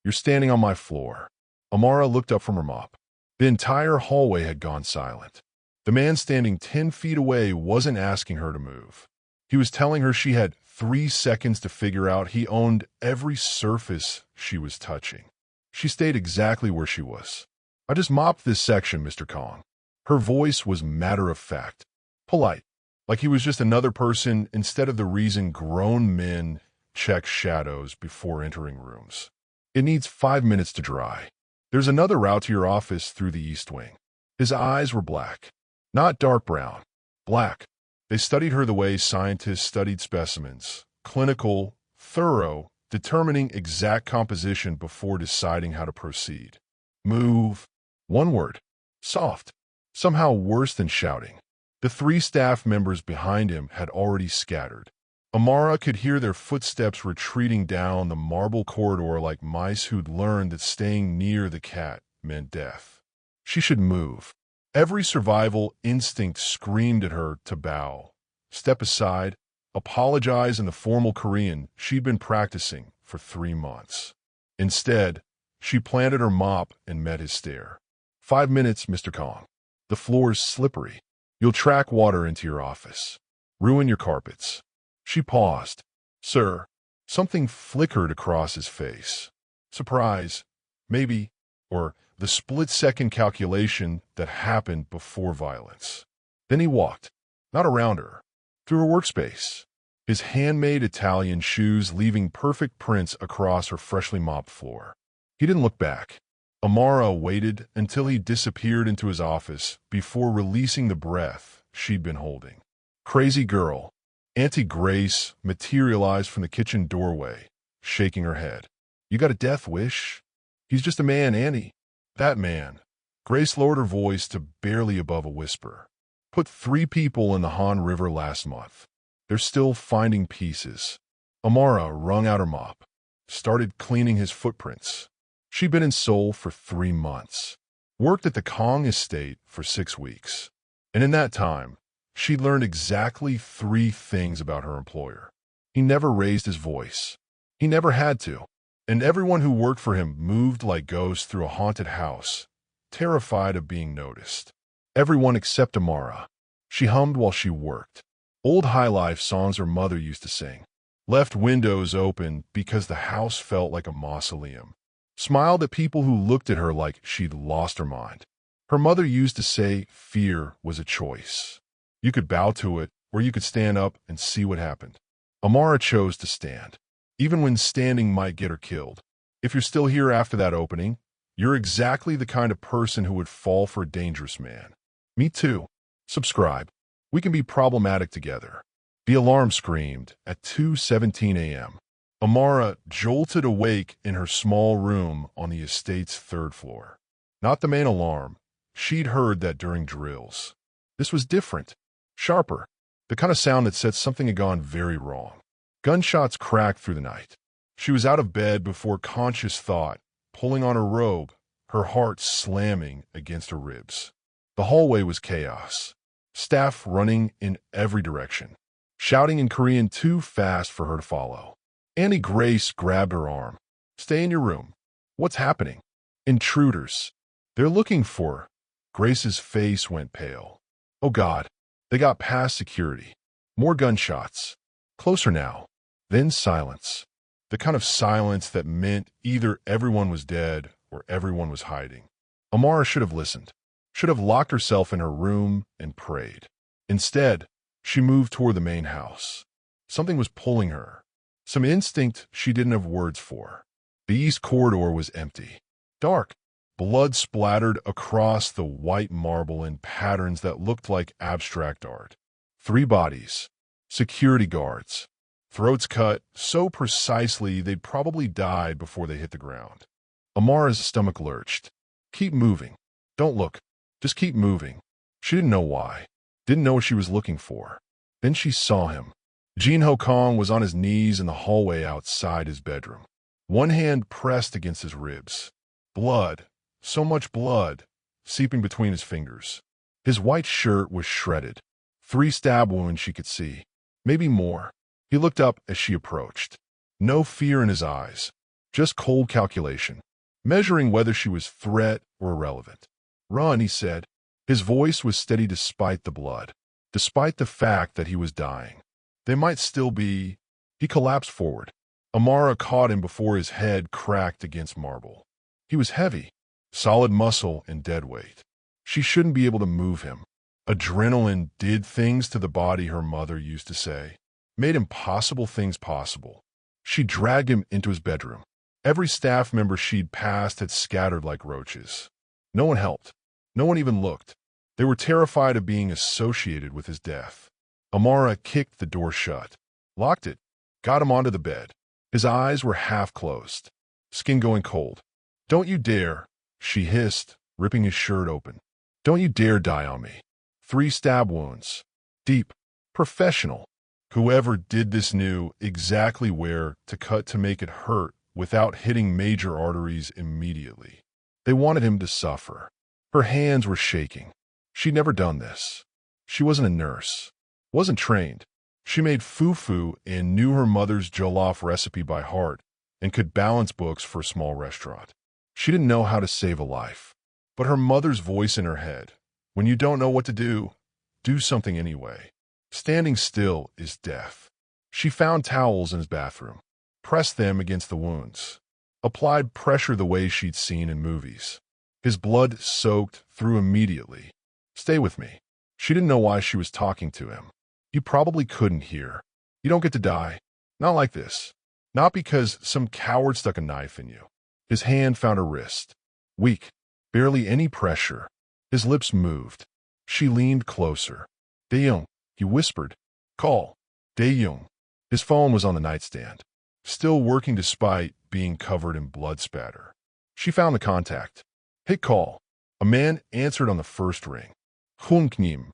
You're standing on my floor." Amara looked up from her mop. The entire hallway had gone silent. The man standing 10 feet away wasn't asking her to move. He was telling her she had 3 seconds to figure out he owned every surface she was touching. She stayed exactly where she was. "I just mopped this section, Mr. Kong." Her voice was matter-of-fact, polite, like he was just another person instead of the reason grown men check shadows before entering rooms. "It needs 5 minutes to dry. There's another route to your office through the east wing." His eyes were black, not dark brown, black. They studied her the way scientists studied specimens, clinical, thorough, determining exact composition before deciding how to proceed. "Move." One word. Soft. Somehow worse than shouting. The 3 staff members behind him had already scattered. Amara could hear their footsteps retreating down the marble corridor like mice who'd learned that staying near the cat meant death. She should move. Every survival instinct screamed at her to bow, step aside, apologize in the formal Korean she'd been practicing for 3 months. Instead, she planted her mop and met his stare. 5 minutes, Mr. Kong. The floor's slippery. You'll track water into your office. Ruin your carpets." She paused. "Sir." Something flickered across his face. Surprise, maybe, or the split-second calculation that happened before violence. Then he walked, not around her, through her workspace, his handmade Italian shoes leaving perfect prints across her freshly mopped floor. He didn't look back. Amara waited until he disappeared into his office before releasing the breath she'd been holding. Crazy girl. Auntie Grace materialized from the kitchen doorway, shaking her head. "You got a death wish?" "He's just a man, Annie." "That man." Grace lowered her voice to barely above a whisper. "Put 3 people in the Han River last month. They're still finding pieces." Amara wrung out her mop, started cleaning his footprints. She'd been in Seoul for 3 months, worked at the Kong estate for 6 weeks. And in that time, she learned exactly 3 things about her employer. He never raised his voice. He never had to. And everyone who worked for him moved like ghosts through a haunted house, terrified of being noticed. Everyone except Amara. She hummed while she worked. Old high life songs her mother used to sing. Left windows open because the house felt like a mausoleum. Smiled at people who looked at her like she'd lost her mind. Her mother used to say fear was a choice. You could bow to it, or you could stand up and see what happened. Amara chose to stand, even when standing might get her killed. If you're still here after that opening, you're exactly the kind of person who would fall for a dangerous man. Me too. Subscribe. We can be problematic together. The alarm screamed at 2:17 a.m. Amara jolted awake in her small room on the estate's 3rd floor. Not the main alarm. She'd heard that during drills. This was different. Sharper. The kind of sound that said something had gone very wrong. Gunshots cracked through the night. She was out of bed before conscious thought, pulling on her robe, her heart slamming against her ribs. The hallway was chaos. Staff running in every direction, shouting in Korean too fast for her to follow. Auntie Grace grabbed her arm. "Stay in your room." "What's happening?" "Intruders. They're looking for." Grace's face went pale. "Oh God, they got past security." More gunshots. Closer now. Then silence. The kind of silence that meant either everyone was dead or everyone was hiding. Amara should have listened. Should have locked herself in her room and prayed. Instead, she moved toward the main house. Something was pulling her. Some instinct she didn't have words for. The east corridor was empty. Dark. Blood splattered across the white marble in patterns that looked like abstract art. 3 bodies. Security guards. Throats cut so precisely they'd probably died before they hit the ground. Amara's stomach lurched. Keep moving. Don't look. Just keep moving. She didn't know why. Didn't know what she was looking for. Then she saw him. Jin Ho Kong was on his knees in the hallway outside his bedroom. One hand pressed against his ribs. Blood. So much blood. Seeping between his fingers. His white shirt was shredded. 3 stab wounds she could see. Maybe more. He looked up as she approached. No fear in his eyes. Just cold calculation, measuring whether she was threat or irrelevant. Run, he said. His voice was steady despite the blood, despite the fact that he was dying. They might still be. He collapsed forward. Amara caught him before his head cracked against marble. He was heavy, solid muscle and dead weight. She shouldn't be able to move him. Adrenaline did things to the body, her mother used to say. Made impossible things possible. She dragged him into his bedroom. Every staff member she'd passed had scattered like roaches. No one helped. No one even looked. They were terrified of being associated with his death. Amara kicked the door shut, locked it, got him onto the bed. His eyes were half closed, skin going cold. "Don't you dare," she hissed, ripping his shirt open. "Don't you dare die on me." 3 stab wounds. Deep. Professional. Whoever did this knew exactly where to cut to make it hurt without hitting major arteries immediately. They wanted him to suffer. Her hands were shaking. She'd never done this. She wasn't a nurse. Wasn't trained. She made fufu and knew her mother's jollof recipe by heart and could balance books for a small restaurant. She didn't know how to save a life. But her mother's voice in her head, when you don't know what to do something anyway. Standing still is death. She found towels in his bathroom, pressed them against the wounds, applied pressure the way she'd seen in movies. His blood soaked through immediately. "Stay with me." She didn't know why she was talking to him. You probably couldn't hear. You don't get to die. Not like this. Not because some coward stuck a knife in you. His hand found her wrist. Weak. Barely any pressure. His lips moved. She leaned closer. "Dae-young," he whispered. "Call. Dae-young." His phone was on the nightstand, still working despite being covered in blood spatter. She found the contact. Hit call. A man answered on the first ring. "Hunknim."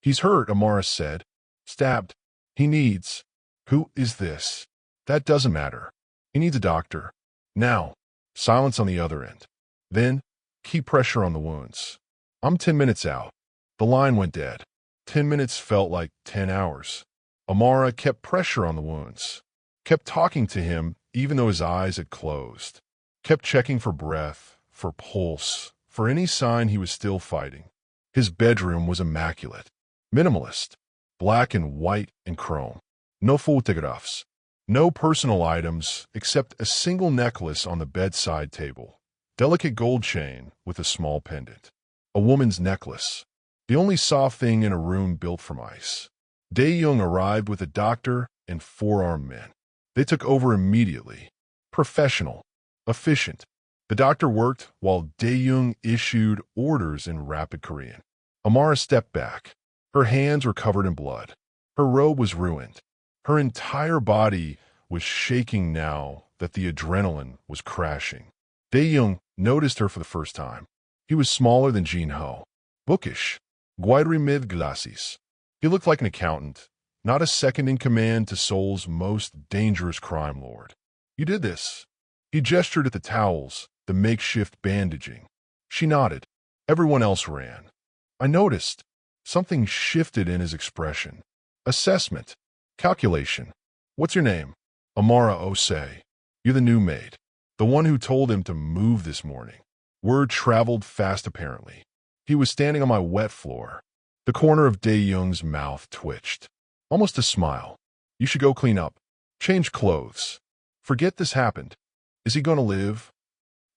"He's hurt," Amara said. "Stabbed. He needs." "Who is this?" "That doesn't matter. He needs a doctor. Now." Silence on the other end. Then, keep pressure on the wounds. "I'm 10 minutes out." The line went dead. 10 minutes felt like 10 hours. Amara kept pressure on the wounds. Kept talking to him even though his eyes had closed. Kept checking for breath, for pulse, for any sign he was still fighting. His bedroom was immaculate. Minimalist. Black and white and chrome. No photographs. No personal items except a single necklace on the bedside table. Delicate gold chain with a small pendant. A woman's necklace. The only soft thing in a room built from ice. Dae-young arrived with a doctor and 4 armed men. They took over immediately. Professional. Efficient. The doctor worked while Dae-young issued orders in rapid Korean. Amara stepped back. Her hands were covered in blood. Her robe was ruined. Her entire body was shaking now that the adrenaline was crashing. Dae-young noticed her for the first time. He was smaller than Jin-ho. Bookish. Guidry mid-glasses. He looked like an accountant, not a second-in-command to Seoul's most dangerous crime lord. "You did this." He gestured at the towels, the makeshift bandaging. She nodded. Everyone else ran. I noticed. Something shifted in his expression. Assessment. Calculation. "What's your name?" "Amara Osei. You're the new maid. The one who told him to move this morning." Word traveled fast apparently. He was standing on my wet floor. The corner of Dae-young's mouth twitched. Almost a smile. "You should go clean up. Change clothes. Forget this happened. Is he going to live?"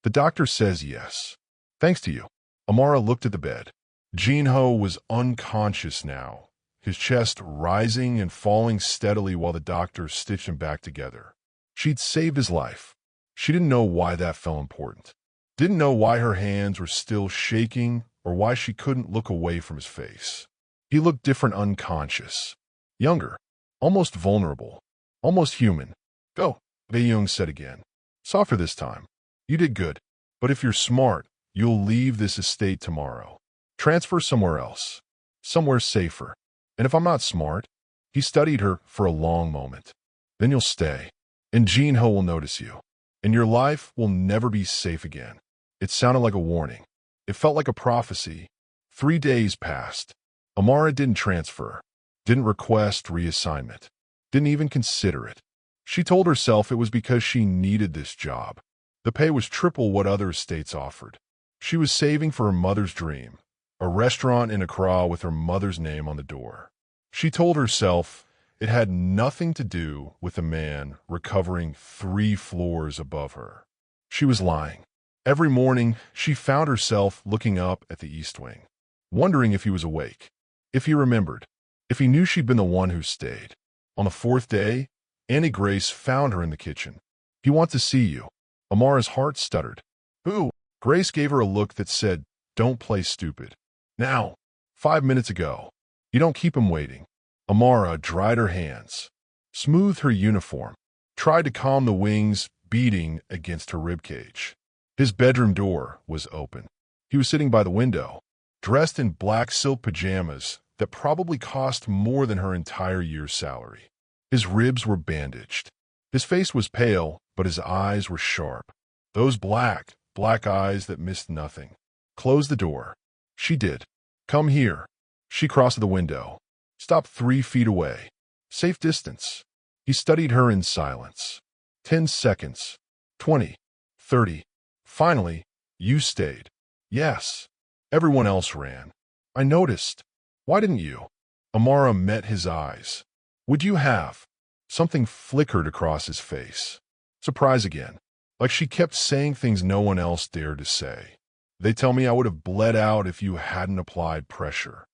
"The doctor says yes. Thanks to you." Amara looked at the bed. Jin-ho was unconscious now, his chest rising and falling steadily while the doctor stitched him back together. She'd saved his life. She didn't know why that felt important. Didn't know why her hands were still shaking or why she couldn't look away from his face. He looked different unconscious. Younger. Almost vulnerable. Almost human. "Go," Dae-young said again. "Softer this time. You did good. But if you're smart, you'll leave this estate tomorrow. Transfer somewhere else. Somewhere safer. And if I'm not smart," he studied her for a long moment, "then you'll stay. And Jin-ho will notice you. And your life will never be safe again." It sounded like a warning. It felt like a prophecy. 3 days passed. Amara didn't transfer. Didn't request reassignment. Didn't even consider it. She told herself it was because she needed this job. The pay was triple what other estates offered. She was saving for her mother's dream, a restaurant in Accra with her mother's name on the door. She told herself it had nothing to do with a man recovering 3 floors above her. She was lying. Every morning, she found herself looking up at the east wing, wondering if he was awake, if he remembered, if he knew she'd been the one who stayed. On the 4th day, Annie Grace found her in the kitchen. "He wants to see you." Amara's heart stuttered. "Who?" Grace gave her a look that said, "Don't play stupid. Now, 5 minutes ago. You don't keep him waiting." Amara dried her hands, smoothed her uniform, tried to calm the wings beating against her ribcage. His bedroom door was open. He was sitting by the window, dressed in black silk pajamas that probably cost more than her entire year's salary. His ribs were bandaged. His face was pale, but his eyes were sharp. Those black eyes that missed nothing. "Close the door." She did. "Come here." She crossed to the window. "Stop 3 feet away. Safe distance." He studied her in silence. 10 seconds. 20. 30. Finally, "You stayed." "Yes." "Everyone else ran." "I noticed." "Why didn't you?" Amara met his eyes. "Would you have?" Something flickered across his face. Surprise again. Like she kept saying things no one else dared to say. "They tell me I would have bled out if you hadn't applied pressure."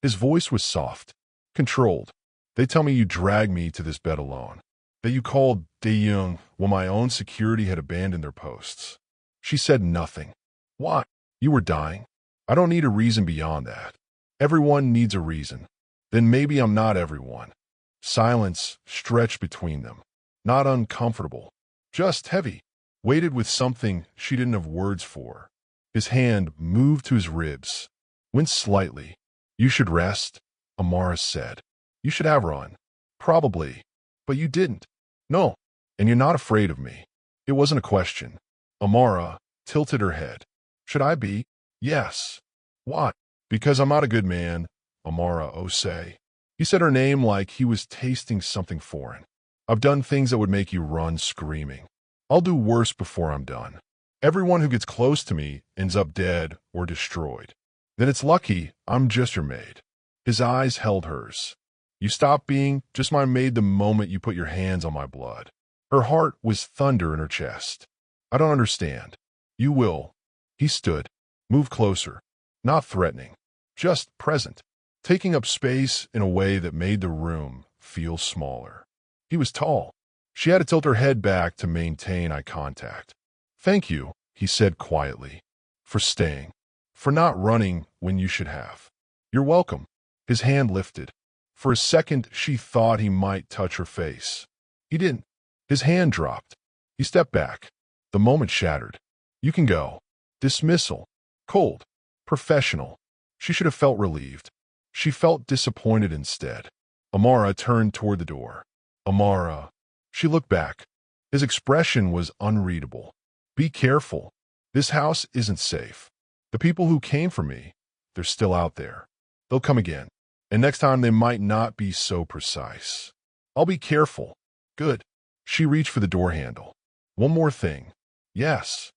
His voice was soft, controlled. "They tell me you dragged me to this bed alone, that you called De Young when my own security had abandoned their posts." She said nothing. "Why? You were dying." "I don't need a reason beyond that." "Everyone needs a reason." "Then maybe I'm not everyone." Silence stretched between them. Not uncomfortable, just heavy, weighted with something she didn't have words for. His hand moved to his ribs, went slightly. "You should rest," Amara said. "You should have run." "Probably. But you didn't." "No. And you're not afraid of me." It wasn't a question. Amara tilted her head. "Should I be?" "Yes." "Why?" "Because I'm not a good man," Amara Osei. He said her name like he was tasting something foreign. "I've done things that would make you run screaming. I'll do worse before I'm done. Everyone who gets close to me ends up dead or destroyed. Then it's lucky I'm just your maid." His eyes held hers. "You stop being just my maid the moment you put your hands on my blood." Her heart was thunder in her chest. "I don't understand." "You will." He stood, moved closer, not threatening, just present, taking up space in a way that made the room feel smaller. He was tall. She had to tilt her head back to maintain eye contact. "Thank you," he said quietly, "for staying, for not running when you should have." "You're welcome." His hand lifted. For a second, she thought he might touch her face. He didn't. His hand dropped. He stepped back. The moment shattered. "You can go." Dismissal. Cold. Professional. She should have felt relieved. She felt disappointed instead. Amara turned toward the door. "Amara." She looked back. His expression was unreadable. "Be careful. This house isn't safe. The people who came for me, they're still out there. They'll come again. And next time they might not be so precise. I'll be careful." "Good." She reached for the door handle. "One more thing." "Yes."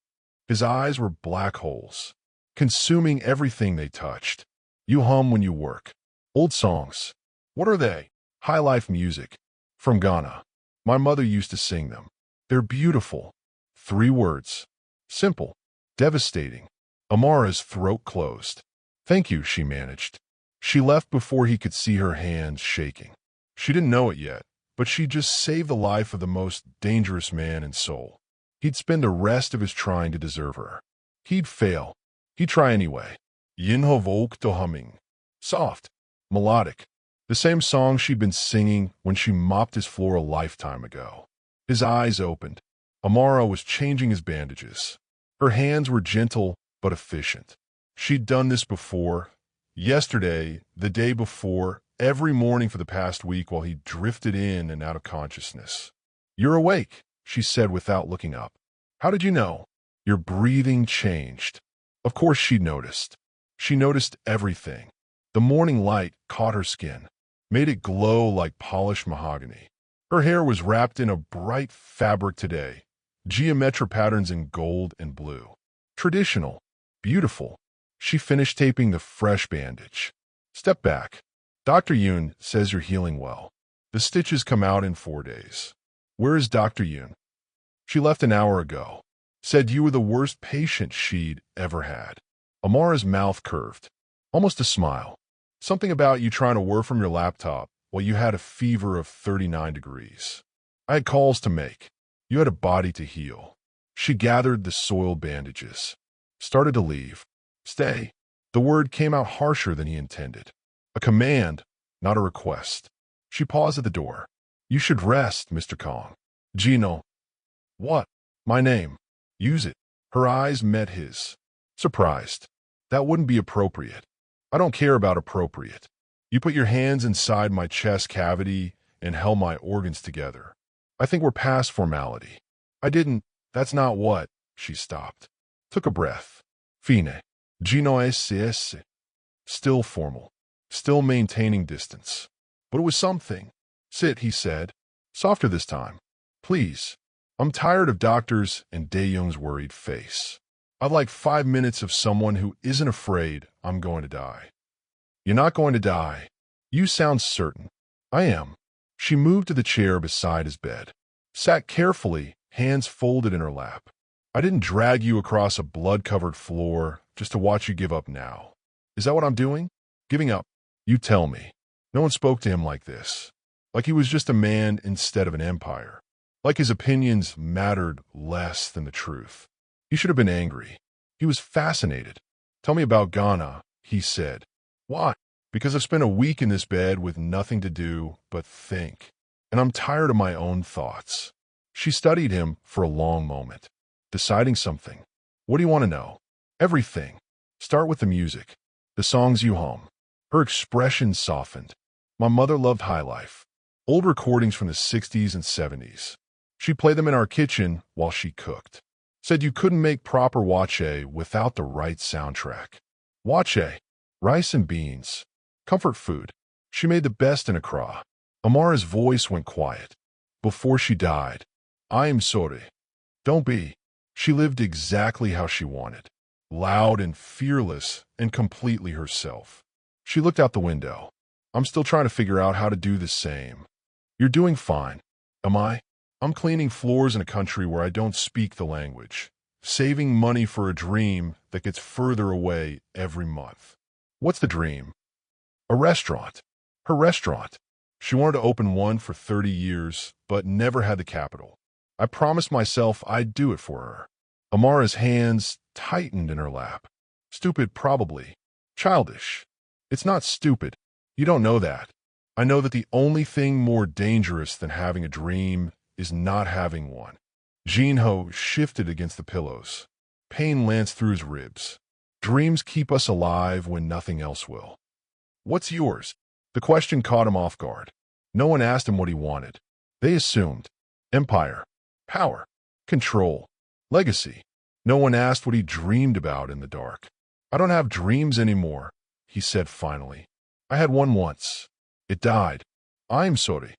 His eyes were black holes, consuming everything they touched. "You hum when you work." "Old songs." "What are they?" "High life music. From Ghana. My mother used to sing them. They're beautiful." 3 words. Simple. Devastating. Amara's throat closed. "Thank you," she managed. She left before he could see her hands shaking. She didn't know it yet, but she'd just saved the life of the most dangerous man in Seoul. He'd spend the rest of his trying to deserve her. He'd fail. He'd try anyway. Yinho Volk to humming. Soft. Melodic. The same song she'd been singing when she mopped his floor a lifetime ago. His eyes opened. Amara was changing his bandages. Her hands were gentle but efficient. She'd done this before. Yesterday, the day before, every morning for the past week while he drifted in and out of consciousness. "You're awake," she said without looking up. "How did you know?" "Your breathing changed." Of course she'd noticed. She noticed everything. The morning light caught her skin, made it glow like polished mahogany. Her hair was wrapped in a bright fabric today, geometric patterns in gold and blue. Traditional. Beautiful. She finished taping the fresh bandage. Step back. Dr. Yoon says you're healing well. The stitches come out in 4 days. Where is Dr. Yoon? She left an hour ago. Said you were the worst patient she'd ever had. Amara's mouth curved. Almost a smile. Something about you trying to work from your laptop while you had a fever of 39 degrees. I had calls to make. You had a body to heal. She gathered the soiled bandages. Started to leave. Stay. The word came out harsher than he intended. A command, not a request. She paused at the door. You should rest, Mr. Kong. Gino. What? My name. Use it. Her eyes met his. Surprised. That wouldn't be appropriate. I don't care about appropriate. You put your hands inside my chest cavity and held my organs together. I think we're past formality. I didn't. That's not what. She stopped. Took a breath. Fine. Gino es. Still formal. Still maintaining distance. But it was something. Sit, he said. Softer this time. Please. I'm tired of doctors and Dae-young's worried face. I'd like 5 minutes of someone who isn't afraid I'm going to die. You're not going to die. You sound certain. I am. She moved to the chair beside his bed. Sat carefully, hands folded in her lap. I didn't drag you across a blood-covered floor just to watch you give up now. Is that what I'm doing? Giving up. You tell me. No one spoke to him like this. Like he was just a man instead of an empire. Like his opinions mattered less than the truth. He should have been angry. He was fascinated. Tell me about Ghana, he said. Why? Because I've spent a week in this bed with nothing to do but think. And I'm tired of my own thoughts. She studied him for a long moment, deciding something. What do you want to know? Everything. Start with the music. The songs you hum. Her expression softened. My mother loved high life. Old recordings from the 60s and 70s. She played them in our kitchen while she cooked. Said you couldn't make proper wache without the right soundtrack. Wache. Rice and beans. Comfort food. She made the best in Accra. Amara's voice went quiet. Before she died. I am sorry. Don't be. She lived exactly how she wanted. Loud and fearless and completely herself. She looked out the window. I'm still trying to figure out how to do the same. You're doing fine. Am I? I'm cleaning floors in a country where I don't speak the language. Saving money for a dream that gets further away every month. What's the dream? A restaurant. Her restaurant. She wanted to open one for 30 years, but never had the capital. I promised myself I'd do it for her. Amara's hands tightened in her lap. Stupid, probably. Childish. It's not stupid. You don't know that. I know that the only thing more dangerous than having a dream is not having one. Jinho shifted against the pillows. Pain lanced through his ribs. Dreams keep us alive when nothing else will. What's yours? The question caught him off guard. No one asked him what he wanted. They assumed. Empire. Power. Control. Legacy. No one asked what he dreamed about in the dark. I don't have dreams anymore, he said finally. I had one once. It died. I'm sorry.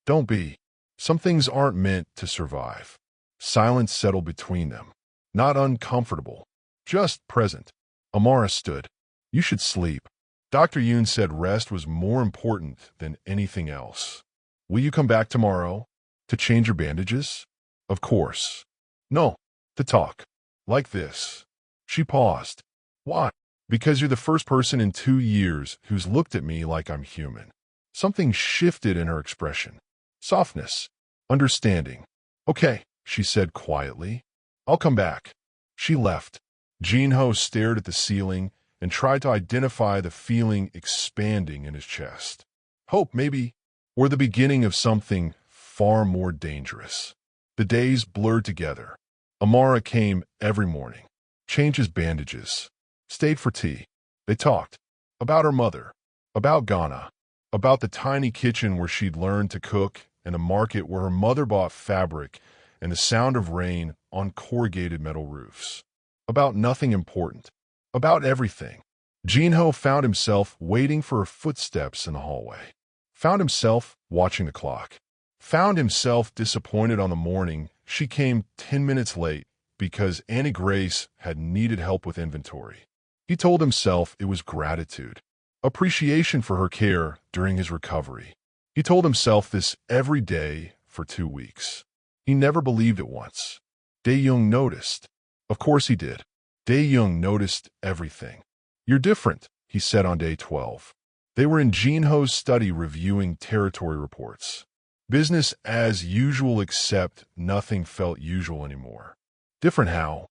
Don't be. Some things aren't meant to survive. Silence settled between them. Not uncomfortable. Just present. Amara stood. You should sleep. Dr. Yoon said rest was more important than anything else. Will you come back tomorrow? To change your bandages? Of course. No. To talk. Like this. She paused. Why? Because you're the first person in 2 years who's looked at me like I'm human. Something shifted in her expression. Softness. Understanding. Okay, she said quietly. I'll come back. She left. Jinho stared at the ceiling and tried to identify the feeling expanding in his chest. Hope, maybe, or the beginning of something far more dangerous. The days blurred together. Amara came every morning. Changed his bandages. Stayed for tea. They talked. About her mother. About Ghana. About the tiny kitchen where she'd learned to cook and a market where her mother bought fabric and the sound of rain on corrugated metal roofs. About nothing important. About everything. Jinho found himself waiting for her footsteps in the hallway. Found himself watching the clock. found himself disappointed on the morning she came 10 minutes late because Annie Grace had needed help with inventory. He told himself it was gratitude, appreciation for her care during his recovery. He told himself this every day for 2 weeks. He never believed it once. Dae-young noticed. Of course he did. Dae-young noticed everything. "You're different," he said on day 12. They were in Jin-ho's study reviewing territory reports. Business as usual, except nothing felt usual anymore. Different how?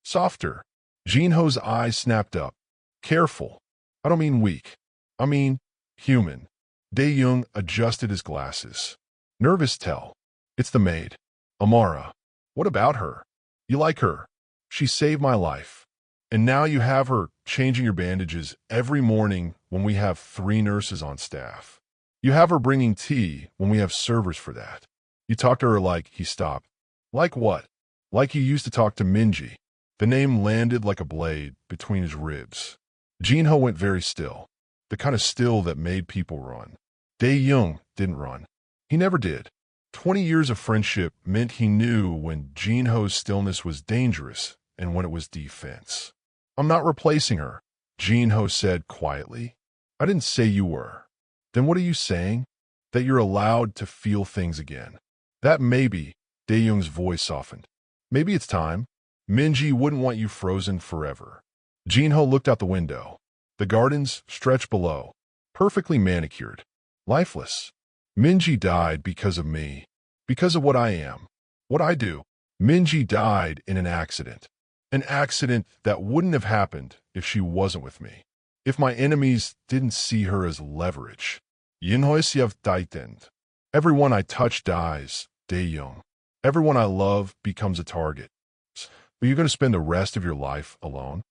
Softer. Jin-ho's eyes snapped up. Careful. I don't mean weak. I mean human. Dae-young adjusted his glasses. Nervous tell. "It's the maid. Amara. What about her? You like her? She saved my life. And now you have her changing your bandages every morning when we have 3 nurses on staff. You have her bringing tea when we have servers for that. You talk to her like," he stopped. "Like what?" "Like you used to talk to Minji." The name landed like a blade between his ribs. Jin-ho went very still, the kind of still that made people run. Dae-young didn't run. He never did. 20 years of friendship meant he knew when Jin-ho's stillness was dangerous and when it was defense. "I'm not replacing her," Jin-ho said quietly. "I didn't say you were." "Then what are you saying?" "That you're allowed to feel things again." "That maybe," Dae-young's voice softened. "Maybe it's time. Minji wouldn't want you frozen forever." Jin-ho looked out the window. The gardens stretched below, perfectly manicured, lifeless. "Minji died because of me, because of what I am, what I do. Minji died in an accident that wouldn't have happened if she wasn't with me. If my enemies didn't see her as leverage. Yinhoisyev Daitend. Everyone I touch dies, Dae-young. Everyone I love becomes a target. But you're going to spend the rest of your life alone?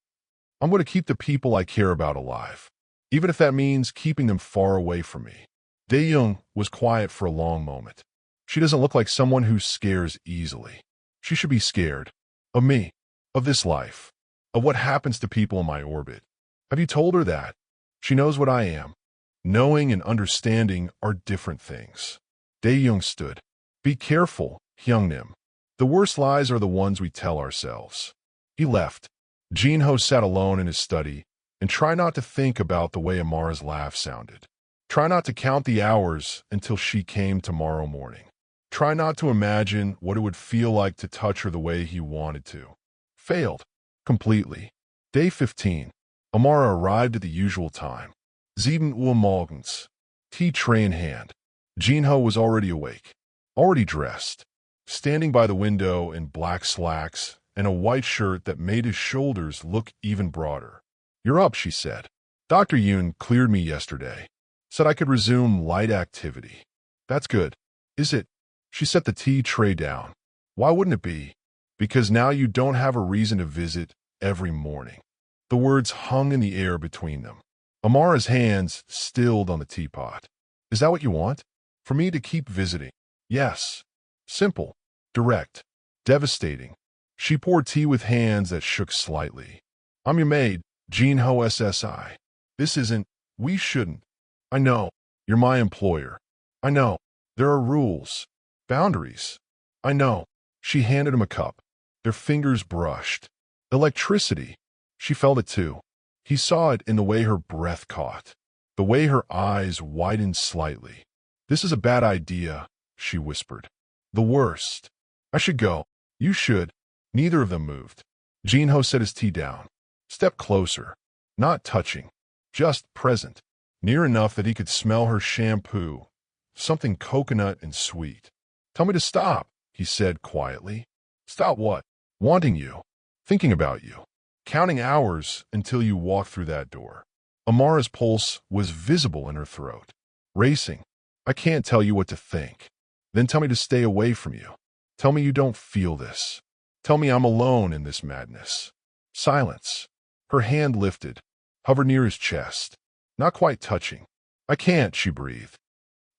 I'm going to keep the people I care about alive, even if that means keeping them far away from me." Dae-young was quiet for a long moment. "She doesn't look like someone who scares easily. She should be scared. Of me. Of this life. Of what happens to people in my orbit. Have you told her that? She knows what I am. Knowing and understanding are different things." Dae-young stood. "Be careful, Hyungnim. The worst lies are the ones we tell ourselves." He left. Jin-ho sat alone in his study and tried not to think about the way Amara's laugh sounded. Try not to count the hours until she came tomorrow morning. Try not to imagine what it would feel like to touch her the way he wanted to. Failed. Completely. Day 15. Amara arrived at the usual time. 7 Uhr morgens. Tea tray in hand. Jin-ho was already awake. Already dressed. Standing by the window in black slacks and a white shirt that made his shoulders look even broader. "You're up," she said. "Dr. Yoon cleared me yesterday. Said I could resume light activity." "That's good." "Is it?" She set the tea tray down. "Why wouldn't it be?" "Because now you don't have a reason to visit every morning." The words hung in the air between them. Amara's hands stilled on the teapot. "Is that what you want? For me to keep visiting?" "Yes." Simple. Direct. Devastating. She poured tea with hands that shook slightly. "I'm your maid, Jin-ho SSI. This isn't, we shouldn't. I know. You're my employer. I know. There are rules. Boundaries. I know." She handed him a cup. Their fingers brushed. Electricity. She felt it too. He saw it in the way her breath caught, the way her eyes widened slightly. "This is a bad idea," she whispered. "The worst. I should go. You should." Neither of them moved. Jin-ho set his tea down. Stepped closer. Not touching. Just present. Near enough that he could smell her shampoo. Something coconut and sweet. "Tell me to stop," he said quietly. "Stop what?" "Wanting you. Thinking about you. Counting hours until you walk through that door." Amara's pulse was visible in her throat. Racing. "I can't tell you what to think. Then tell me to stay away from you. Tell me you don't feel this. Tell me I'm alone in this madness." Silence. Her hand lifted, hovered near his chest, not quite touching. "I can't," she breathed.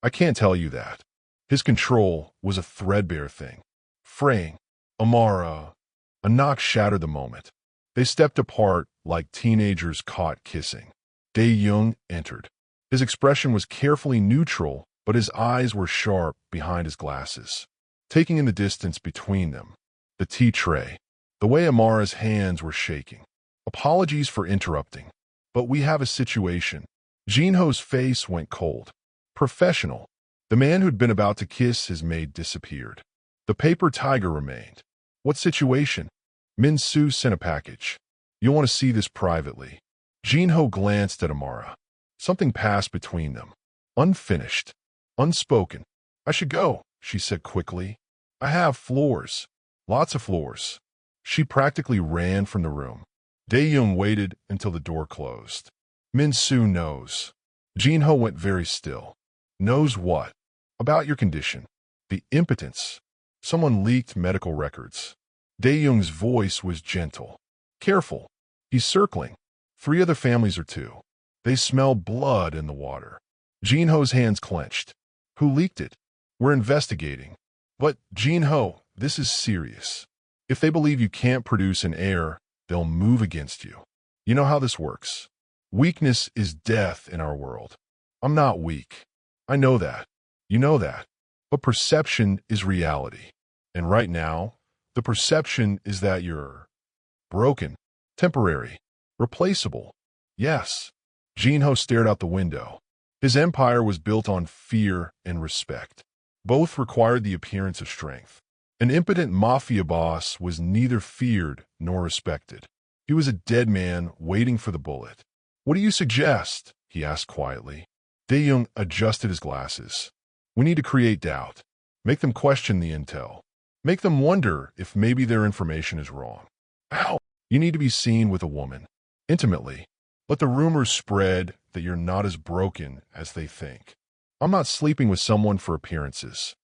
"I can't tell you that." His control was a threadbare thing. Fraying. Amara. A knock shattered the moment. They stepped apart like teenagers caught kissing. Dae-young entered. His expression was carefully neutral but his eyes were sharp behind his glasses, taking in the distance between them, the tea tray, the way Amara's hands were shaking. Apologies for interrupting, but we have a situation. Jinho's face went cold. Professional. The man who'd been about to kiss his maid disappeared. The paper tiger remained. What situation? Min-Soo sent a package. You'll want to see this privately. Jinho glanced at Amara. Something passed between them. Unfinished. Unspoken. I should go, she said quickly. I have floors. Lots of floors. She practically ran from the room. Dae-young waited until the door closed. Min-Soo knows. Jinho went very still. Knows what? About your condition. The impotence. Someone leaked medical records. Dae-young's voice was gentle. Careful. He's circling. 3 other families are too. They smell blood in the water. Jinho's hands clenched. Who leaked it? We're investigating. But, Jinho, this is serious. If they believe you can't produce an heir, they'll move against you. You know how this works. Weakness is death in our world. I'm not weak. I know that. You know that. But perception is reality. And right now, the perception is that you're broken, temporary, replaceable. Yes. Jinho stared out the window. His empire was built on fear and respect. Both required the appearance of strength. An impotent mafia boss was neither feared nor respected. He was a dead man waiting for the bullet. What do you suggest? He asked quietly. Dae-young adjusted his glasses. We need to create doubt. Make them question the intel. Make them wonder if maybe their information is wrong. How? You need to be seen with a woman. Intimately. Let the rumors spread that you're not as broken as they think. I'm not sleeping with someone for appearances.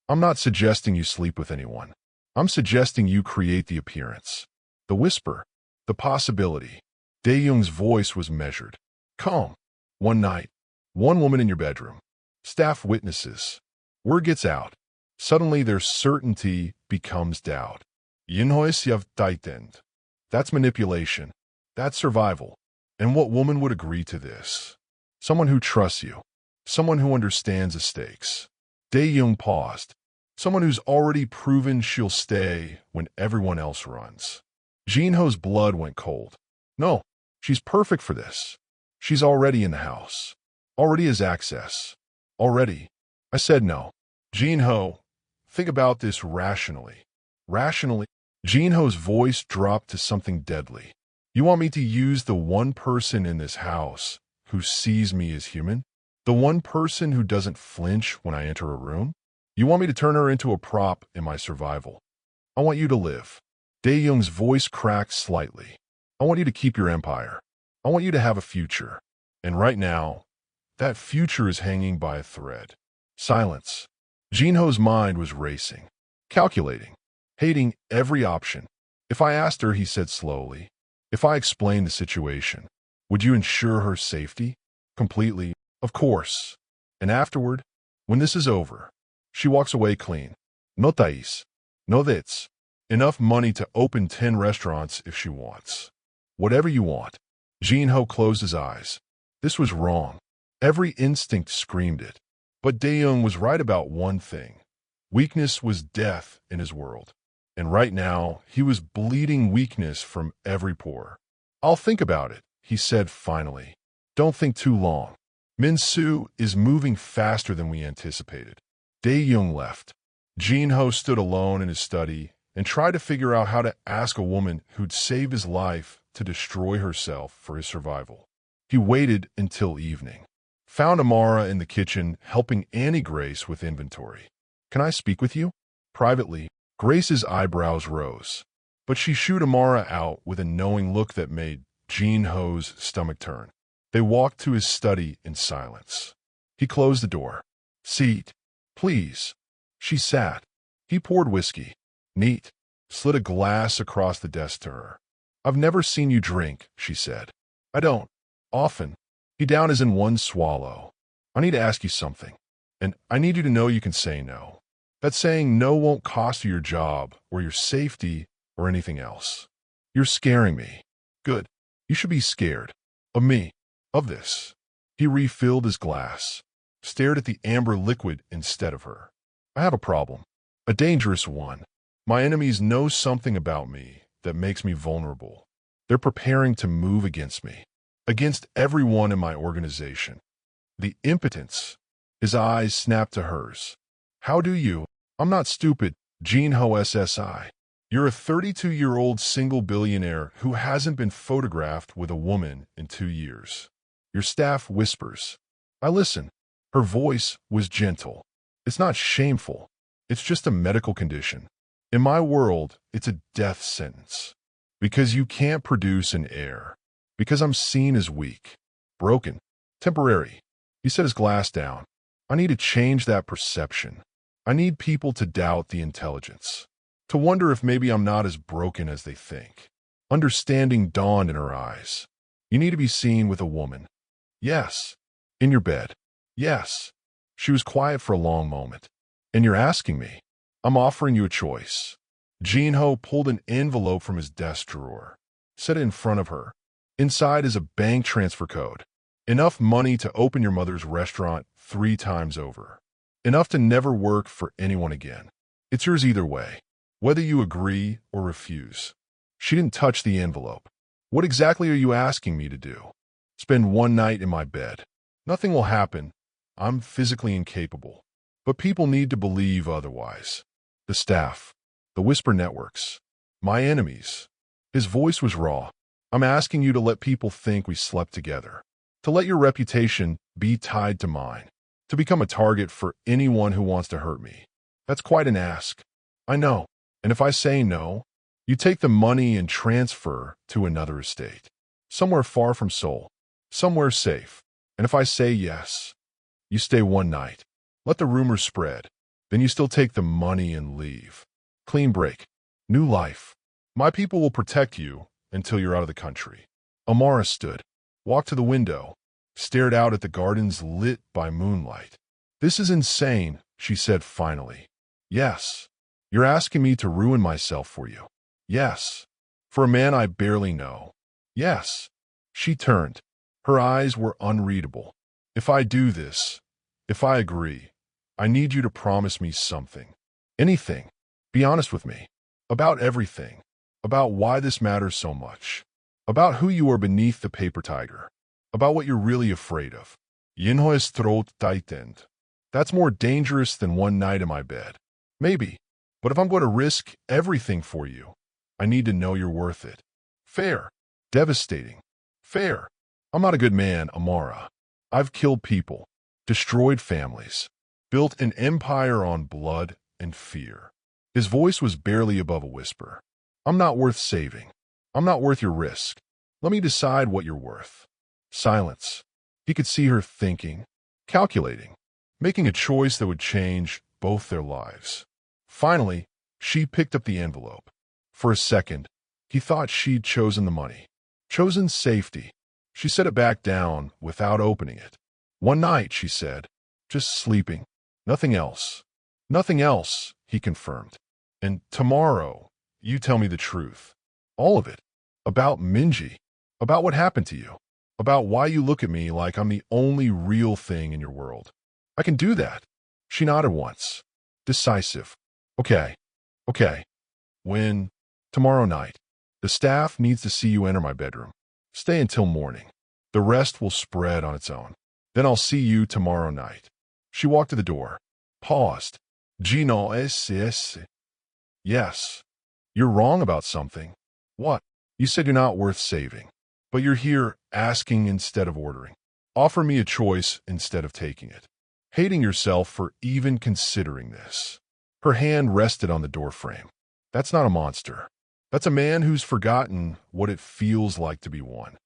I'm not suggesting you sleep with anyone. I'm suggesting you create the appearance. The whisper. The possibility. Dae-young's voice was measured. Calm. One night. One woman in your bedroom. Staff witnesses. Word gets out. Suddenly their certainty becomes doubt. That's manipulation. That's survival. And what woman would agree to this? Someone who trusts you. Someone who understands the stakes. Dae-young paused. Someone who's already proven she'll stay when everyone else runs. Jinho's blood went cold. No, she's perfect for this. She's already in the house. Already has access. Already. I said no. Jinho, think about this rationally. Rationally? Jinho's voice dropped to something deadly. You want me to use the one person in this house who sees me as human? The one person who doesn't flinch when I enter a room? You want me to turn her into a prop in my survival? I want you to live. Dae-young's voice cracked slightly. I want you to keep your empire. I want you to have a future. And right now, that future is hanging by a thread. Silence. Jinho's mind was racing, calculating, hating every option. If I asked her, he said slowly, if I explained the situation, would you ensure her safety? Completely, of course. And afterward, when this is over, she walks away clean. No Thais. No that's. Enough money to open 10 restaurants if she wants. Whatever you want. Jinho closed his eyes. This was wrong. Every instinct screamed it. But Dae-young was right about one thing. Weakness was death in his world. And right now, he was bleeding weakness from every pore. I'll think about it, he said finally. Don't think too long. Min-Soo is moving faster than we anticipated. Dae-young left. Jinho stood alone in his study and tried to figure out how to ask a woman who'd save his life to destroy herself for his survival. He waited until evening. Found Amara in the kitchen helping Annie Grace with inventory. Can I speak with you? Privately, Grace's eyebrows rose, but she shooed Amara out with a knowing look that made Jinho's stomach turn. They walked to his study in silence. He closed the door. Seat, please. She sat. He poured whiskey. Neat. Slid a glass across the desk to her. I've never seen you drink, she said. I don't. Often. He downed as in one swallow. I need to ask you something. And I need you to know you can say no. That saying no won't cost you your job or your safety or anything else. You're scaring me. Good. You should be scared. Of me. Of this. He refilled his glass. stared at the amber liquid instead of her. I have a problem. A dangerous one. My enemies know something about me that makes me vulnerable. They're preparing to move against me, against everyone in my organization. The impotence. His eyes snapped to hers. How do you? I'm not stupid, Jinho SSI. You're a 32-year-old single billionaire who hasn't been photographed with a woman in 2 years. Your staff whispers. I listen. Her voice was gentle. It's not shameful. It's just a medical condition. In my world, it's a death sentence. Because you can't produce an heir. Because I'm seen as weak. Broken. Temporary. He set his glass down. I need to change that perception. I need people to doubt the intelligence. To wonder if maybe I'm not as broken as they think. Understanding dawned in her eyes. You need to be seen with a woman. Yes. In your bed. Yes. She was quiet for a long moment. And you're asking me. I'm offering you a choice. Jinho pulled an envelope from his desk drawer. Set it in front of her. Inside is a bank transfer code. Enough money to open your mother's restaurant 3 times over. Enough to never work for anyone again. It's yours either way, whether you agree or refuse. She didn't touch the envelope. What exactly are you asking me to do? Spend 1 night in my bed. Nothing will happen. I'm physically incapable. But people need to believe otherwise. The staff. The whisper networks. My enemies. His voice was raw. I'm asking you to let people think we slept together. To let your reputation be tied to mine. To become a target for anyone who wants to hurt me. That's quite an ask. I know. And if I say no, you take the money and transfer to another estate. Somewhere far from Seoul. Somewhere safe. And if I say yes, you stay 1 night. Let the rumors spread. Then you still take the money and leave. Clean break. New life. My people will protect you until you're out of the country. Amara stood, walked to the window, stared out at the gardens lit by moonlight. This is insane, she said finally. Yes. You're asking me to ruin myself for you. Yes. For a man I barely know. Yes. She turned. Her eyes were unreadable. If I do this, if I agree, I need you to promise me something. Anything. Be honest with me. About everything. About why this matters so much. About who you are beneath the paper tiger. About what you're really afraid of. Yinho's throat tightened. That's more dangerous than 1 night in my bed. Maybe. But if I'm going to risk everything for you, I need to know you're worth it. Fair. Devastating. Fair. I'm not a good man, Amara. I've killed people. Destroyed families. Built an empire on blood and fear. His voice was barely above a whisper. I'm not worth saving. I'm not worth your risk. Let me decide what you're worth. Silence. He could see her thinking, calculating, making a choice that would change both their lives. Finally, she picked up the envelope. For a second, he thought she'd chosen the money. Chosen safety. She set it back down without opening it. 1 night, she said. Just sleeping. Nothing else. Nothing else, he confirmed. And tomorrow, you tell me the truth. All of it. About Minji. About what happened to you. About why you look at me like I'm the only real thing in your world. I can do that. She nodded once. Decisive. Okay. Okay. When? Tomorrow night. The staff needs to see you enter my bedroom. Stay until morning. The rest will spread on its own. Then I'll see you tomorrow night. She walked to the door. Paused. Gino SS. Yes. You're wrong about something. What? You said you're not worth saving. But you're here asking instead of ordering. Offer me a choice instead of taking it. Hating yourself for even considering this. Her hand rested on the doorframe. That's not a monster. That's a man who's forgotten what it feels like to be one.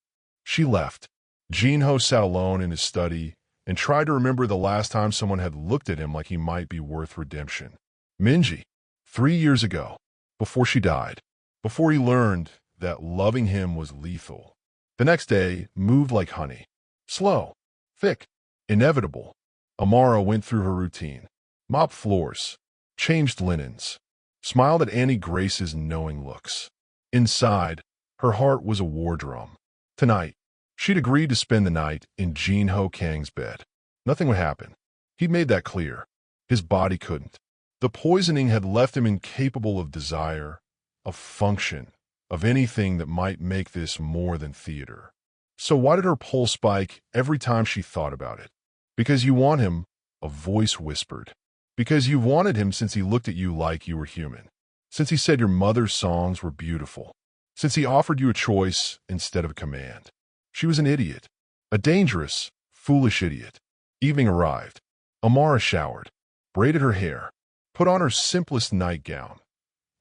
She left. Jinho sat alone in his study and tried to remember the last time someone had looked at him like he might be worth redemption. Minji. 3 years ago. Before she died. Before he learned that loving him was lethal. The next day moved like honey. Slow. Thick. Inevitable. Amara went through her routine. Mopped floors. Changed linens. Smiled at Annie Grace's knowing looks. Inside, her heart was a war drum. Tonight, she'd agreed to spend the night in Jinho Kang's bed. Nothing would happen. He made that clear. His body couldn't. The poisoning had left him incapable of desire, of function, of anything that might make this more than theater. So why did her pulse spike every time she thought about it? Because you want him, a voice whispered. Because you've wanted him since he looked at you like you were human. Since he said your mother's songs were beautiful. Since he offered you a choice instead of a command. She was an idiot. A dangerous, foolish idiot. Evening arrived. Amara showered, braided her hair, put on her simplest nightgown.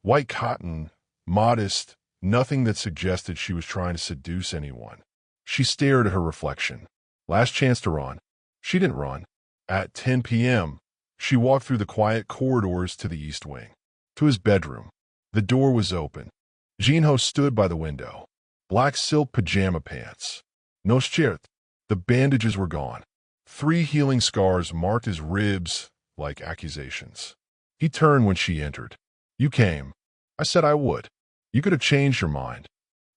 White cotton, modest, nothing that suggested she was trying to seduce anyone. She stared at her reflection. Last chance to run. She didn't run. At 10 p.m., she walked through the quiet corridors to the east wing. To his bedroom. The door was open. Jinho stood by the window. Black silk pajama pants. No shirt. The bandages were gone. 3 healing scars marked his ribs like accusations. He turned when she entered. You came. I said I would. You could have changed your mind.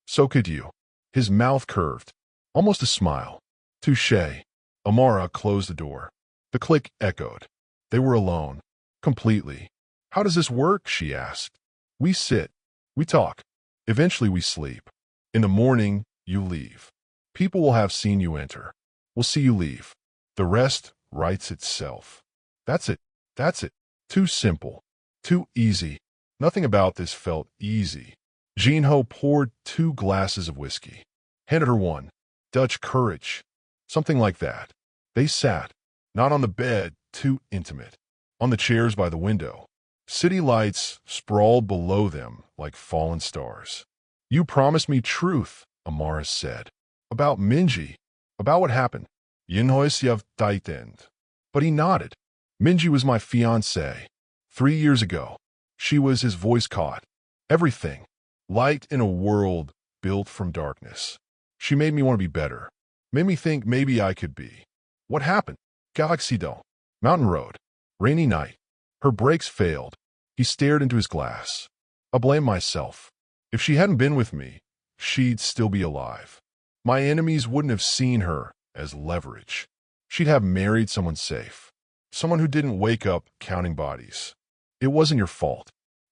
So could you. His mouth curved. Almost a smile. Touché. Amara closed the door. The click echoed. They were alone. Completely. How does this work? She asked. We sit. We talk. Eventually we sleep. In the morning, you leave. People will have seen you enter. We'll see you leave. The rest writes itself. That's it. That's it. Too simple. Too easy. Nothing about this felt easy. Jinho poured 2 glasses of whiskey. Handed her one. Dutch courage. Something like that. They sat. Not on the bed, too intimate. On the chairs by the window. City lights sprawled below them like fallen stars. You promised me truth, Amara said. About Minji. About what happened. Yinhoisyev tightened. But he nodded. Minji was my fiancée. 3 years ago. She was his voice caught. Everything. Light in a world built from darkness. She made me want to be better. Made me think maybe I could be. What happened? Galaxido. Mountain road. Rainy night. Her brakes failed. He stared into his glass. I blame myself. If she hadn't been with me, she'd still be alive. My enemies wouldn't have seen her as leverage. She'd have married someone safe. Someone who didn't wake up counting bodies. It wasn't your fault.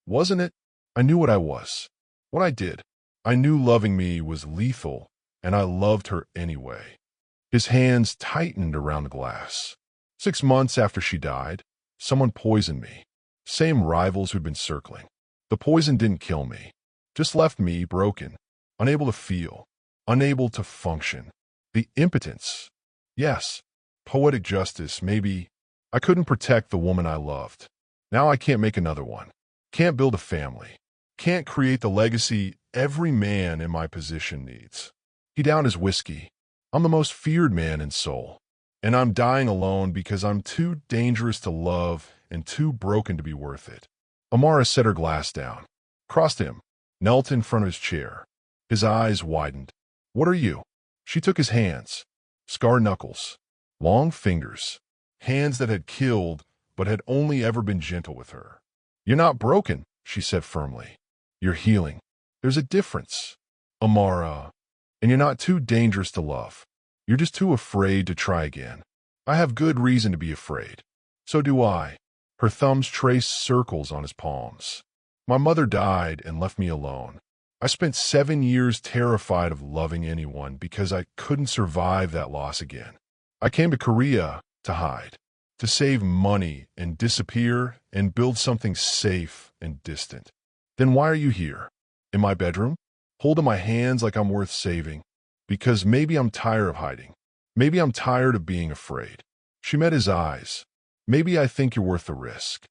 Wasn't it? I knew what I was. What I did. I knew loving me was lethal, and I loved her anyway. His hands tightened around the glass. 6 months after she died, someone poisoned me. Same rivals who'd been circling. The poison didn't kill me. Just left me broken, unable to feel, unable to function. The impotence. Yes. Poetic justice, maybe. I couldn't protect the woman I loved. Now I can't make another one. Can't build a family. Can't create the legacy every man in my position needs. He downed his whiskey. I'm the most feared man in Seoul. And I'm dying alone because I'm too dangerous to love and too broken to be worth it. Amara set her glass down, crossed him, knelt in front of his chair. His eyes widened. What are you? She took his hands. Scarred knuckles. Long fingers. Hands that had killed but had only ever been gentle with her. You're not broken, she said firmly. You're healing. There's a difference. Amara. And you're not too dangerous to love. You're just too afraid to try again. I have good reason to be afraid. So do I. Her thumbs traced circles on his palms. My mother died and left me alone. I spent 7 years terrified of loving anyone because I couldn't survive that loss again. I came to Korea to hide, to save money and disappear and build something safe and distant. Then why are you here? In my bedroom? Holding my hands like I'm worth saving. Because maybe I'm tired of hiding. Maybe I'm tired of being afraid. She met his eyes. Maybe I think you're worth the risk.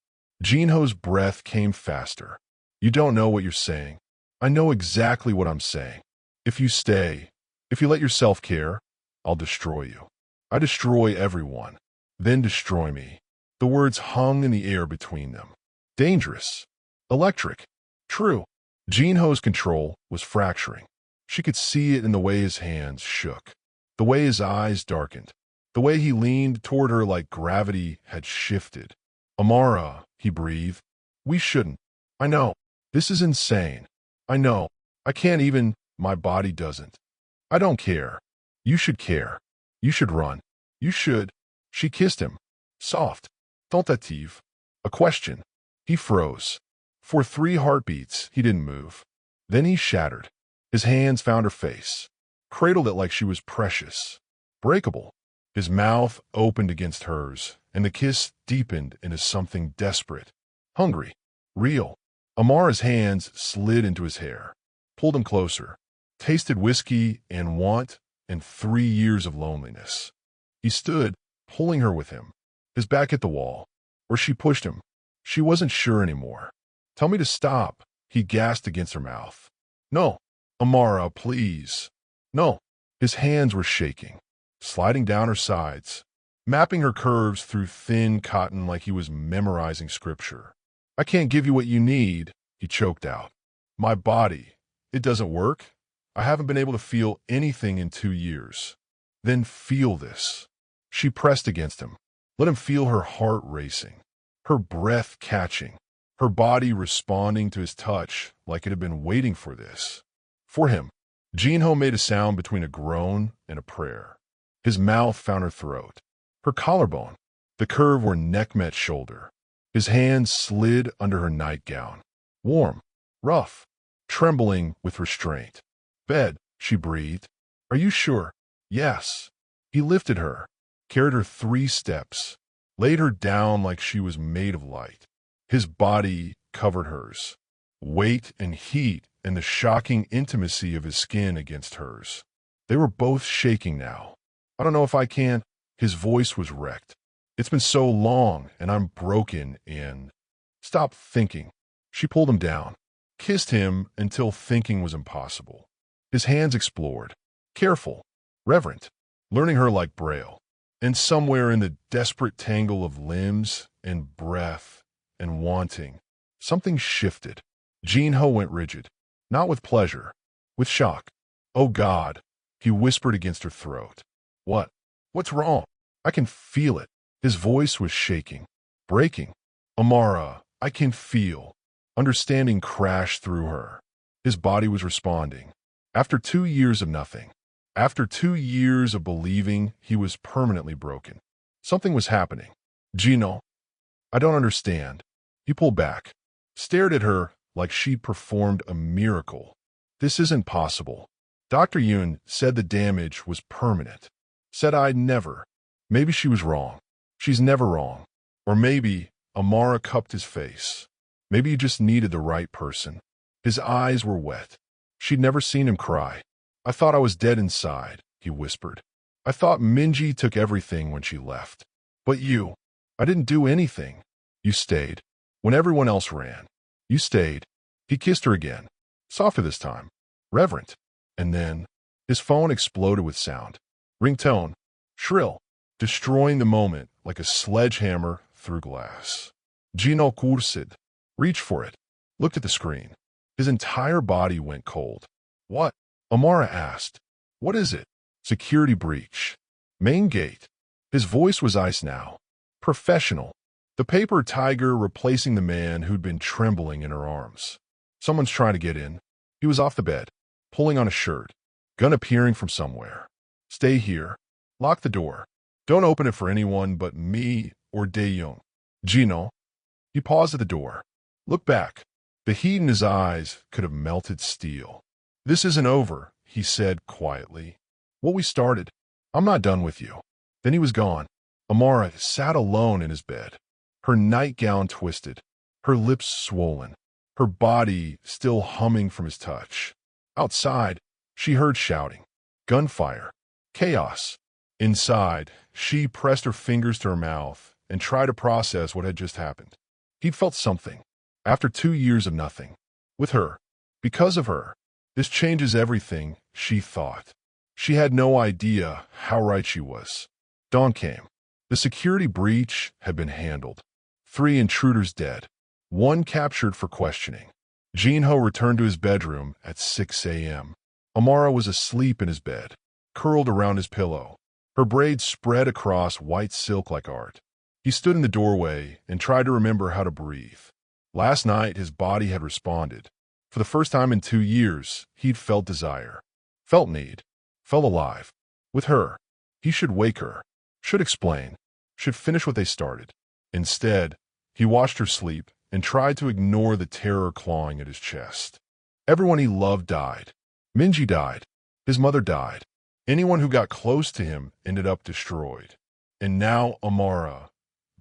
Jinho's breath came faster. You don't know what you're saying. I know exactly what I'm saying. If you stay, if you let yourself care, I'll destroy you. I destroy everyone. Then destroy me. The words hung in the air between them. Dangerous. Electric. True. Jinho's control was fracturing. She could see it in the way his hands shook, the way his eyes darkened, the way he leaned toward her like gravity had shifted. Amara, he breathed. We shouldn't. I know. This is insane. I know. I can't even. My body doesn't. I don't care. You should care. You should run. You should. She kissed him. Soft. Tentative. A question. He froze. For 3 heartbeats, he didn't move. Then he shattered. His hands found her face, cradled it like she was precious, breakable. His mouth opened against hers, and the kiss deepened into something desperate, hungry, real. Amara's hands slid into his hair, pulled him closer, tasted whiskey and want and 3 years of loneliness. He stood, pulling her with him, his back at the wall, where she pushed him. She wasn't sure anymore. Tell me to stop, he gasped against her mouth. No, Amara, please. No. His hands were shaking, sliding down her sides, mapping her curves through thin cotton like he was memorizing scripture. I can't give you what you need, he choked out. My body, it doesn't work. I haven't been able to feel anything in 2 years. Then feel this. She pressed against him, let him feel her heart racing, her breath catching, her body responding to his touch like it had been waiting for this. For him, Jinho made a sound between a groan and a prayer. His mouth found her throat, her collarbone, the curve where neck met shoulder. His hands slid under her nightgown, warm, rough, trembling with restraint. Bed, she breathed. Are you sure? Yes. He lifted her, carried her 3 steps, laid her down like she was made of light. His body covered hers, weight and heat and the shocking intimacy of his skin against hers. They were both shaking now. I don't know if I can. His voice was wrecked. It's been so long, and I'm broken in. Stop thinking. She pulled him down, kissed him until thinking was impossible. His hands explored, careful, reverent, learning her like Braille. And somewhere in the desperate tangle of limbs and breath and wanting, something shifted. Jinho went rigid, not with pleasure, with shock. Oh God, he whispered against her throat. What? What's wrong? I can feel it. His voice was shaking, breaking. Amara, I can feel. Understanding crashed through her. His body was responding. After 2 years of nothing, after 2 years of believing he was permanently broken, something was happening. Jinho, I don't understand. He pulled back, stared at her like she'd performed a miracle. This isn't possible. Dr. Yun said the damage was permanent. Said I'd never. Maybe she was wrong. She's never wrong. Or maybe Amara cupped his face. Maybe he just needed the right person. His eyes were wet. She'd never seen him cry. I thought I was dead inside, he whispered. I thought Minji took everything when she left. But you, I didn't do anything. You stayed. When everyone else ran, you stayed. He kissed her again, softer this time, reverent. And then, his phone exploded with sound. Ringtone, shrill, destroying the moment like a sledgehammer through glass. Jinho cursed, reached for it, looked at the screen. His entire body went cold. What? Amara asked. What is it? Security breach. Main gate. His voice was ice now. Professional. The paper tiger replacing the man who'd been trembling in her arms. Someone's trying to get in. He was off the bed, pulling on a shirt, gun appearing from somewhere. Stay here. Lock the door. Don't open it for anyone but me or Dae-young. Jinho. He paused at the door. Look back. The heat in his eyes could have melted steel. This isn't over, he said quietly. What we started. I'm not done with you. Then he was gone. Amara sat alone in his bed, her nightgown twisted, her lips swollen, her body still humming from his touch. Outside, she heard shouting, gunfire, chaos. Inside, she pressed her fingers to her mouth and tried to process what had just happened. He'd felt something. After 2 years of nothing. With her. Because of her. This changes everything, she thought. She had no idea how right she was. Dawn came. The security breach had been handled. 3 intruders dead. 1 captured for questioning. Jinho returned to his bedroom at 6 a.m. Amara was asleep in his bed, curled around his pillow, her braids spread across white silk like art. He stood in the doorway and tried to remember how to breathe. Last night, his body had responded. For the first time in 2 years, he'd felt desire, felt need, felt alive. With her, he should wake her, should explain, should finish what they started. Instead, he watched her sleep and tried to ignore the terror clawing at his chest. Everyone he loved died. Minji died. His mother died. Anyone who got close to him ended up destroyed. And now Amara,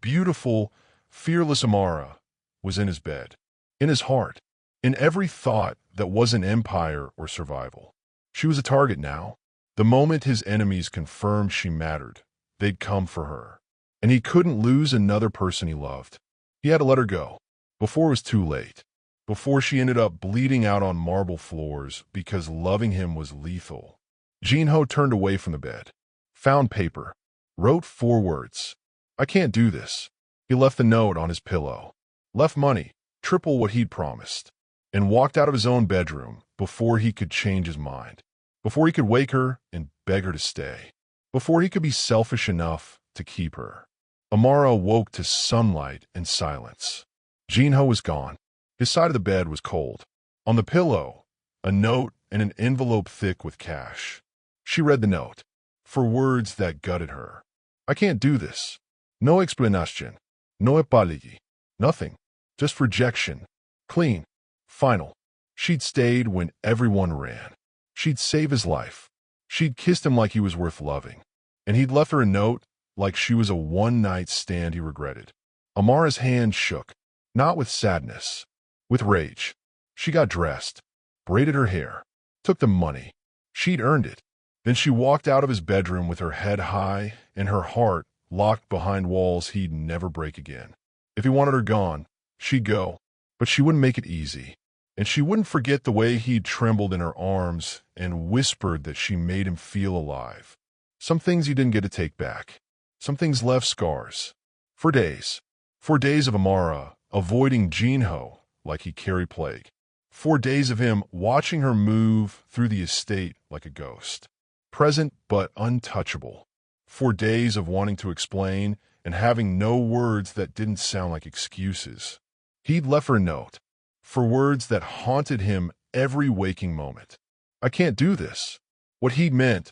beautiful, fearless Amara, was in his bed, in his heart, in every thought that wasn't empire or survival. She was a target now. The moment his enemies confirmed she mattered, they'd come for her. And he couldn't lose another person he loved. He had to let her go, before it was too late, before she ended up bleeding out on marble floors because loving him was lethal. Jinho turned away from the bed, found paper, wrote 4 words. I can't do this. He left the note on his pillow, left money, triple what he'd promised, and walked out of his own bedroom before he could change his mind, before he could wake her and beg her to stay, before he could be selfish enough to keep her. Amara woke to sunlight and silence. Jinho was gone. His side of the bed was cold. On the pillow, a note and an envelope thick with cash. She read the note, for words that gutted her. I can't do this. No explanation. No apology. Nothing. Just rejection. Clean. Final. She'd stayed when everyone ran. She'd save his life. She'd kissed him like he was worth loving. And he'd left her a note like she was a one-night stand he regretted. Amara's hand shook, not with sadness, with rage. She got dressed, braided her hair, took the money. She'd earned it. Then she walked out of his bedroom with her head high and her heart locked behind walls he'd never break again. If he wanted her gone, she'd go, but she wouldn't make it easy. And she wouldn't forget the way he'd trembled in her arms and whispered that she made him feel alive. Some things he didn't get to take back. Some things left scars. For days. 4 days of Amara avoiding Jinho like he carried plague. 4 days of him watching her move through the estate like a ghost. Present but untouchable. 4 days of wanting to explain and having no words that didn't sound like excuses. He'd left her a note, for words that haunted him every waking moment. I can't do this. What he meant,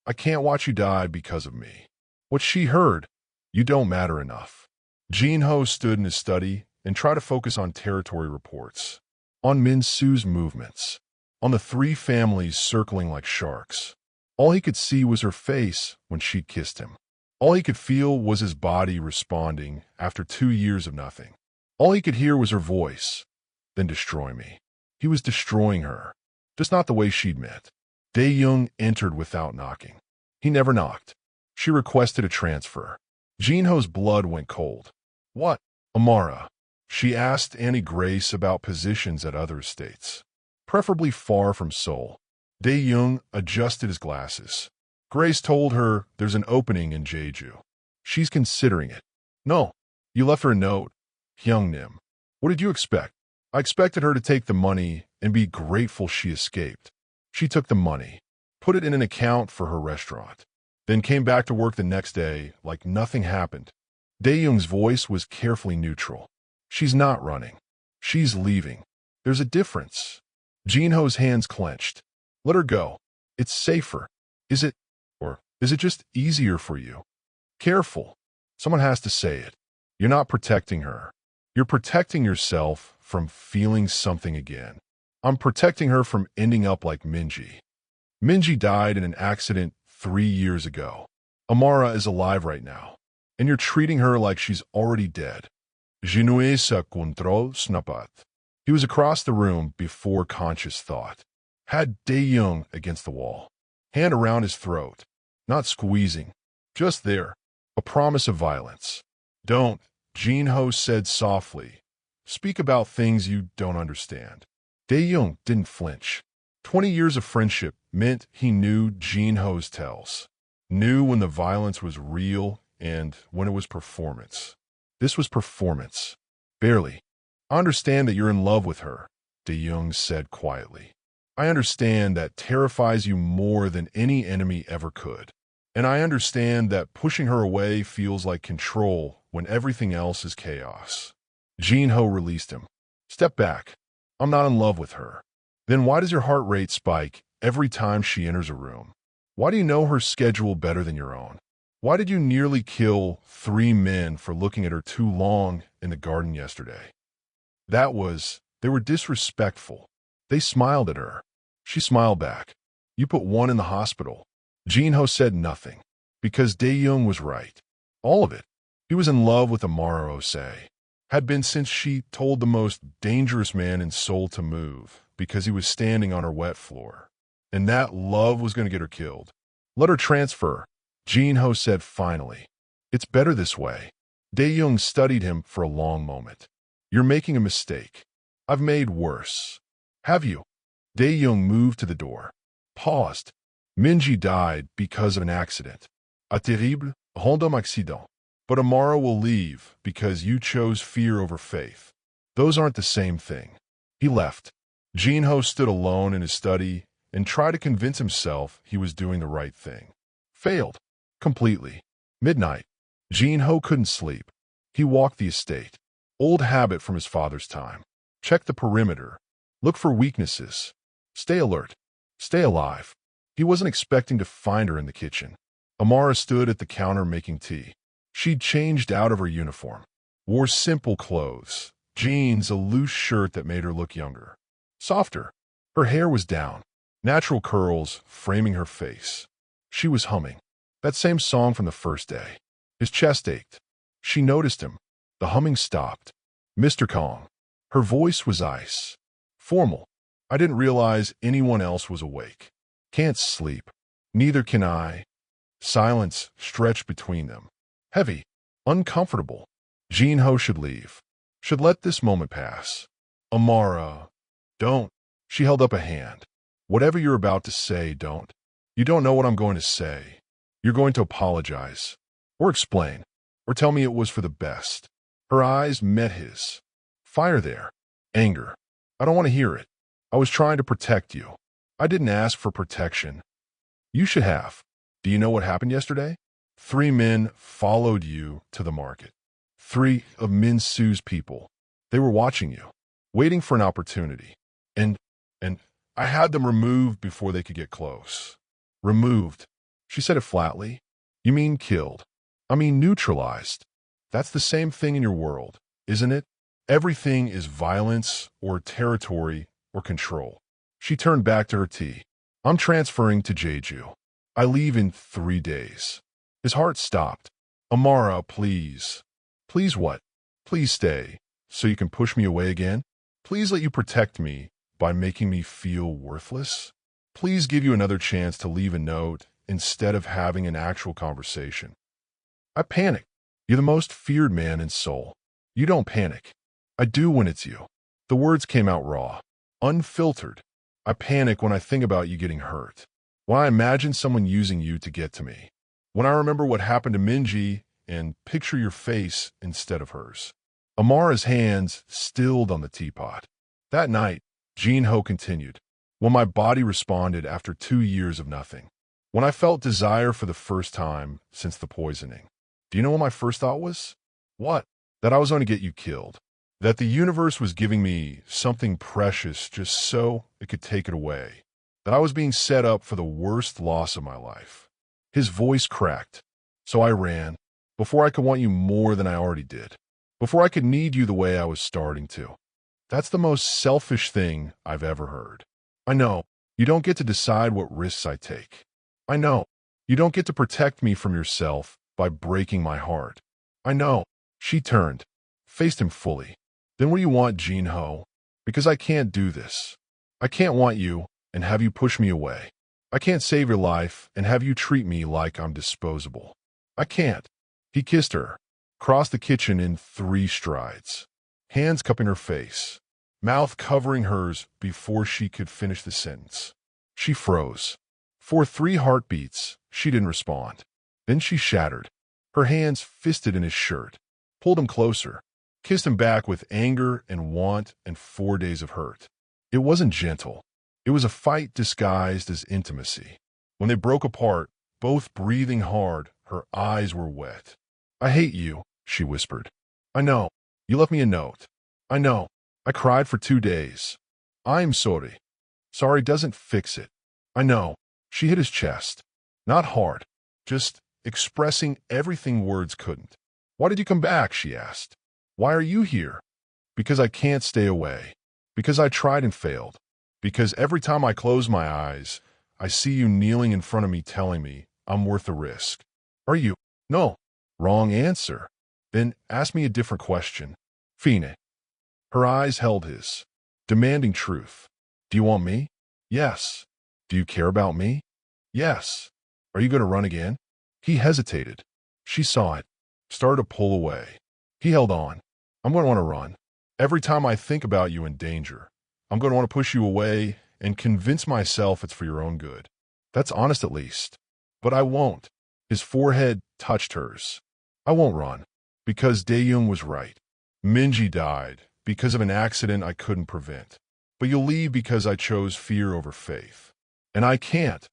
I can't watch you die because of me. What she heard, you don't matter enough. Jinho stood in his study and tried to focus on territory reports, on Min Su's movements, on the 3 families circling like sharks. All he could see was her face when she'd kissed him. All he could feel was his body responding after 2 years of nothing. All he could hear was her voice. Then destroy me. He was destroying her, just not the way she'd meant. Dae-young entered without knocking. He never knocked. She requested a transfer. Jinho's blood went cold. What? Amara. She asked Annie Grace about positions at other estates, preferably far from Seoul. Dae-young adjusted his glasses. Grace told her there's an opening in Jeju. She's considering it. No. You left her a note. Hyung-nim. What did you expect? I expected her to take the money and be grateful she escaped. She took the money, put it in an account for her restaurant, then came back to work the next day like nothing happened. Dae-young's voice was carefully neutral. She's not running. She's leaving. There's a difference. Jinho's hands clenched. Let her go. It's safer. Is it? Or is it just easier for you? Careful. Someone has to say it. You're not protecting her. You're protecting yourself from feeling something again. I'm protecting her from ending up like Minji. Minji died in an accident 3 years ago. Amara is alive right now, and you're treating her like she's already dead. Je n'ai sa contrôle snapat. He was across the room before conscious thought. Had Dae-young against the wall, hand around his throat, not squeezing, just there, a promise of violence. Don't, Jinho said softly. Speak about things you don't understand. Dae-young didn't flinch. 20 years of friendship meant he knew Jinho's tells, knew when the violence was real and when it was performance. This was performance. Barely. I understand that you're in love with her, Dae-young said quietly. I understand that terrifies you more than any enemy ever could. And I understand that pushing her away feels like control when everything else is chaos. Jinho released him. Step back. I'm not in love with her. Then why does your heart rate spike every time she enters a room? Why do you know her schedule better than your own? Why did you nearly kill 3 men for looking at her too long in the garden yesterday? They were disrespectful. They smiled at her. She smiled back. You put one in the hospital. Jinho said nothing, because Dae-young was right. All of it. He was in love with Amara Osei. Had been since she told the most dangerous man in Seoul to move, because he was standing on her wet floor. And that love was going to get her killed. Let her transfer, Jinho said finally. It's better this way. Dae-young studied him for a long moment. You're making a mistake. I've made worse. Have you? Dae-young moved to the door. Paused. Minji died because of an accident. A terrible, random accident. But Amara will leave because you chose fear over faith. Those aren't the same thing. He left. Jinho stood alone in his study and tried to convince himself he was doing the right thing. Failed. Completely. Midnight. Jinho couldn't sleep. He walked the estate. Old habit from his father's time. Check the perimeter. Look for weaknesses. Stay alert. Stay alive. He wasn't expecting to find her in the kitchen. Amara stood at the counter making tea. She'd changed out of her uniform. Wore simple clothes. Jeans, a loose shirt that made her look younger. Softer. Her hair was down. Natural curls framing her face. She was humming. That same song from the first day. His chest ached. She noticed him. The humming stopped. Mr. Kong. Her voice was ice. Formal. I didn't realize anyone else was awake. Can't sleep. Neither can I. Silence stretched between them. Heavy. Uncomfortable. Jinho should leave. Should let this moment pass. Amara. Don't. She held up a hand. Whatever you're about to say, don't. You don't know what I'm going to say. You're going to apologize. Or explain. Or tell me it was for the best. Her eyes met his. Fire there. Anger. I don't want to hear it. I was trying to protect you. I didn't ask for protection. You should have. Do you know what happened yesterday? 3 men followed you to the market. 3 of Min Su's people. They were watching you, waiting for an opportunity. And I had them removed before they could get close. Removed. She said it flatly. You mean killed. I mean neutralized. That's the same thing in your world, isn't it? Everything is violence or territory or control. She turned back to her tea. I'm transferring to Jeju. I leave in 3 days. His heart stopped. Amara, please. Please what? Please stay, so you can push me away again? Please let you protect me by making me feel worthless? Please give you another chance to leave a note instead of having an actual conversation. I panicked. You're the most feared man in Seoul. You don't panic. I do when it's you. The words came out raw, unfiltered. I panic when I think about you getting hurt. When I imagine someone using you to get to me. When I remember what happened to Minji and picture your face instead of hers. Amara's hands stilled on the teapot. That night, Jinho continued. When my body responded after 2 years of nothing. When I felt desire for the first time since the poisoning. Do you know what my first thought was? What? That I was going to get you killed. That the universe was giving me something precious just so it could take it away. That I was being set up for the worst loss of my life. His voice cracked. So I ran, before I could want you more than I already did. Before I could need you the way I was starting to. That's the most selfish thing I've ever heard. I know, you don't get to decide what risks I take. I know, you don't get to protect me from yourself by breaking my heart. I know. She turned, faced him fully. Then what do you want, Jinho? Because I can't do this. I can't want you and have you push me away. I can't save your life and have you treat me like I'm disposable. I can't. He kissed her, crossed the kitchen in 3 strides, hands cupping her face, mouth covering hers before she could finish the sentence. She froze. For 3 heartbeats, she didn't respond. Then she shattered, her hands fisted in his shirt, pulled him closer, kissed him back with anger and want and 4 days of hurt. It wasn't gentle. It was a fight disguised as intimacy. When they broke apart, both breathing hard, her eyes were wet. I hate you, she whispered. I know. You left me a note. I know. I cried for 2 days. I'm sorry. Sorry doesn't fix it. I know. She hit his chest. Not hard. Just expressing everything words couldn't. Why did you come back? She asked. Why are you here? Because I can't stay away. Because I tried and failed. Because every time I close my eyes, I see you kneeling in front of me telling me I'm worth the risk. Are you? No. Wrong answer. Then ask me a different question. Fine. Her eyes held his, demanding truth. Do you want me? Yes. Do you care about me? Yes. Are you going to run again? He hesitated. She saw it, started to pull away. He held on. I'm going to want to run. Every time I think about you in danger, I'm going to want to push you away and convince myself it's for your own good. That's honest at least. But I won't. His forehead touched hers. I won't run. Because Daeyoung was right. Minji died because of an accident I couldn't prevent. But you'll leave because I chose fear over faith. And I can't.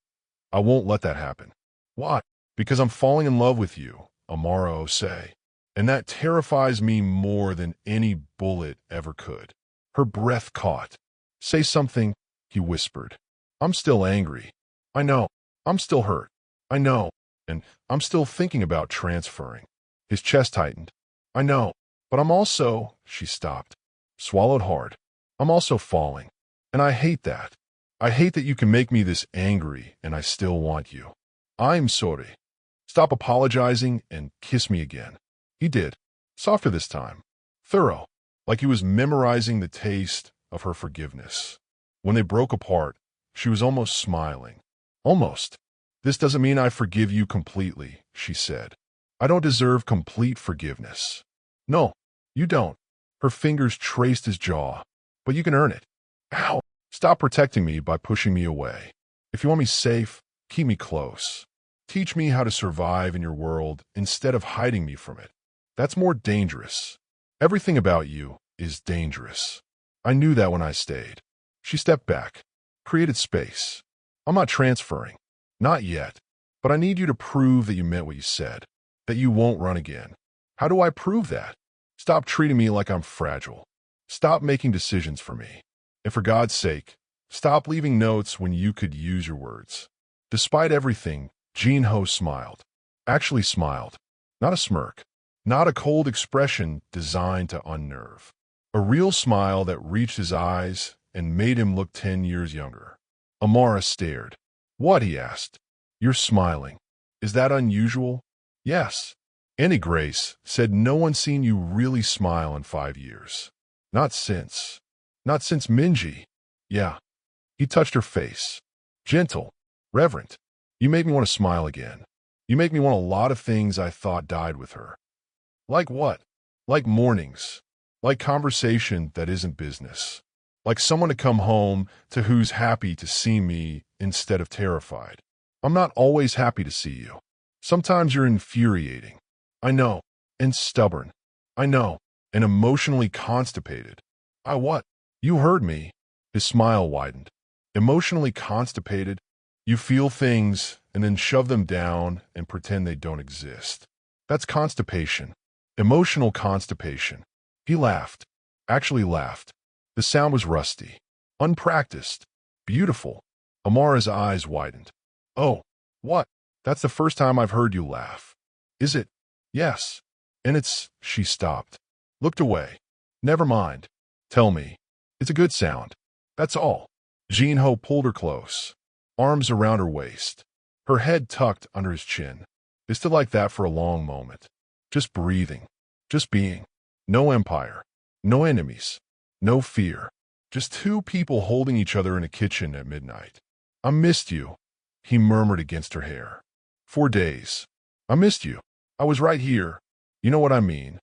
I won't let that happen. Why? Because I'm falling in love with you, Amara say. And that terrifies me more than any bullet ever could. Her breath caught. Say something, he whispered. I'm still angry. I know. I'm still hurt. I know. And I'm still thinking about transferring. His chest tightened. I know. But I'm also, she stopped, swallowed hard. I'm also falling. And I hate that. I hate that you can make me this angry and I still want you. I'm sorry. Stop apologizing and kiss me again. He did. Softer this time. Thorough. Like he was memorizing the taste of her forgiveness. When they broke apart, she was almost smiling. Almost. This doesn't mean I forgive you completely, she said. I don't deserve complete forgiveness. No, you don't. Her fingers traced his jaw. But you can earn it. Ow! Stop protecting me by pushing me away. If you want me safe, keep me close. Teach me how to survive in your world instead of hiding me from it. That's more dangerous. Everything about you is dangerous. I knew that when I stayed. She stepped back, created space. I'm not transferring. Not yet. But I need you to prove that you meant what you said. That you won't run again. How do I prove that? Stop treating me like I'm fragile. Stop making decisions for me. And for God's sake, stop leaving notes when you could use your words. Despite everything, Jin-ho smiled. Actually smiled. Not a smirk. Not a cold expression designed to unnerve. A real smile that reached his eyes and made him look 10 years younger. Amara stared. What? He asked. You're smiling. Is that unusual? Yes. Annie Grace said no one's seen you really smile in 5 years. Not since Minji. Yeah. He touched her face. Gentle. Reverent. You make me want to smile again. You make me want a lot of things I thought died with her. Like what? Like mornings. Like conversation that isn't business. Like someone to come home to who's happy to see me instead of terrified. I'm not always happy to see you. Sometimes you're infuriating. I know. And stubborn. I know. And emotionally constipated. I what? You heard me. His smile widened. Emotionally constipated. You feel things and then shove them down and pretend they don't exist. That's constipation. Emotional constipation. He laughed. Actually laughed. The sound was rusty. Unpracticed. Beautiful. Amara's eyes widened. Oh, what? That's the first time I've heard you laugh. Is it? Yes. And it's... She stopped. Looked away. Never mind. Tell me. It's a good sound. That's all. Jin-ho pulled her close. Arms around her waist. Her head tucked under his chin. They stood like that for a long moment. Just breathing. Just being. No empire. No enemies. No fear. Just two people holding each other in a kitchen at midnight. I missed you, he murmured against her hair. 4 days. I missed you. I was right here. You know what I mean.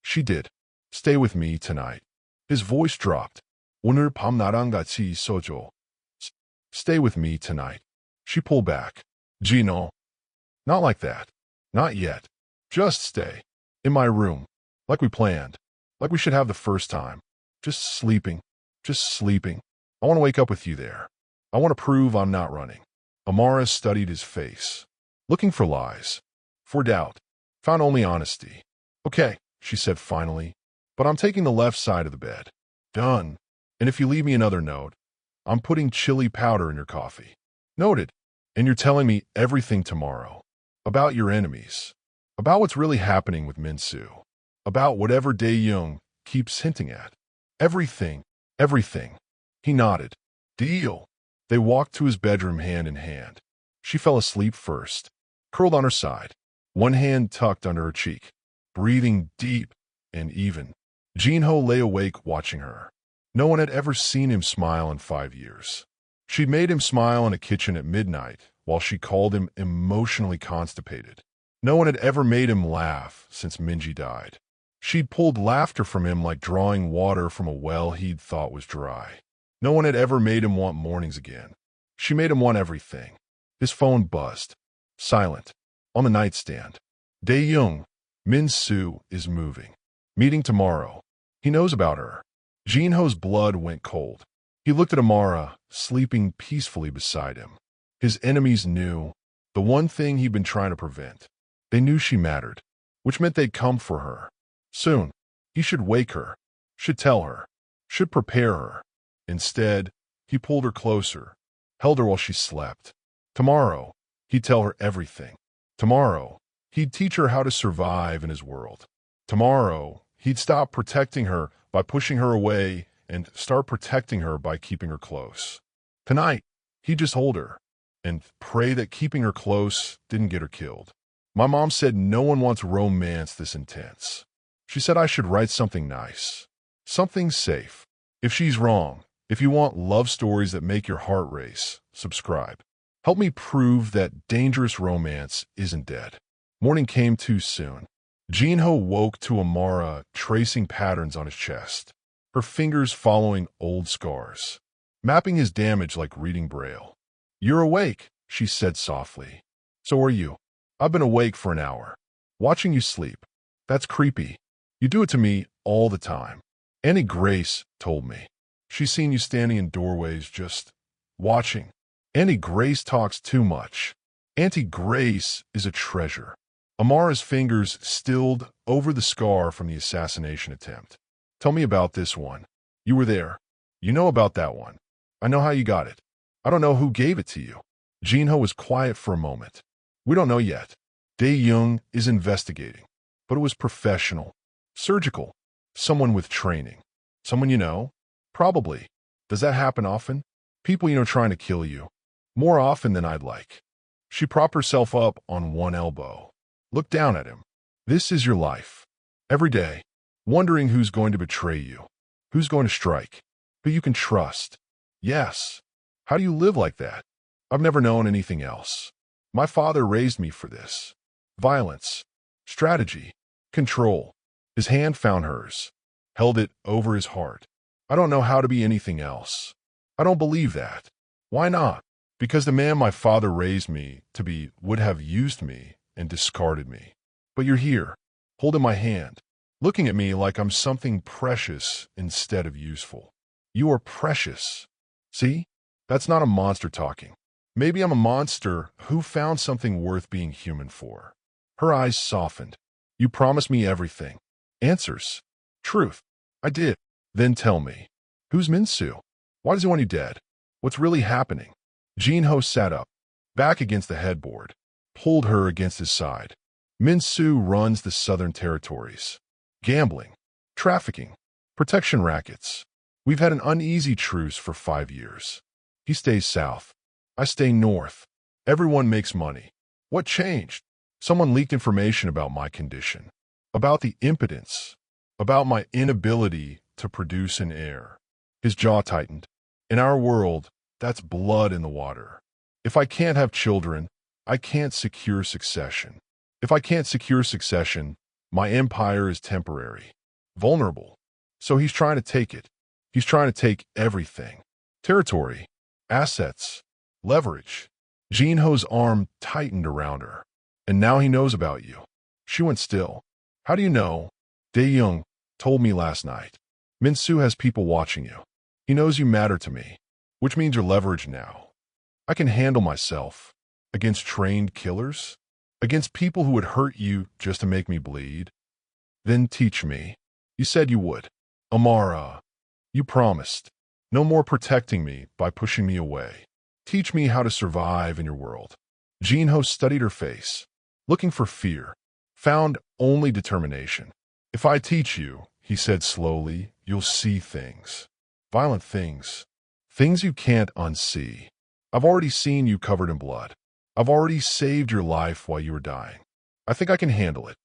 She did. Stay with me tonight. His voice dropped. 오늘 밤 나랑 같이 있어줘. Stay with me tonight. She pulled back. Gino. Not like that. Not yet. Just stay. In my room. Like we planned. Like we should have the first time. Just sleeping. Just sleeping. I want to wake up with you there. I want to prove I'm not running. Amara studied his face. Looking for lies. For doubt. Found only honesty. Okay, she said finally. But I'm taking the left side of the bed. Done. And if you leave me another note, I'm putting chili powder in your coffee. Noted. And you're telling me everything tomorrow. about your enemies, about what's really happening with Min-soo, about whatever Dae-young keeps hinting at. Everything, everything. He nodded. Deal. They walked to his bedroom hand in hand. She fell asleep first, curled on her side, one hand tucked under her cheek, breathing deep and even. Jin-ho lay awake watching her. No one had ever seen him smile in 5 years. She'd made him smile in a kitchen at midnight while she called him emotionally constipated. No one had ever made him laugh since Minji died. She'd pulled laughter from him like drawing water from a well he'd thought was dry. No one had ever made him want mornings again. She made him want everything. His phone buzzed. Silent. On the nightstand. Dae-young. Min-soo is moving. Meeting tomorrow. He knows about her. Jin-ho's blood went cold. He looked at Amara, sleeping peacefully beside him. His enemies knew. The one thing he'd been trying to prevent. They knew she mattered, which meant they'd come for her. Soon. He should wake her. Should tell her. Should prepare her. Instead, he pulled her closer, held her while she slept. Tomorrow, he'd tell her everything. Tomorrow, he'd teach her how to survive in his world. Tomorrow, he'd stop protecting her by pushing her away and start protecting her by keeping her close. Tonight, he'd just hold her and pray that keeping her close didn't get her killed. My mom said no one wants romance this intense. She said I should write something nice, something safe. If she's wrong, if you want love stories that make your heart race, subscribe. Help me prove that dangerous romance isn't dead. Morning came too soon. Jin-ho woke to Amara tracing patterns on his chest, her fingers following old scars, mapping his damage like reading Braille. You're awake, she said softly. So are you. I've been awake for an hour, watching you sleep. That's creepy. You do it to me all the time. Auntie Grace told me. She's seen you standing in doorways just watching. Auntie Grace talks too much. Auntie Grace is a treasure. Amara's fingers stilled over the scar from the assassination attempt. Tell me about this one. You were there. You know about that one. I know how you got it. I don't know who gave it to you. Jin-ho was quiet for a moment. We don't know yet. Dae-young is investigating. But it was professional. Surgical. Someone with training. Someone you know? Probably. Does that happen often? People you know trying to kill you. More often than I'd like. She propped herself up on one elbow. Looked down at him. This is your life. Every day. Wondering who's going to betray you. Who's going to strike. Who you can trust. Yes. How do you live like that? I've never known anything else. My father raised me for this. Violence. Strategy. Control. His hand found hers. Held it over his heart. I don't know how to be anything else. I don't believe that. Why not? Because the man my father raised me to be would have used me and discarded me. But you're here, holding my hand, looking at me like I'm something precious instead of useful. You are precious. See? That's not a monster talking. Maybe I'm a monster who found something worth being human for. Her eyes softened. You promised me everything. Answers. Truth. I did. Then tell me. Who's Min-soo? Why does he want you dead? What's really happening? Jin-ho sat up, back against the headboard, pulled her against his side. Min-soo runs the Southern Territories. Gambling. Trafficking. Protection rackets. We've had an uneasy truce for 5 years. He stays south. I stay north. Everyone makes money. What changed? Someone leaked information about my condition. About the impotence. About my inability to produce an heir. His jaw tightened. In our world, that's blood in the water. If I can't have children, I can't secure succession. If I can't secure succession, my empire is temporary. Vulnerable. So he's trying to take it. He's trying to take everything. Territory. Assets. Leverage. Jin-ho's arm tightened around her. And now he knows about you. She went still. How do you know? Dae-young told me last night. Min-soo has people watching you. He knows you matter to me, which means you're leveraged now. I can handle myself. Against trained killers? Against people who would hurt you just to make me bleed? Then teach me. You said you would. Amara, you promised. No more protecting me by pushing me away. Teach me how to survive in your world. Jin-ho studied her face. looking for fear, found only determination. If I teach you, he said slowly, you'll see things. Violent things. Things you can't unsee. I've already seen you covered in blood. I've already saved your life while you were dying. I think I can handle it.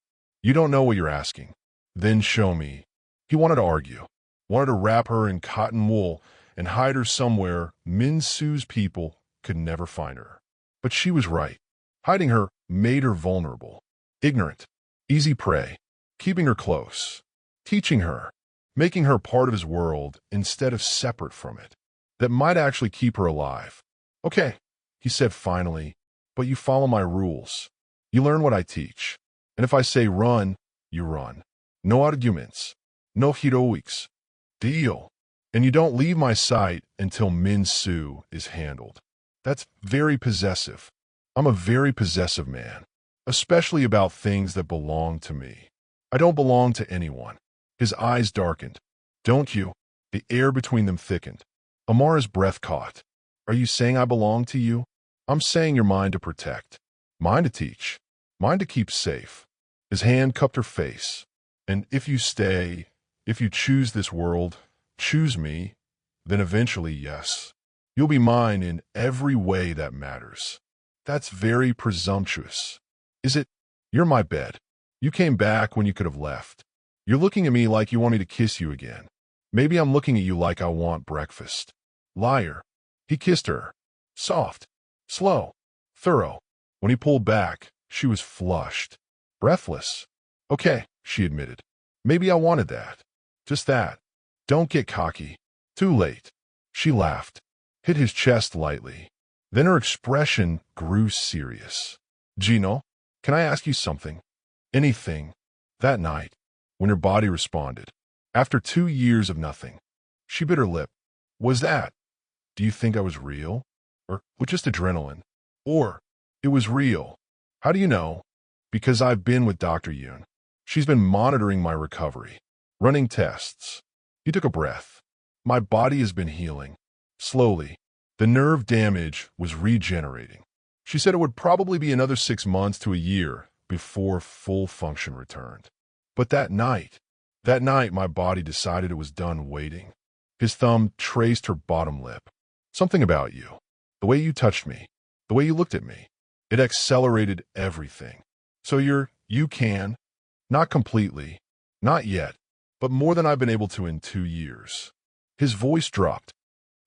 You don't know what you're asking. Then show me. He wanted to argue. Wanted to wrap her in cotton wool and hide her somewhere Min Su's people could never find her. But she was right. Hiding her made her vulnerable, ignorant, easy prey, keeping her close, teaching her, making her part of his world instead of separate from it. That might actually keep her alive. Okay, he said finally, but you follow my rules. You learn what I teach. And if I say run, you run. No arguments. No heroics. Deal. And you don't leave my sight until Min Su is handled. That's very possessive. I'm a very possessive man, especially about things that belong to me. I don't belong to anyone. His eyes darkened. Don't you? The air between them thickened. Amara's breath caught. Are you saying I belong to you? I'm saying you're mine to protect, mine to teach, mine to keep safe. His hand cupped her face. And if you stay, if you choose this world, choose me, then eventually, yes, you'll be mine in every way that matters. That's very presumptuous. Is it? You're my bed. You came back when you could have left. You're looking at me like you want me to kiss you again. Maybe I'm looking at you like I want breakfast. Liar. He kissed her. Soft. Slow. Thorough. When he pulled back, she was flushed. Breathless. Okay, she admitted. Maybe I wanted that. Just that. Don't get cocky. Too late. She laughed. Hit his chest lightly. Then her expression grew serious. Gino, can I ask you something? Anything. That night, when her body responded, after 2 years of nothing, she bit her lip. Was that? Do you think I was real? Or just adrenaline? Or it was real? How do you know? Because I've been with Dr. Yoon. She's been monitoring my recovery, running tests. He took a breath. My body has been healing. Slowly. The nerve damage was regenerating. She said it would probably be another 6 months to a year before full function returned. But that night my body decided it was done waiting. His thumb traced her bottom lip. Something about you. The way you touched me. The way you looked at me. It accelerated everything. So you can. Not completely. Not yet. But more than I've been able to in 2 years. His voice dropped.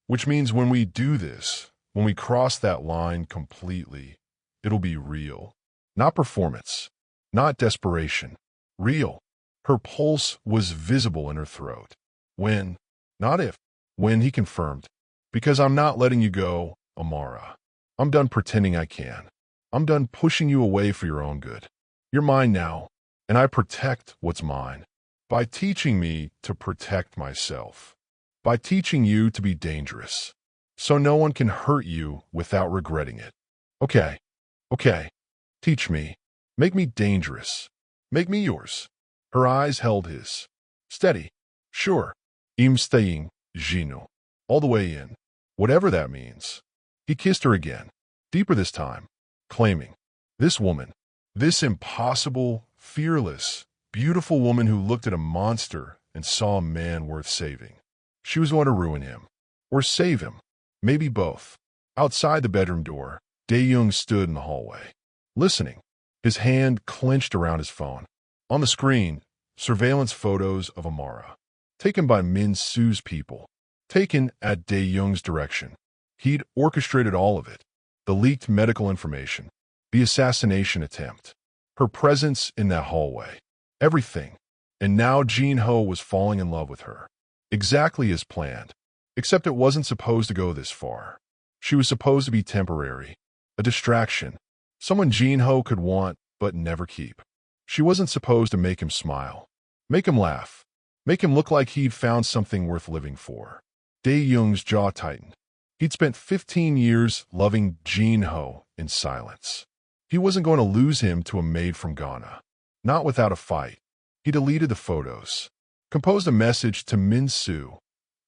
Which means when we do this, when we cross that line completely, it'll be real. Not performance. Not desperation. Real. Her pulse was visible in her throat. When, not if, when he confirmed. Because I'm not letting you go, Amara. I'm done pretending I can. I'm done pushing you away for your own good. You're mine now, and I protect what's mine. By teaching me to protect myself. By teaching you to be dangerous. So no one can hurt you without regretting it. Okay. Teach me. Make me dangerous. Make me yours. Her eyes held his. Steady. Sure. Im staying, Gino. All the way in. Whatever that means. He kissed her again. Deeper this time. Claiming. This woman. This impossible, fearless, beautiful woman who looked at a monster and saw a man worth saving. She was going to ruin him. Or save him. Maybe both. Outside the bedroom door, Dae-young stood in the hallway. Listening. His hand clenched around his phone. On the screen, surveillance photos of Amara. Taken by Min Su's people. Taken at Dae-young's direction. He'd orchestrated all of it. The leaked medical information. The assassination attempt. Her presence in that hallway. Everything. And now Jin-ho was falling in love with her. Exactly as planned. Except it wasn't supposed to go this far. She was supposed to be temporary. A distraction. Someone Jin-ho could want but never keep. She wasn't supposed to make him smile. Make him laugh. Make him look like he'd found something worth living for. Dae-young's jaw tightened. He'd spent 15 years loving Jin-ho in silence. He wasn't going to lose him to a maid from Ghana. Not without a fight. He deleted the photos. Composed a message to Min Su.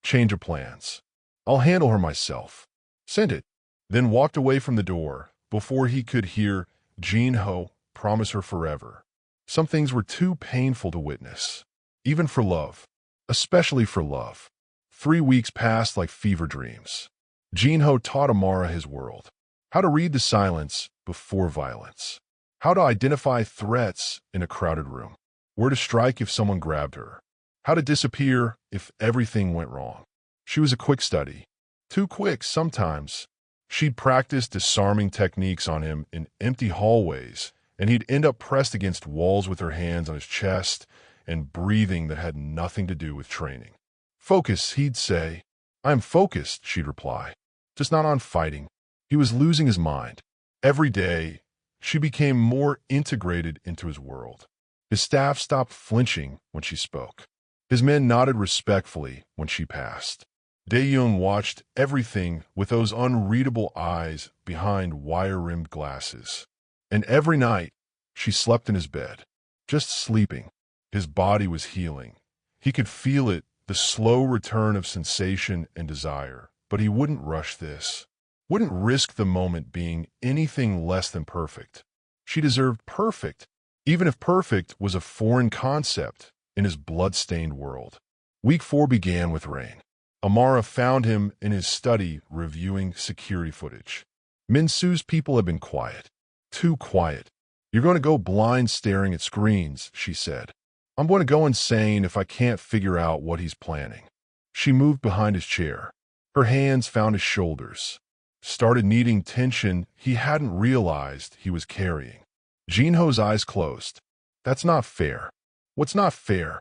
Change of plans. I'll handle her myself. Sent it. Then walked away from the door before he could hear Jin-ho promise her forever. Some things were too painful to witness, even for love, especially for love. 3 weeks passed like fever dreams. Jinho taught Amara his world, how to read the silence before violence, how to identify threats in a crowded room, where to strike if someone grabbed her, how to disappear if everything went wrong. She was a quick study. Too quick sometimes. She'd practice disarming techniques on him in empty hallways, and he'd end up pressed against walls with her hands on his chest and breathing that had nothing to do with training. "Focus," he'd say. "I'm focused," she'd reply. "Just not on fighting." He was losing his mind. Every day, she became more integrated into his world. His staff stopped flinching when she spoke. His men nodded respectfully when she passed. Dae-yoon watched everything with those unreadable eyes behind wire-rimmed glasses. And every night, she slept in his bed, just sleeping. His body was healing. He could feel it, the slow return of sensation and desire, but he wouldn't rush this. Wouldn't risk the moment being anything less than perfect. She deserved perfect, even if perfect was a foreign concept in his blood-stained world. Week 4 began with rain. Amara found him in his study reviewing security footage. "Minsu's people have been quiet. Too quiet. You're going to go blind staring at screens," she said. "I'm going to go insane if I can't figure out what he's planning." She moved behind his chair. Her hands found his shoulders, started kneading tension he hadn't realized he was carrying. Jinho's eyes closed. "That's not fair." "What's not fair?"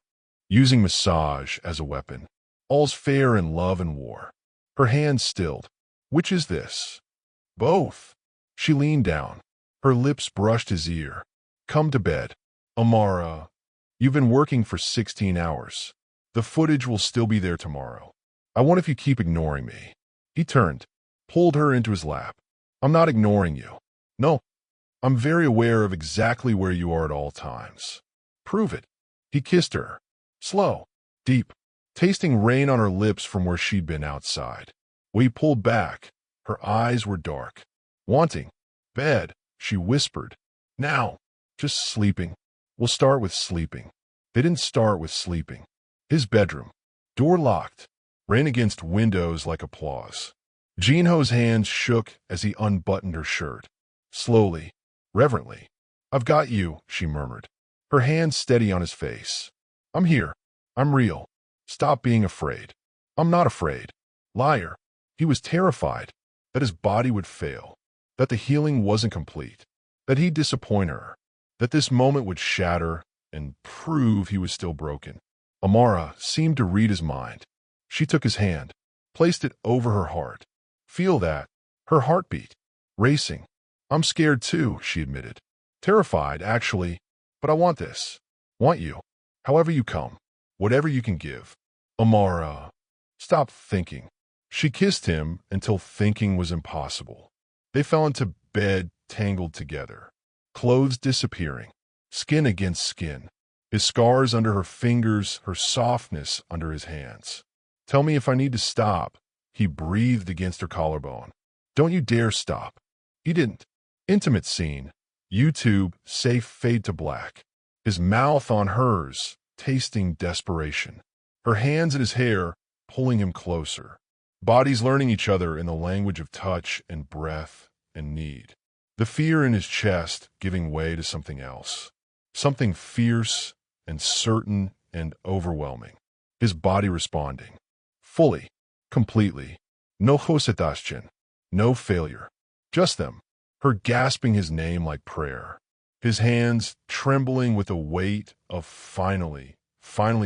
"Using massage as a weapon. All's fair in love and war." Her hands stilled. "Which is this?" "Both." She leaned down. Her lips brushed his ear. "Come to bed. Amara, you've been working for 16 hours. The footage will still be there tomorrow. I wonder if you keep ignoring me." He turned, pulled her into his lap. "I'm not ignoring you. No, I'm very aware of exactly where you are at all times." "Prove it." He kissed her. Slow, deep, tasting rain on her lips from where she'd been outside. When he pulled back, her eyes were dark. "Wanting bed," she whispered. "Now, just sleeping. We'll start with sleeping." They didn't start with sleeping. His bedroom. Door locked. Rain against windows like applause. Jinho's hands shook as he unbuttoned her shirt. Slowly, reverently. "I've got you," she murmured. Her hands steady on his face. "I'm here. I'm real. Stop being afraid." "I'm not afraid." Liar. He was terrified that his body would fail, that the healing wasn't complete, that he'd disappoint her, that this moment would shatter and prove he was still broken. Amara seemed to read his mind. She took his hand, placed it over her heart. "Feel that." Her heartbeat, racing. "I'm scared too," she admitted. "Terrified, actually, but I want this. Want you. However you come. Whatever you can give." "Amara, stop thinking." She kissed him until thinking was impossible. They fell into bed, tangled together, clothes disappearing, skin against skin, his scars under her fingers, her softness under his hands. "Tell me if I need to stop," he breathed against her collarbone. "Don't you dare stop." He didn't. Intimate scene. YouTube, safe fade to black. His mouth on hers, tasting desperation. Her hands in his hair, pulling him closer. Bodies learning each other in the language of touch and breath and need. The fear in his chest giving way to something else. Something fierce and certain and overwhelming. His body responding. Fully, completely. No hosetashchen. No failure. Just them. Her gasping his name like prayer. His hands trembling with the weight of finally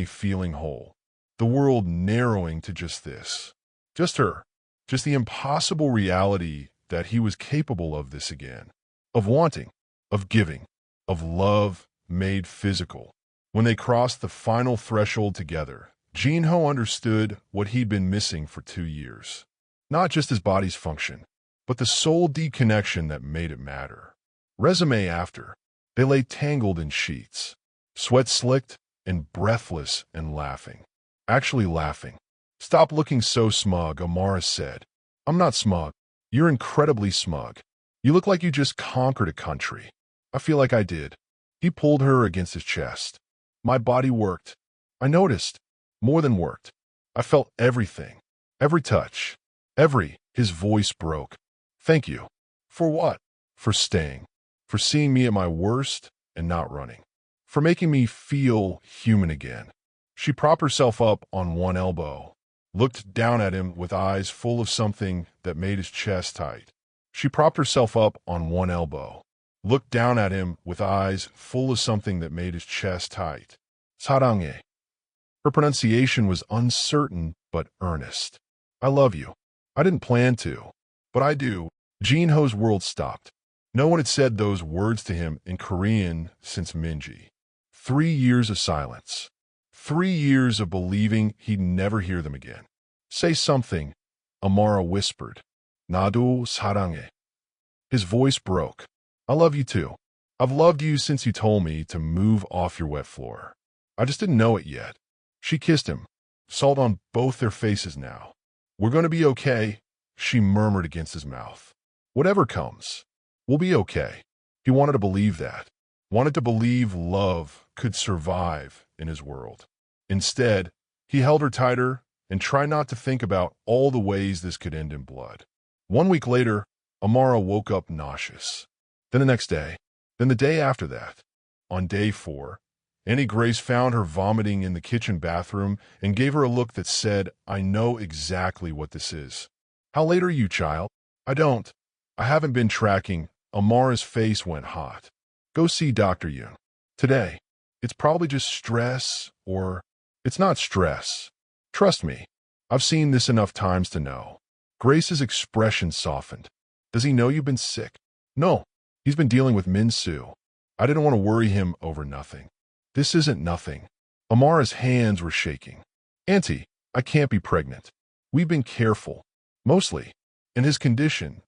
feeling whole. The world narrowing to just this. Just her. Just the impossible reality that he was capable of this again. Of wanting. Of giving. Of love made physical. When they crossed the final threshold together, Jinho understood what he'd been missing for 2 years. Not just his body's function, but the soul deconnection that made it matter. Resume after. They lay tangled in sheets. Sweat slicked and breathless and laughing. Actually laughing. "Stop looking so smug," Amara said. "I'm not smug. You're incredibly smug. You look like you just conquered a country." I feel like I did. He pulled her against his chest. My body worked. I noticed. More than worked. I felt everything. Every touch. His voice broke. Thank you. For what? For staying. For seeing me at my worst and not running. For making me feel human again. She propped herself up on one elbow, looked down at him with eyes full of something that made his chest tight. She propped herself up on one elbow, looked down at him with eyes full of something that made his chest tight. 사랑해. Her pronunciation was uncertain but earnest. I love you. I didn't plan to, but I do. Jinho's world stopped. No one had said those words to him in Korean since Minji. 3 years of silence. 3 years of believing he'd never hear them again. Say something, Amara whispered. 나도 사랑해. His voice broke. I love you too. I've loved you since you told me to move off your wet floor. I just didn't know it yet. She kissed him, salt on both their faces now. We're going to be okay, she murmured against his mouth. Whatever comes, we'll be okay. He wanted to believe that. Wanted to believe love could survive in his world. Instead, he held her tighter and tried not to think about all the ways this could end in blood. 1 week later, Amara woke up nauseous. Then the next day, then the day after that. On day 4, Annie Grace found her vomiting in the kitchen bathroom and gave her a look that said, I know exactly what this is. How late are you, child? I don't. I haven't been tracking. Amara's face went hot. Go see Dr. Yoon. Today. It's probably just stress or... It's not stress. Trust me. I've seen this enough times to know. Grace's expression softened. Does he know you've been sick? No. He's been dealing with Min Soo. I didn't want to worry him over nothing. This isn't nothing. Amara's hands were shaking. Auntie, I can't be pregnant. We've been careful. Mostly. And his condition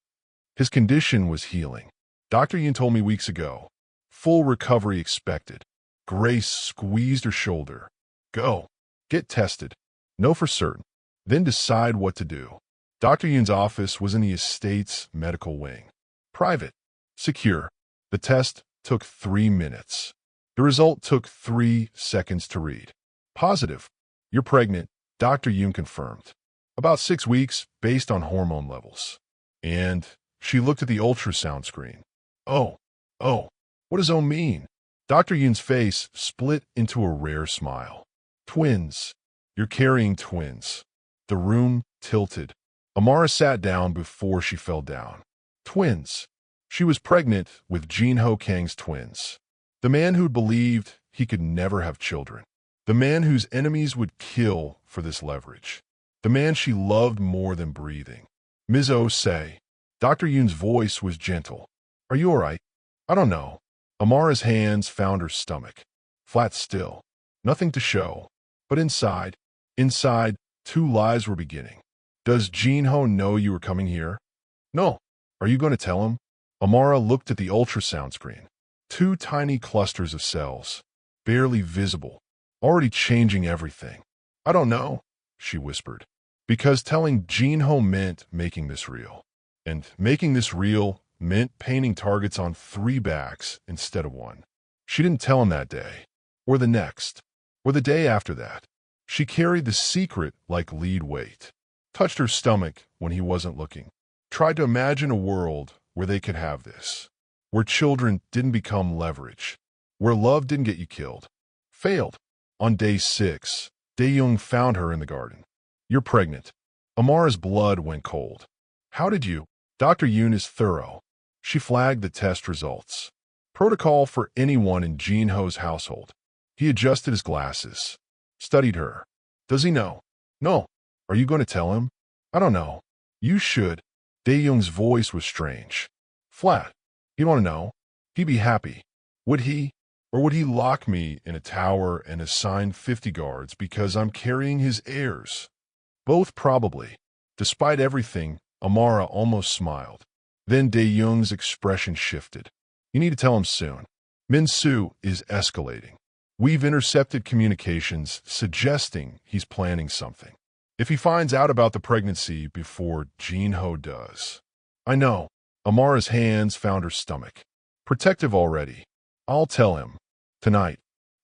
was healing. Dr. Yoon told me weeks ago. Full recovery expected. Grace squeezed her shoulder. Go. Get tested. Know for certain. Then decide what to do. Dr. Yoon's office was in the estate's medical wing. Private. Secure. The test took 3 minutes. The result took 3 seconds to read. Positive. You're pregnant, Dr. Yoon confirmed. About 6 weeks, based on hormone levels. And she looked at the ultrasound screen. Oh, what does O mean? Dr. Yoon's face split into a rare smile. Twins. You're carrying twins. The room tilted. Amara sat down before she fell down. Twins. She was pregnant with Jinho Kang's twins. The man who'd believed he could never have children. The man whose enemies would kill for this leverage. The man she loved more than breathing. Ms. O say. Dr. Yoon's voice was gentle. Are you all right? I don't know. Amara's hands found her stomach. Flat still. Nothing to show. But inside, 2 lies were beginning. Does Jinho know you were coming here? No. Are you going to tell him? Amara looked at the ultrasound screen. 2 tiny clusters of cells. Barely visible. Already changing everything. I don't know, she whispered. Because telling Jinho meant making this real. And making this real meant painting targets on 3 backs instead of 1. She didn't tell him that day. Or the next. Or the day after that. She carried the secret like lead weight. Touched her stomach when he wasn't looking. Tried to imagine a world where they could have this. Where children didn't become leverage. Where love didn't get you killed. Failed. On day 6, Dae-young found her in the garden. You're pregnant. Amara's blood went cold. How did you? Dr. Yoon is thorough. She flagged the test results. Protocol for anyone in Jinho's household. He adjusted his glasses. Studied her. Does he know? No. Are you going to tell him? I don't know. You should. Dae-young's voice was strange. Flat. He'd want to know. He'd be happy. Would he? Or would he lock me in a tower and assign 50 guards because I'm carrying his heirs? Both probably. Despite everything, Amara almost smiled. Then Dae-young's expression shifted. You need to tell him soon. Min Soo is escalating. We've intercepted communications suggesting he's planning something. If he finds out about the pregnancy before Jinho does. I know. Amara's hands found her stomach. Protective already. I'll tell him. Tonight.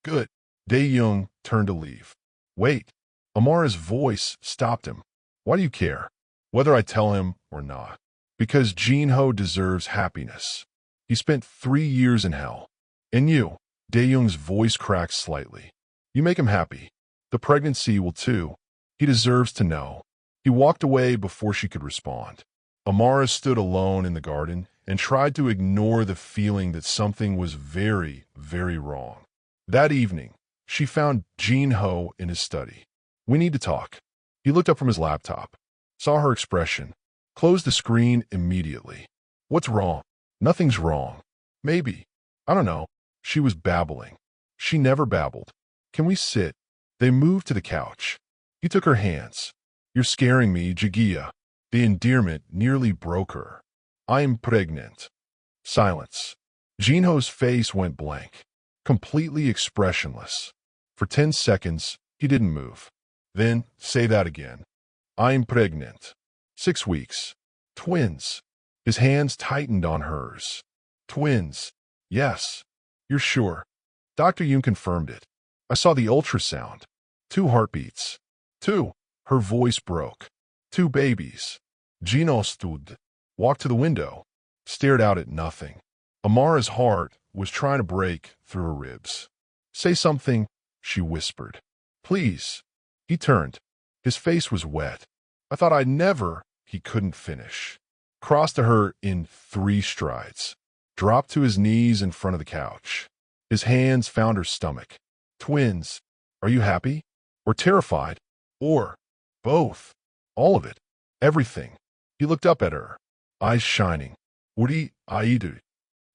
Good. Dae-young turned to leave. Wait. Amara's voice stopped him. Why do you care? Whether I tell him or not. Because Jin-ho deserves happiness. He spent 3 years in hell. And you. Dae-young's voice cracked slightly. You make him happy. The pregnancy will too. He deserves to know. He walked away before she could respond. Amara stood alone in the garden and tried to ignore the feeling that something was very, very wrong. That evening, she found Jin-ho in his study. We need to talk. He looked up from his laptop, saw her expression, closed the screen immediately. What's wrong? Nothing's wrong. Maybe. I don't know. She was babbling. She never babbled. Can we sit? They moved to the couch. He took her hands. You're scaring me, Jagia. The endearment nearly broke her. I'm pregnant. Silence. Jin-ho's face went blank, completely expressionless. For 10 seconds, he didn't move. Then, say that again. I'm pregnant. 6 weeks. Twins. His hands tightened on hers. Twins. Yes. You're sure? Dr. Yoon confirmed it. I saw the ultrasound. 2 heartbeats. 2. Her voice broke. 2 babies. Jin-ho stood, walked to the window, stared out at nothing. Amara's heart was trying to break through her ribs. Say something, she whispered. Please. He turned. His face was wet. I thought I'd never. He couldn't finish. Crossed to her in 3 strides. Dropped to his knees in front of the couch. His hands found her stomach. Twins. Are you happy? Or terrified? Or both? All of it. Everything. He looked up at her, eyes shining. Uri aidu.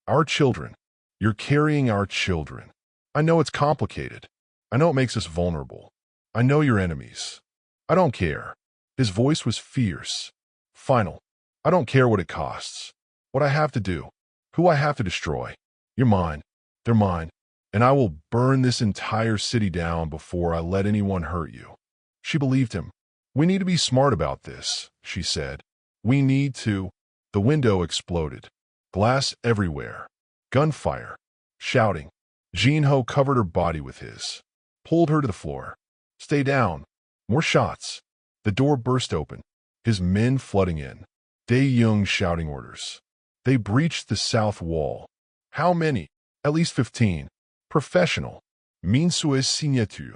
Our children. You're carrying our children. I know it's complicated. I know it makes us vulnerable. I know your enemies. I don't care. His voice was fierce. Final. I don't care what it costs. What I have to do. Who I have to destroy. You're mine. They're mine. And I will burn this entire city down before I let anyone hurt you. She believed him. We need to be smart about this, she said. We need to. The window exploded. Glass everywhere. Gunfire. Shouting. Jin-ho covered her body with his. Pulled her to the floor. Stay down. More shots. The door burst open. His men flooding in. Dae-young shouting orders. They breached the south wall. How many? At least 15. Professional. Minsue's signature.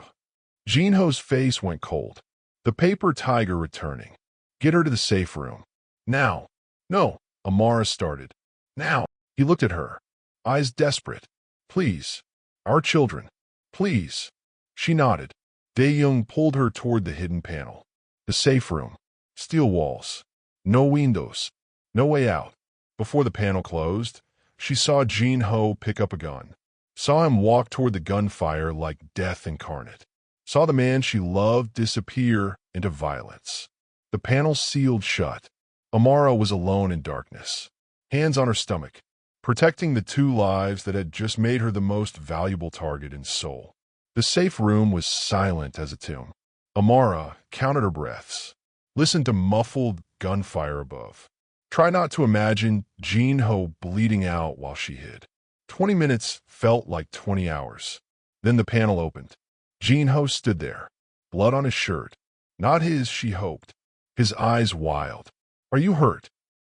Jin-ho's face went cold. The paper tiger returning. Get her to the safe room. Now. No. Amara started. Now. He looked at her. Eyes desperate. Please. Our children. Please. She nodded. Dae-young pulled her toward the hidden panel. The safe room. Steel walls. No windows. No way out. Before the panel closed, she saw Jin-ho pick up a gun. Saw him walk toward the gunfire like death incarnate. Saw the man she loved disappear into violence. The panel sealed shut. Amara was alone in darkness. Hands on her stomach, protecting the 2 lives that had just made her the most valuable target in Seoul. The safe room was silent as a tomb. Amara counted her breaths, listened to muffled gunfire above. Try not to imagine Jin-ho bleeding out while she hid. 20 minutes felt like 20 hours. Then the panel opened. Jin-ho stood there, blood on his shirt. Not his, she hoped. His eyes wild. Are you hurt?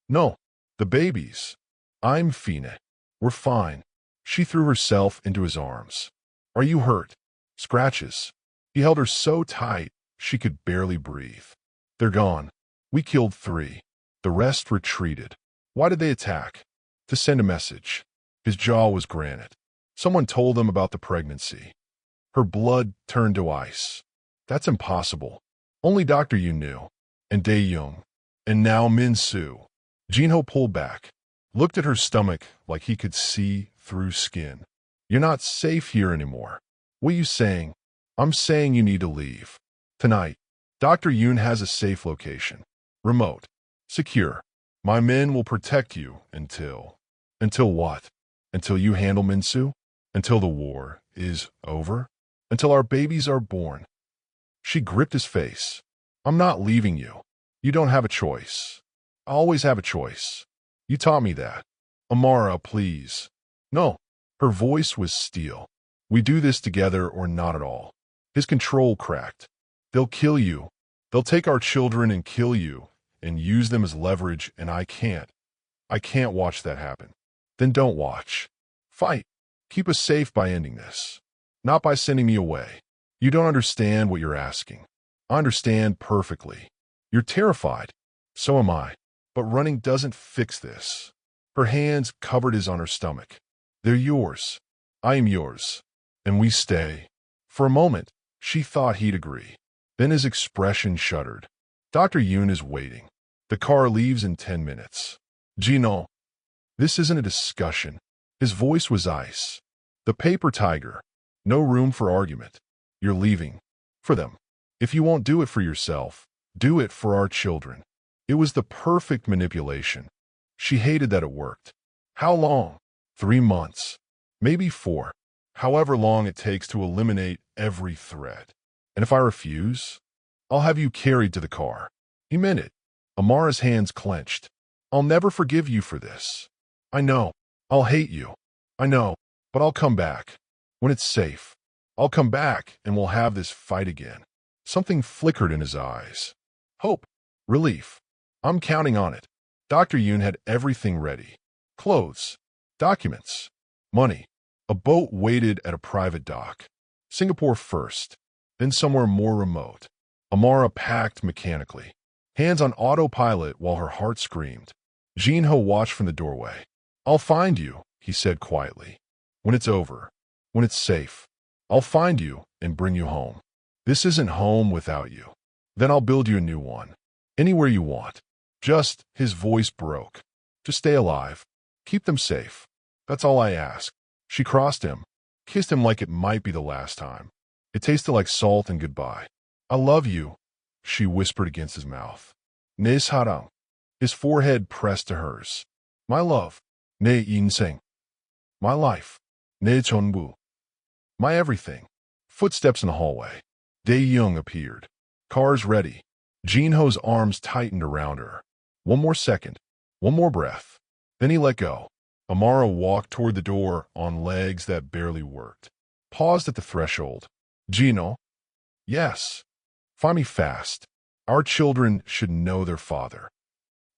No. The babies. I'm fine. We're fine. She threw herself into his arms. Are you hurt? Scratches. He held her so tight she could barely breathe. They're gone. We killed 3. The rest retreated. Why did they attack? To send a message. His jaw was granite. Someone told them about the pregnancy. Her blood turned to ice. That's impossible. Only Dr. Yoon knew. And Dae-young. And now Min-soo. Jin-ho pulled back. Looked at her stomach like he could see through skin. You're not safe here anymore. What are you saying? I'm saying you need to leave. Tonight. Dr. Yoon has a safe location. Remote. Secure. My men will protect you until... Until what? Until you handle Min-soo? Until the war is over? Until our babies are born? She gripped his face. I'm not leaving you. You don't have a choice. I always have a choice. You taught me that. Amara, please. No. Her voice was steel. We do this together or not at all. His control cracked. They'll kill you. They'll take our children and kill you and use them as leverage, and I can't. I can't watch that happen. Then don't watch. Fight. Keep us safe by ending this. Not by sending me away. You don't understand what you're asking. I understand perfectly. You're terrified. So am I. But running doesn't fix this. Her hands covered his on her stomach. They're yours. I am yours. And we stay. For a moment, she thought he'd agree. Then his expression shuddered. Dr. Yoon is waiting. The car leaves in 10 minutes. Gino. This isn't a discussion. His voice was ice. The paper tiger. No room for argument. You're leaving. For them. If you won't do it for yourself, do it for our children. It was the perfect manipulation. She hated that it worked. How long? 3 months. Maybe 4. However long it takes to eliminate every threat. And if I refuse, I'll have you carried to the car. He meant it. Amara's hands clenched. I'll never forgive you for this. I know. I'll hate you. I know. But I'll come back. When it's safe. I'll come back and we'll have this fight again. Something flickered in his eyes. Hope. Relief. I'm counting on it. Dr. Yoon had everything ready. Clothes. Documents. Money. A boat waited at a private dock. Singapore first. Then somewhere more remote. Amara packed mechanically. Hands on autopilot while her heart screamed. Jinho watched from the doorway. I'll find you, he said quietly. When it's over. When it's safe. I'll find you and bring you home. This isn't home without you. Then I'll build you a new one. Anywhere you want. Just, his voice broke. Just stay alive. Keep them safe. That's all I ask. She crossed him. Kissed him like it might be the last time. It tasted like salt and goodbye. I love you, she whispered against his mouth. Ne sarang. His forehead pressed to hers. My love. Ne inseng. My life. Ne chonbu. My everything. Footsteps in the hallway. Dae-young appeared. Cars ready. Jinho's arms tightened around her. One more second. One more breath. Then he let go. Amara walked toward the door on legs that barely worked. Paused at the threshold. Gino? Yes. Find me fast. Our children should know their father.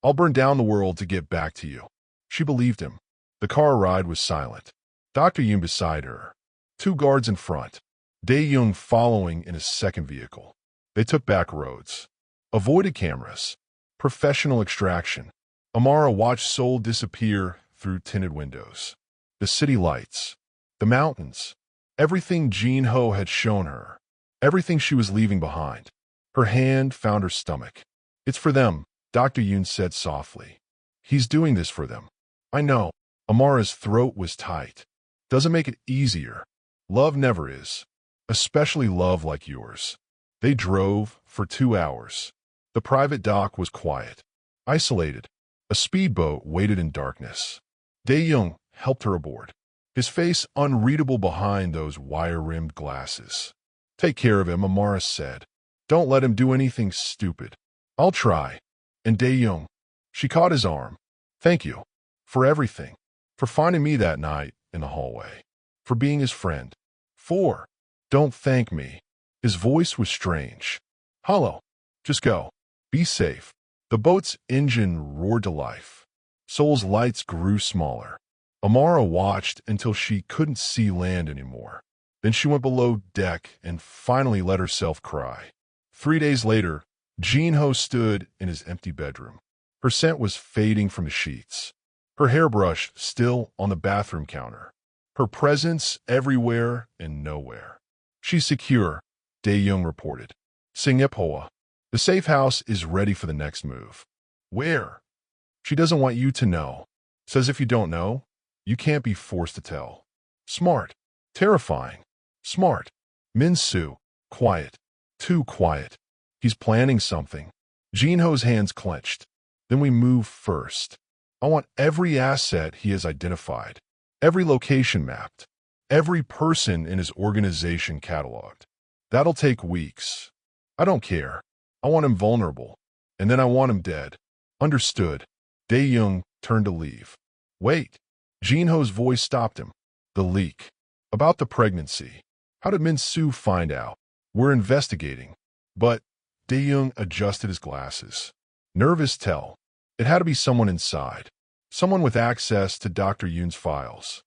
I'll burn down the world to get back to you. She believed him. The car ride was silent. Dr. Yoon beside her. 2 guards in front. Dae-young following in his second vehicle. They took back roads. Avoided cameras. Professional extraction. Amara watched Seoul disappear through tinted windows. The city lights. The mountains. Everything Jinho had shown her. Everything she was leaving behind. Her hand found her stomach. It's for them, Dr. Yoon said softly. He's doing this for them. I know. Amara's throat was tight. Doesn't make it easier. Love never is. Especially love like yours. They drove for 2 hours. The private dock was quiet. Isolated. A speedboat waited in darkness. Dae-young helped her aboard. His face unreadable behind those wire-rimmed glasses. Take care of him, Amara said. Don't let him do anything stupid. I'll try. And Dae-young. She caught his arm. Thank you. For everything. For finding me that night in the hallway. For being his friend. For. Don't thank me. His voice was strange. Hollow. Just go. Be safe. The boat's engine roared to life. Seoul's lights grew smaller. Amara watched until she couldn't see land anymore. Then she went below deck and finally let herself cry. 3 days later, Jinho stood in his empty bedroom. Her scent was fading from the sheets. Her hairbrush still on the bathroom counter. Her presence everywhere and nowhere. She's secure, Dae-young reported. Singapore. The safe house is ready for the next move. Where? She doesn't want you to know. Says if you don't know, you can't be forced to tell. Smart. Terrifying. Smart. Min-soo. Quiet. Too quiet. He's planning something. Jinho's hands clenched. Then we move first. I want every asset he has identified. Every location mapped. Every person in his organization cataloged. That'll take weeks. I don't care. I want him vulnerable. And then I want him dead. Understood. Dae-young turned to leave. Wait. Jinho's voice stopped him. The leak. About the pregnancy. How did Min-soo find out? We're investigating. But Dae-young adjusted his glasses. Nervous tell. It had to be someone inside. Someone with access to Dr. Yoon's files.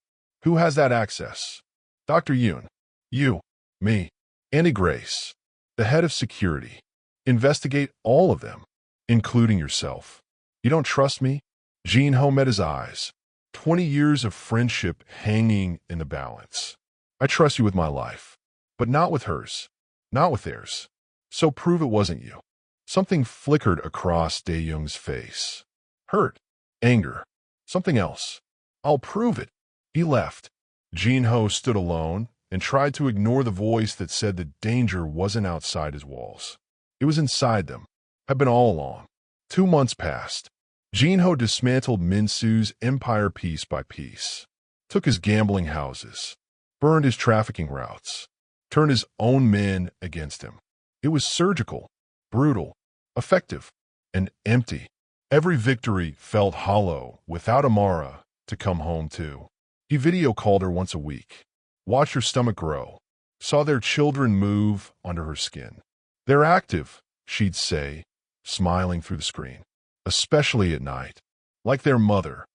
Who has that access? Dr. Yoon. You. Me. Andy Grace. The head of security. Investigate all of them, including yourself. You don't trust me? Jinho met his eyes. 20 years of friendship hanging in the balance. I trust you with my life, but not with hers. Not with theirs. So prove it wasn't you. Something flickered across Dae-young's face. Hurt. Anger. Something else. I'll prove it. He left. Jinho stood alone and tried to ignore the voice that said the danger wasn't outside his walls. It was inside them. Had been all along. 2 months passed. Jinho dismantled Min-soo's empire piece by piece. Took his gambling houses. Burned his trafficking routes. Turned his own men against him. It was surgical, brutal, effective, and empty. Every victory felt hollow without Amara to come home to. He video called her once a week. Watched her stomach grow. Saw their children move under her skin. They're active, she'd say, smiling through the screen. Especially at night. Like their mother.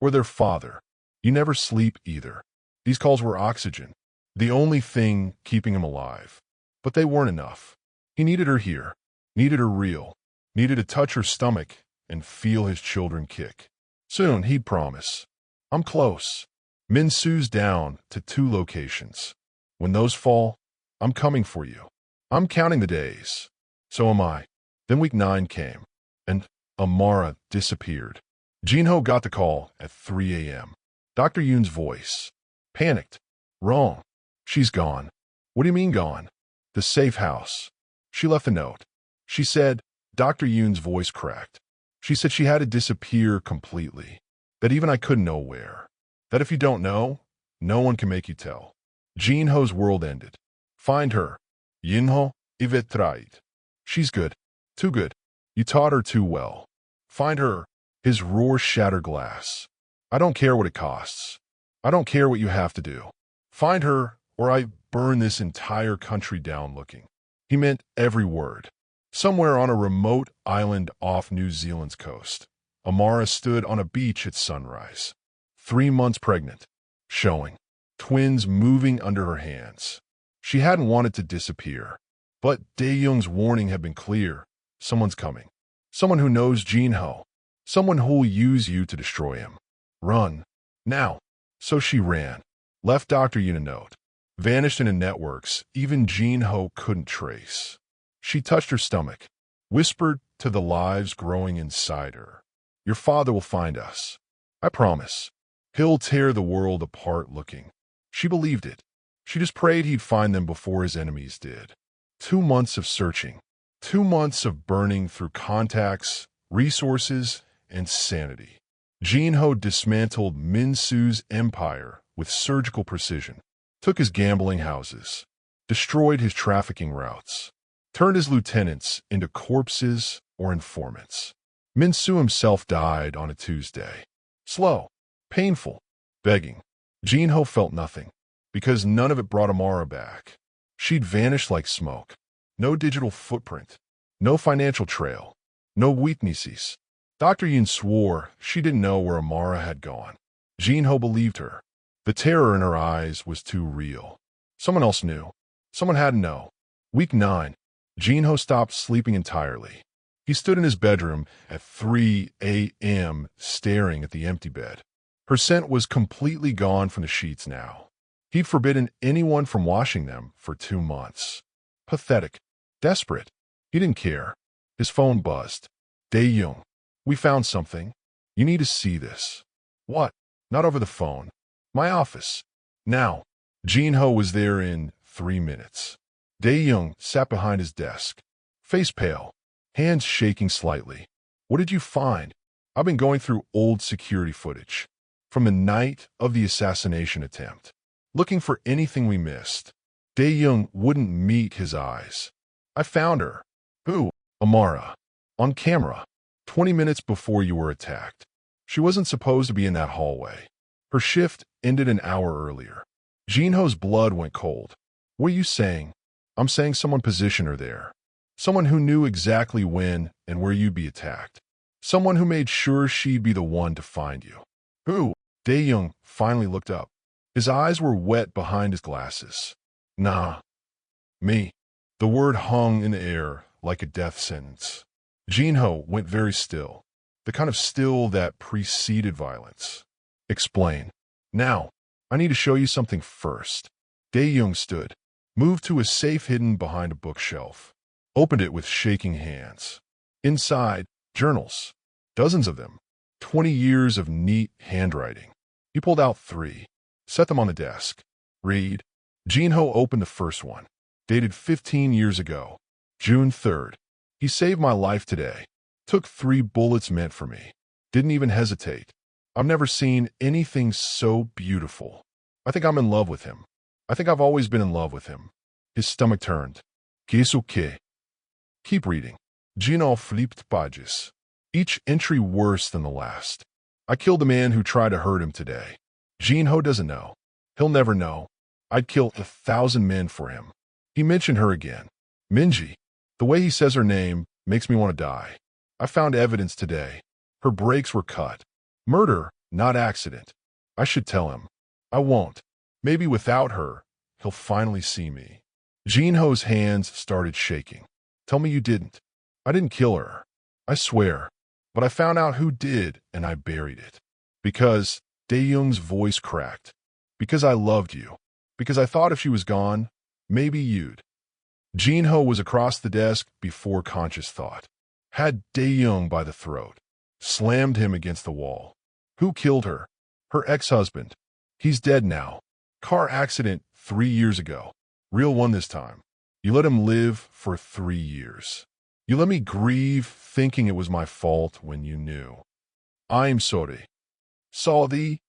Or their father. You never sleep either. These calls were oxygen. The only thing keeping him alive. But they weren't enough. He needed her here. Needed her real. Needed to touch her stomach and feel his children kick. Soon, he'd promise. I'm close. Min-soo's down to 2 locations. When those fall, I'm coming for you. I'm counting the days. So am I. Then week 9 came. And Amara disappeared. Jinho got the call at 3 a.m. Dr. Yoon's voice. Panicked. Wrong. She's gone. What do you mean gone? The safe house. She left a note. She said, Dr. Yoon's voice cracked. She said she had to disappear completely. That even I couldn't know where. That if you don't know, no one can make you tell. Jinho's world ended. Find her. Yinho ivetrait. She's good. Too good. You taught her too well. Find her. His roar shattered glass. I don't care what it costs. I don't care what you have to do. Find her, or I burn this entire country down looking. He meant every word. Somewhere on a remote island off New Zealand's coast, Amara stood on a beach at sunrise. 3 months pregnant. Showing. Twins moving under her hands. She hadn't wanted to disappear. But Dae-young's warning had been clear. Someone's coming. Someone who knows Jinho. Someone who'll use you to destroy him. Run. Now. So she ran. Left Dr. Yoon a note. Vanished into networks even Jinho couldn't trace. She touched her stomach. Whispered to the lives growing inside her. Your father will find us. I promise. He'll tear the world apart looking. She believed it. She just prayed he'd find them before his enemies did. 2 months of searching. 2 months of burning through contacts, resources, and sanity. Jinho dismantled Min-soo's empire with surgical precision. Took his gambling houses. Destroyed his trafficking routes. Turned his lieutenants into corpses or informants. Min-soo himself died on a Tuesday. Slow. Painful. Begging. Jinho felt nothing. Because none of it brought Amara back. She'd vanished like smoke. No digital footprint. No financial trail. No weaknesses. Dr. Yoon swore she didn't know where Amara had gone. Jinho believed her. The terror in her eyes was too real. Someone else knew. Someone had to know. Week 9. Jinho stopped sleeping entirely. He stood in his bedroom at 3 a.m. staring at the empty bed. Her scent was completely gone from the sheets now. He'd forbidden anyone from washing them for 2 months. Pathetic. Desperate. He didn't care. His phone buzzed. Dae-young. We found something. You need to see this. What? Not over the phone. My office. Now. Jinho was there in 3 minutes. Dae-young sat behind his desk. Face pale. Hands shaking slightly. What did you find? I've been going through old security footage. From the night of the assassination attempt. Looking for anything we missed. Dae-young wouldn't meet his eyes. I found her. Who? Amara. On camera. 20 minutes before you were attacked. She wasn't supposed to be in that hallway. Her shift ended an hour earlier. Jinho's blood went cold. What are you saying? I'm saying someone positioned her there. Someone who knew exactly when and where you'd be attacked. Someone who made sure she'd be the one to find you. Who? Dae-young finally looked up. His eyes were wet behind his glasses. Nah. Me. The word hung in the air like a death sentence. Jinho went very still. The kind of still that preceded violence. Explain. Now, I need to show you something first. Dae-young stood, moved to a safe hidden behind a bookshelf, opened it with shaking hands. Inside, journals. Dozens of them. 20 years of neat handwriting. He pulled out 3, set them on the desk. Read. Jinho opened the first one, dated 15 years ago, June 3rd. He saved my life today. Took 3 bullets meant for me. Didn't even hesitate. I've never seen anything so beautiful. I think I'm in love with him. I think I've always been in love with him. His stomach turned. Keisuke. Keep reading. Jinho flipped pages. Each entry worse than the last. I killed the man who tried to hurt him today. Jinho doesn't know. He'll never know. I'd kill 1,000 men for him. He mentioned her again. Minji. The way he says her name makes me want to die. I found evidence today. Her brakes were cut. Murder, not accident. I should tell him. I won't. Maybe without her, he'll finally see me. Jinho's hands started shaking. Tell me you didn't. I didn't kill her. I swear. But I found out who did, and I buried it. Because Dae-young's voice cracked. Because I loved you. Because I thought if she was gone, maybe you'd. Jinho was across the desk before conscious thought. Had Dae-young by the throat. Slammed him against the wall. Who killed her? Her ex-husband. He's dead now. Car accident 3 years ago. Real one this time. You let him live for 3 years. You let me grieve thinking it was my fault when you knew. I'm sorry. Sorry?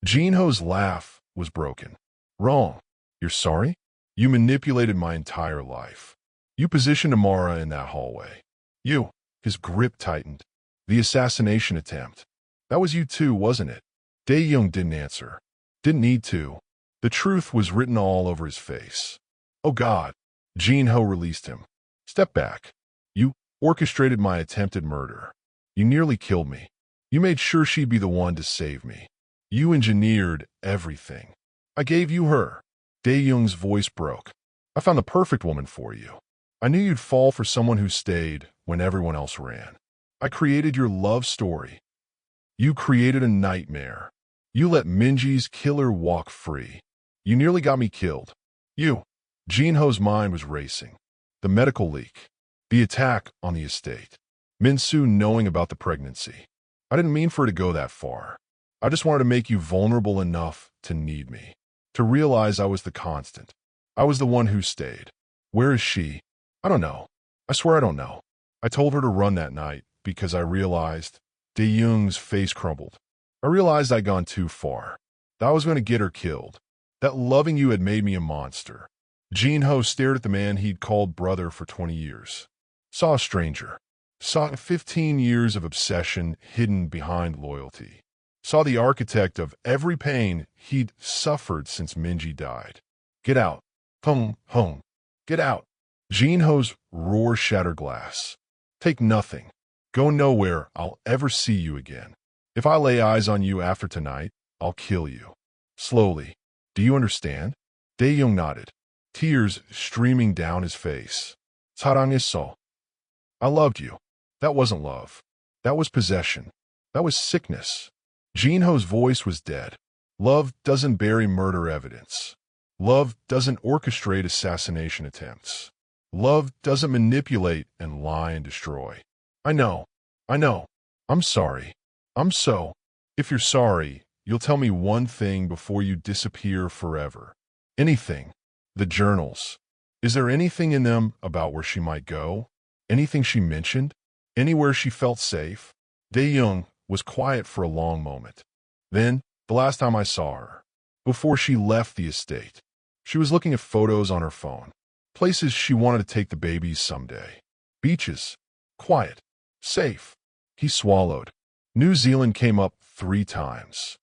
Jinho's laugh was broken. Wrong. You're sorry? You manipulated my entire life. You positioned Amara in that hallway. You. His grip tightened. The assassination attempt. That was you too, wasn't it? Dae-young didn't answer. Didn't need to. The truth was written all over his face. Oh God. Jinho released him. Step back. You orchestrated my attempted murder. You nearly killed me. You made sure she'd be the one to save me. You engineered everything. I gave you her. Dae-young's voice broke. I found the perfect woman for you. I knew you'd fall for someone who stayed when everyone else ran. I created your love story. You created a nightmare. You let Minji's killer walk free. You nearly got me killed. You. Jinho's mind was racing. The medical leak. The attack on the estate. Minsu knowing about the pregnancy. I didn't mean for it to go that far. I just wanted to make you vulnerable enough to need me. To realize I was the constant. I was the one who stayed. Where is she? I don't know. I swear I don't know. I told her to run that night because I realized. Dae-young's face crumbled. I realized I'd gone too far. That I was going to get her killed. That loving you had made me a monster. Jinho stared at the man he'd called brother for 20 years. Saw a stranger. Saw 15 years of obsession hidden behind loyalty. Saw the architect of every pain he'd suffered since Minji died. Get out. Hung. Get out. Jinho's roar shattered glass. Take nothing. Go nowhere I'll ever see you again. If I lay eyes on you after tonight, I'll kill you. Slowly. Do you understand? Dae-young nodded, tears streaming down his face. 사랑했어. I loved you. That wasn't love. That was possession. That was sickness. Jinho's voice was dead. Love doesn't bury murder evidence. Love doesn't orchestrate assassination attempts. Love doesn't manipulate and lie and destroy. I know. I'm sorry. If you're sorry, you'll tell me one thing before you disappear forever. Anything. The journals. Is there anything in them about where she might go? Anything she mentioned? Anywhere she felt safe? Dae-young was quiet for a long moment. Then, the last time I saw her, before she left the estate, she was looking at photos on her phone. Places she wanted to take the babies someday. Beaches. Quiet. Safe. He swallowed. New Zealand came up 3 times.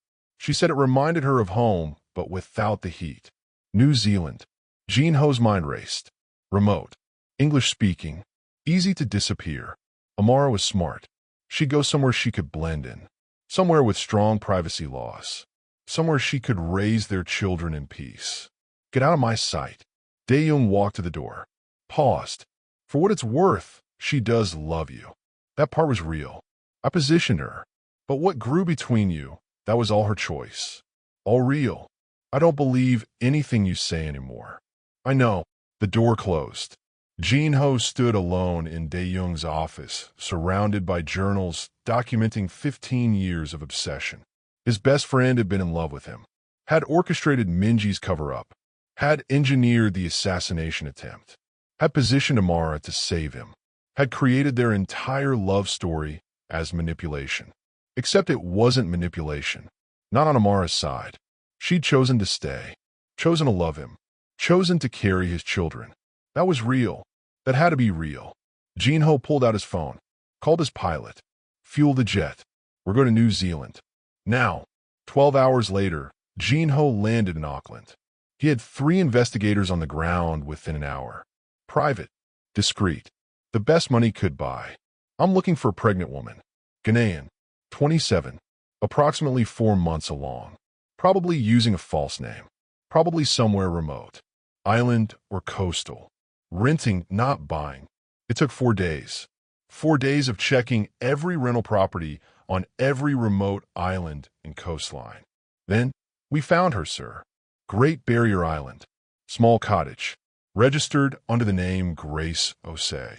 She said it reminded her of home, but without the heat. New Zealand. Jean Ho's mind raced. Remote. English speaking. Easy to disappear. Amara was smart. She'd go somewhere she could blend in. Somewhere with strong privacy laws. Somewhere she could raise their children in peace. Get out of my sight. Dae-young walked to the door. Paused. For what it's worth, she does love you. That part was real. I positioned her. But what grew between you, that was all her choice. All real. I don't believe anything you say anymore. I know. The door closed. Jean Ho stood alone in Dae-young's office, surrounded by journals documenting 15 years of obsession. His best friend had been in love with him, had orchestrated Minji's cover-up, had engineered the assassination attempt, had positioned Amara to save him, had created their entire love story as manipulation. Except it wasn't manipulation. Not on Amara's side. She'd chosen to stay, chosen to love him, chosen to carry his children. That was real. That had to be real. Jean Ho pulled out his phone, called his pilot. Fuel the jet. We're going to New Zealand. Now. 12 hours later, Jean Ho landed in Auckland. He had 3 investigators on the ground within an hour. Private. Discreet. The best money could buy. I'm looking for a pregnant woman. Ghanaian. 27. Approximately 4 months along. Probably using a false name. Probably somewhere remote. Island or coastal. Renting, not buying. It took 4 days. 4 days of checking every rental property on every remote island and coastline. Then, we found her, sir. Great Barrier Island. Small cottage. Registered under the name Grace Osei.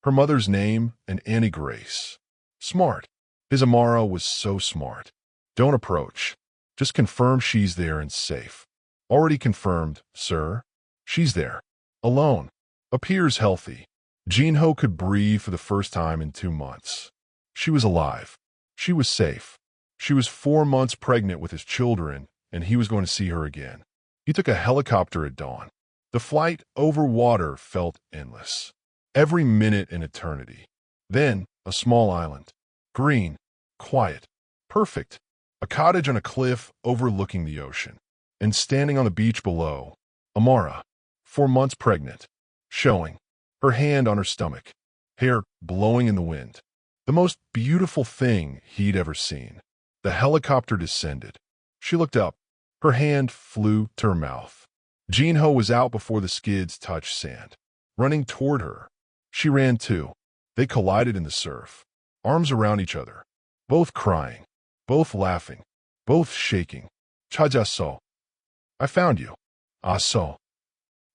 Her mother's name, and Annie Grace. Smart. His Amara was so smart. Don't approach. Just confirm she's there and safe. Already confirmed, sir. She's there. Alone. Appears healthy. Jean Ho could breathe for the first time in 2 months. She was alive. She was safe. She was 4 months pregnant with his children, and he was going to see her again. He took a helicopter at dawn. The flight over water felt endless. Every minute an eternity. Then, a small island. Green. Quiet. Perfect. A cottage on a cliff overlooking the ocean. And standing on the beach below, Amara, 4 months pregnant, showing, her hand on her stomach, hair blowing in the wind. The most beautiful thing he'd ever seen. The helicopter descended. She looked up. Her hand flew to her mouth. Jean Ho was out before the skids touched sand, running toward her. She ran too. They collided in the surf, arms around each other, both crying, both laughing, both shaking. Chajaso. I found you. Ah, so.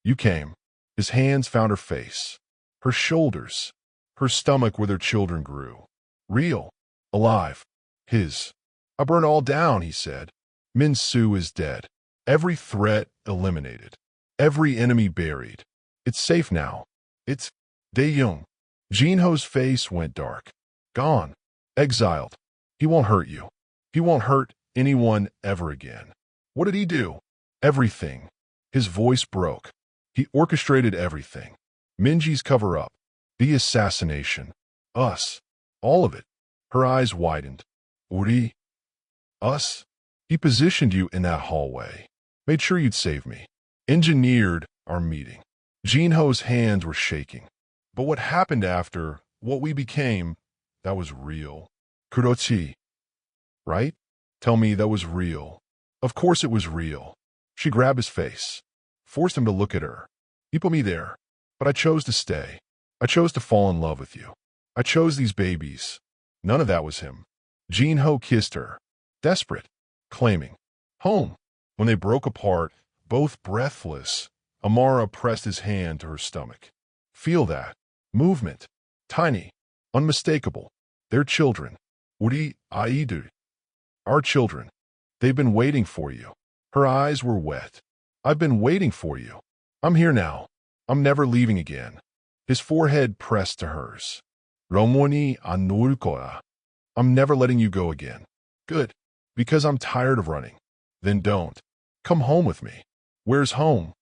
You came. His hands found her face, her shoulders, her stomach where their children grew. Real. Alive. His. I burned all down, he said. Min Su is dead. Every threat eliminated. Every enemy buried. It's safe now. It's Dae-young. Jean Ho's face went dark. Gone. Exiled. He won't hurt you. He won't hurt anyone ever again. What did he do? Everything. His voice broke. He orchestrated everything. Minji's cover-up. The assassination. Us. All of it. Her eyes widened. Uri? Us? He positioned you in that hallway. Made sure you'd save me. Engineered our meeting. Jean Ho's hands were shaking. But what happened after, what we became, that was real. Kurochi. Right? Tell me that was real. Of course it was real. She grabbed his face. Forced him to look at her. He put me there. But I chose to stay. I chose to fall in love with you. I chose these babies. None of that was him. Jean Ho kissed her. Desperate. Claiming. Home. When they broke apart, both breathless, Amara pressed his hand to her stomach. Feel that. Movement. Tiny. Unmistakable. Their children. Uri Aidu. Our children. They've been waiting for you. Her eyes were wet. I've been waiting for you. I'm here now. I'm never leaving again. His forehead pressed to hers. Romoni anurkoa. I'm never letting you go again. Good. Because I'm tired of running. Then don't. Come home with me. Where's home?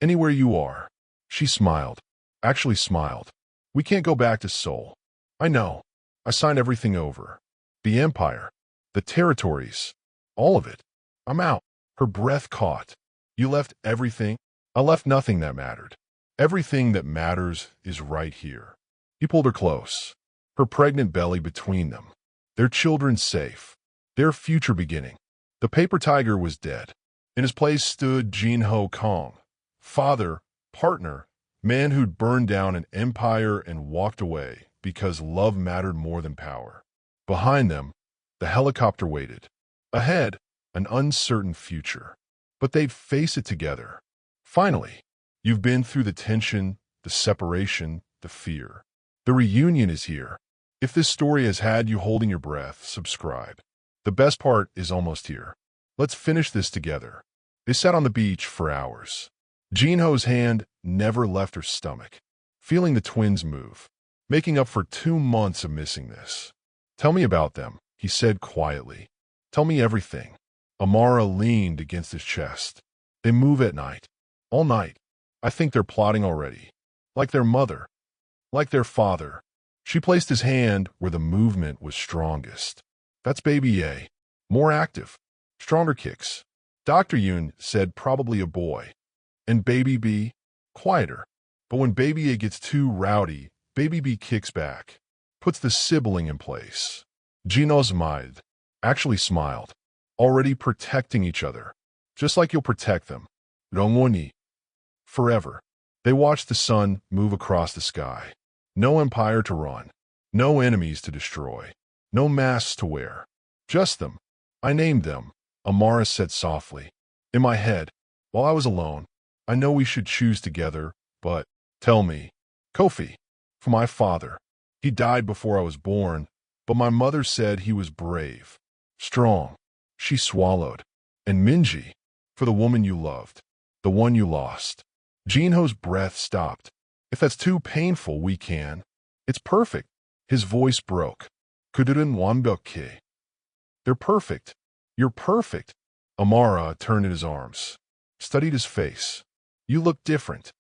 Anywhere you are. She smiled. Actually smiled. We can't go back to Seoul. I know. I signed everything over. The empire. The territories. All of it. I'm out. Her breath caught. You left everything? I left nothing that mattered. Everything that matters is right here. He pulled her close, her pregnant belly between them. Their children safe. Their future beginning. The paper tiger was dead. In his place stood Jin-ho Kong, father, partner, man who'd burned down an empire and walked away because love mattered more than power. Behind them, the helicopter waited. Ahead, an uncertain future. But they'd face it together. Finally, you've been through the tension, the separation, the fear. The reunion is here. If this story has had you holding your breath, subscribe. The best part is almost here. Let's finish this together. They sat on the beach for hours. Jin-ho's hand never left her stomach, feeling the twins move, making up for 2 months of missing this. Tell me about them, he said quietly. Tell me everything. Amara leaned against his chest. They move at night. All night. I think they're plotting already. Like their mother. Like their father. She placed his hand where the movement was strongest. That's baby A. More active. Stronger kicks. Dr. Yoon said probably a boy. And baby B? Quieter. But when baby A gets too rowdy, baby B kicks back. Puts the sibling in place. Jin-ho's Maid actually smiled. Already protecting each other. Just like you'll protect them. Rongwoni. Forever. They watched the sun move across the sky. No empire to run. No enemies to destroy. No masks to wear. Just them. I named them, Amara said softly. In my head, while I was alone, I know we should choose together, but tell me, Kofi, for my father. He died before I was born, but my mother said he was brave. Strong. She swallowed. And Minji, for the woman you loved. The one you lost. Jin-ho's breath stopped. If that's too painful, we can. It's perfect. His voice broke. Kudurun wanbyeokki. They're perfect. You're perfect. Amara turned in his arms. Studied his face. You look different.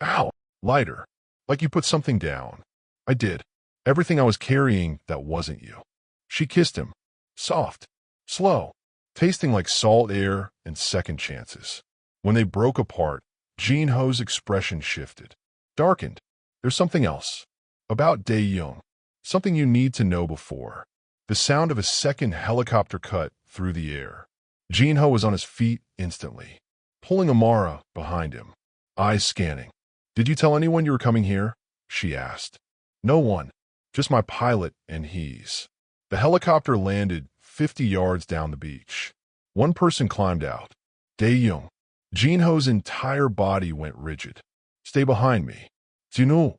Ow. Lighter. Like you put something down. I did. Everything I was carrying that wasn't you. She kissed him. Soft. Slow. Tasting like salt air and second chances. When they broke apart, Jin-ho's expression shifted. Darkened. There's something else. About Dae-young. Something you need to know before. The sound of a second helicopter cut through the air. Jin-ho was on his feet instantly, pulling Amara behind him, eyes scanning. Did you tell anyone you were coming here? She asked. No one. Just my pilot and he's. The helicopter landed 50 yards down the beach. One person climbed out. Dae-young. Jin-ho's entire body went rigid. Stay behind me. Jin-ho.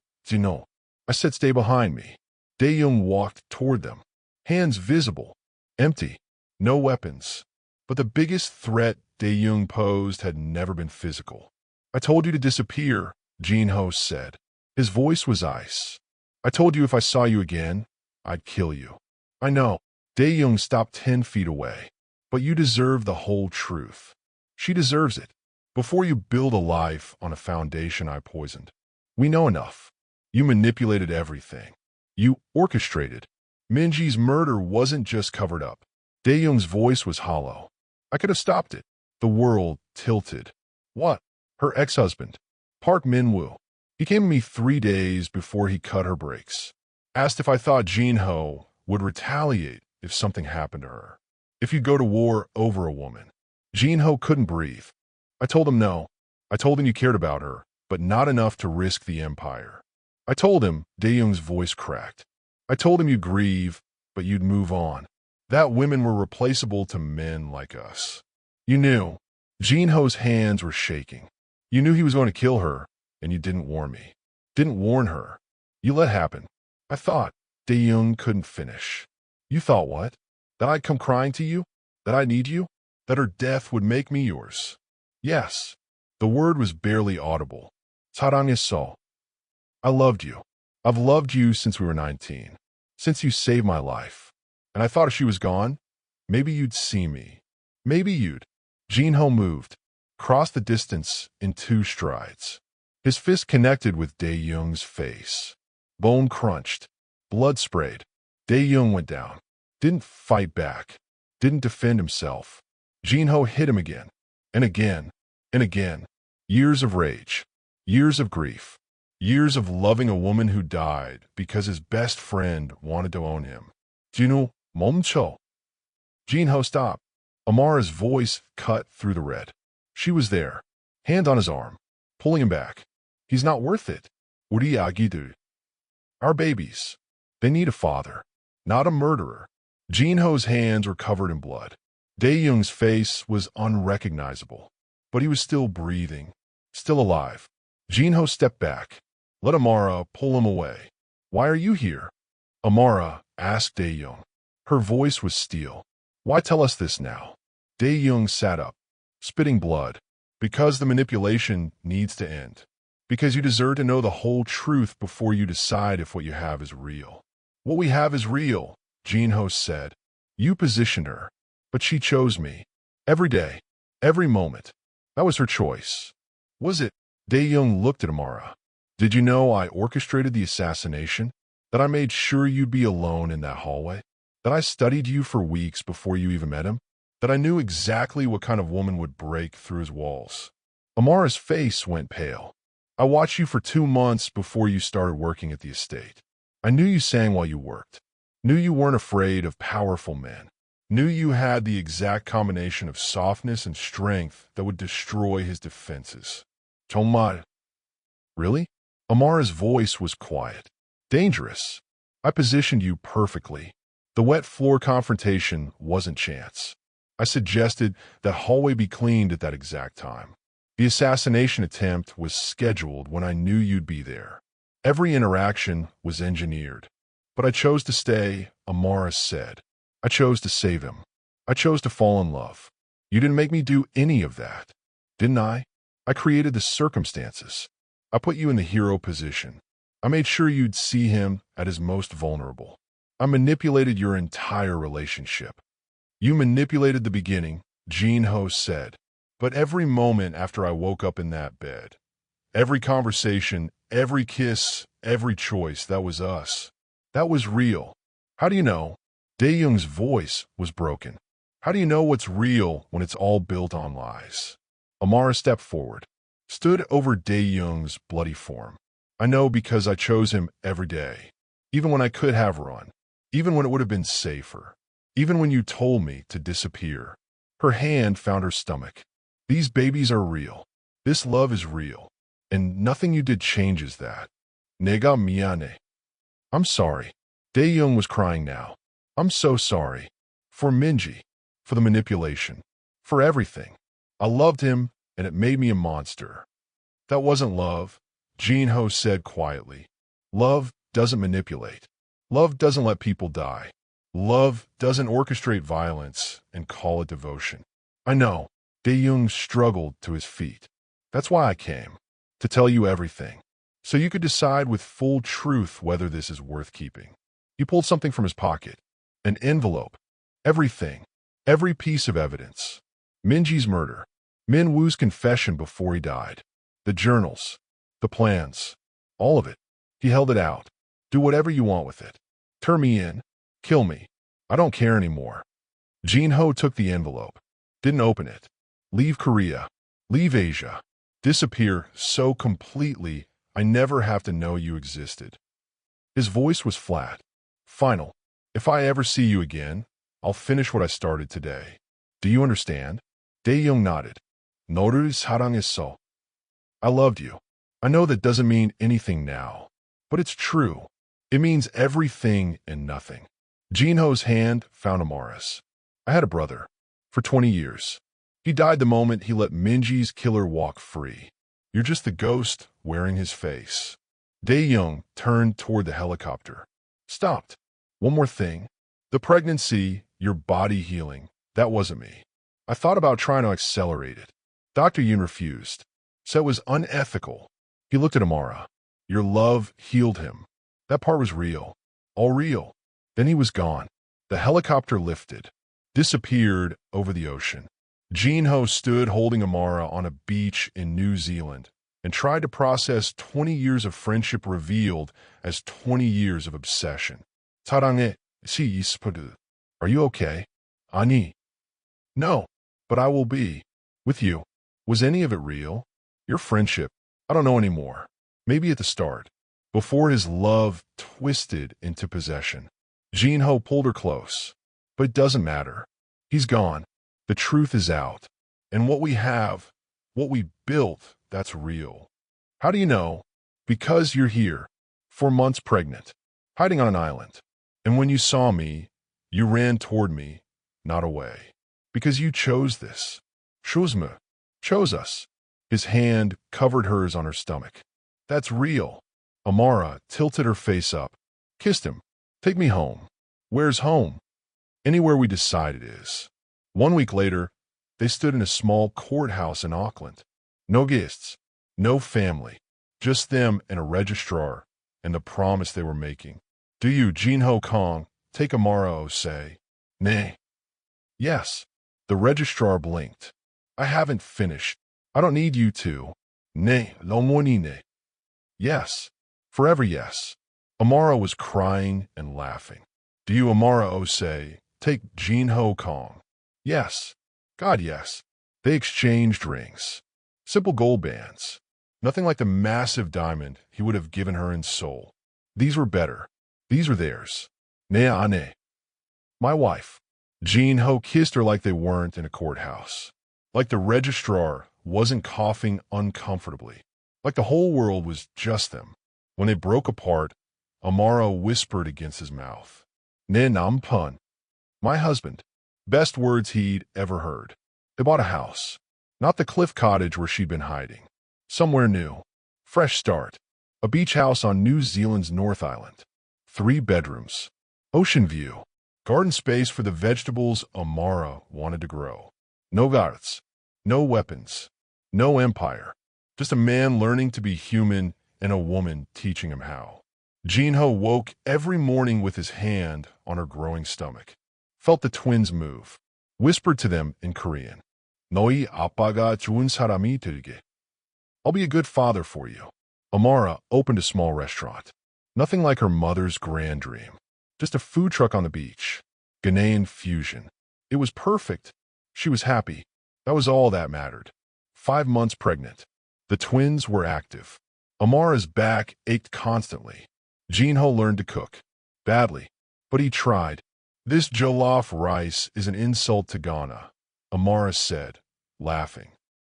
I said stay behind me. Dae-young walked toward them. Hands visible. Empty. No weapons. But the biggest threat Dae-young posed had never been physical. I told you to disappear, Jin-ho said. His voice was ice. I told you if I saw you again, I'd kill you. I know. Dae-young stopped 10 feet away. But you deserve the whole truth. She deserves it. Before you build a life on a foundation I poisoned. We know enough. You manipulated everything. You orchestrated. Minji's murder wasn't just covered up. Dae-young's voice was hollow. I could have stopped it. The world tilted. What? Her ex-husband. Park Min-woo. He came to me 3 days before he cut her brakes. Asked if I thought Jin-ho would retaliate if something happened to her. If you'd go to war over a woman. Jin-ho couldn't breathe. I told him no. I told him you cared about her, but not enough to risk the empire. I told him, Dae-young's voice cracked. I told him you'd grieve, but you'd move on. That women were replaceable to men like us. You knew. Jin-ho's hands were shaking. You knew he was going to kill her, and you didn't warn me. Didn't warn her. You let happen. I thought. Dae-young couldn't finish. You thought what? That I'd come crying to you? That I'd need you? That her death would make me yours? Yes. The word was barely audible. 사랑했어. I loved you. I've loved you since we were 19. Since you saved my life. And I thought if she was gone, maybe you'd see me. Maybe you'd. Jin-ho moved. Crossed the distance in 2 strides. His fist connected with Dae-young's face. Bone crunched. Blood sprayed. Dae-young went down. Didn't fight back. Didn't defend himself. Jinho hit him again, and again, and again. Years of rage, years of grief, years of loving a woman who died because his best friend wanted to own him. Jinho, 멈춰. Jinho, stop. Amara's voice cut through the red. She was there, hand on his arm, pulling him back. He's not worth it. 우리 아기들. Our babies. They need a father, not a murderer. Jinho's hands were covered in blood. Dae-young's face was unrecognizable, but he was still breathing, still alive. Jinho stepped back. Let Amara pull him away. Why are you here? Amara asked Dae-young. Her voice was steel. Why tell us this now? Dae-young sat up, spitting blood. Because the manipulation needs to end. Because you deserve to know the whole truth before you decide if what you have is real. What we have is real, Jinho said. You positioned her, but she chose me. Every day, every moment. That was her choice. Was it? Dae-young looked at Amara. Did you know I orchestrated the assassination? That I made sure you'd be alone in that hallway? That I studied you for weeks before you even met him? That I knew exactly what kind of woman would break through his walls? Amara's face went pale. I watched you for 2 months before you started working at the estate. I knew you sang while you worked. Knew you weren't afraid of powerful men. Knew you had the exact combination of softness and strength that would destroy his defenses. 정말. Really? Amara's voice was quiet. Dangerous. I positioned you perfectly. The wet floor confrontation wasn't chance. I suggested that hallway be cleaned at that exact time. The assassination attempt was scheduled when I knew you'd be there. Every interaction was engineered. But I chose to stay, Amara said. I chose to save him. I chose to fall in love. You didn't make me do any of that, didn't I? I created the circumstances. I put you in the hero position. I made sure you'd see him at his most vulnerable. I manipulated your entire relationship. You manipulated the beginning, Jinho said. But every moment after I woke up in that bed, every conversation, every kiss, every choice, that was us. That was real. How do you know? Dae-young's voice was broken. How do you know what's real when it's all built on lies? Amara stepped forward, stood over Dae-young's bloody form. I know because I chose him every day, even when I could have run, even when it would have been safer, even when you told me to disappear. Her hand found her stomach. These babies are real. This love is real. And nothing you did changes that. 내가 미안해. I'm sorry. Dae-young was crying now. I'm so sorry. For Minji. For the manipulation. For everything. I loved him, and it made me a monster. That wasn't love, Jinho said quietly. Love doesn't manipulate. Love doesn't let people die. Love doesn't orchestrate violence and call it devotion. I know. Dae-young struggled to his feet. That's why I came. To tell you everything. So you could decide with full truth whether this is worth keeping. He pulled something from his pocket. An envelope. Everything. Every piece of evidence. Minji's murder. Min Woo's confession before he died. The journals. The plans. All of it. He held it out. Do whatever you want with it. Turn me in. Kill me. I don't care anymore. Jinho took the envelope. Didn't open it. Leave Korea. Leave Asia. Disappear so completely I never have to know you existed. His voice was flat. Final. If I ever see you again, I'll finish what I started today. Do you understand? Dae-young nodded. 너를 사랑했어. I loved you. I know that doesn't mean anything now, but it's true. It means everything and nothing. Jinho's hand found Amara's. I had a brother. For 20 years. He died the moment he let Minji's killer walk free. You're just the ghost wearing his face. Dae-young turned toward the helicopter. Stopped. One more thing. The pregnancy, your body healing, that wasn't me. I thought about trying to accelerate it. Dr. Yoon refused. Said it was unethical. He looked at Amara. Your love healed him. That part was real. All real. Then he was gone. The helicopter lifted. Disappeared over the ocean. Jinho stood holding Amara on a beach in New Zealand and tried to process 20 years of friendship revealed as 20 years of obsession. 사랑해, 시 이스퍼드. Are you okay? 아니. No. but I will be with you. Was any of it real? Your friendship? I don't know anymore. Maybe at the start, before his love twisted into possession. Jinho pulled her close. But it doesn't matter. He's gone. The truth is out. And what we have, what we built, that's real. How do you know? Because you're here, 4 months pregnant, hiding on an island. And when you saw me, you ran toward me, not away. Because you chose this. Chose me. Chose us. His hand covered hers on her stomach. That's real. Amara tilted her face up, kissed him. Take me home. Where's home? Anywhere we decide it is. 1 week later, they stood in a small courthouse in Auckland. No guests, no family, just them and a registrar and the promise they were making. Do you, Jinho Kong, take Amara say? Nay. Yes. The registrar blinked. I haven't finished. I don't need you to. Nay, lo monine. Yes. Forever yes. Amara was crying and laughing. Do you, Amara say, take Jinho Kong? Yes. God, yes. They exchanged rings. Simple gold bands. Nothing like the massive diamond he would have given her in Seoul. These were better. These were theirs. Nea ane. My wife. Jinho kissed her like they weren't in a courthouse. Like the registrar wasn't coughing uncomfortably. Like the whole world was just them. When they broke apart, Amara whispered against his mouth. Ne nam pun. My husband. Best words he'd ever heard. They bought a house. Not the cliff cottage where she'd been hiding. Somewhere new. Fresh start. A beach house on New Zealand's North Island. 3 bedrooms. Ocean view. Garden space for the vegetables Amara wanted to grow. No guards. No weapons. No empire. Just a man learning to be human and a woman teaching him how. Jinho woke every morning with his hand on her growing stomach. Felt the twins move. Whispered to them in Korean. Noi apaga 좋은 사람이 되게. I'll be a good father for you. Amara opened a small restaurant. Nothing like her mother's grand dream. Just a food truck on the beach. Ghanaian fusion. It was perfect. She was happy. That was all that mattered. 5 months pregnant. The twins were active. Amara's back ached constantly. Jinho learned to cook. Badly. But he tried. This jollof rice is an insult to Ghana, Amara said, laughing.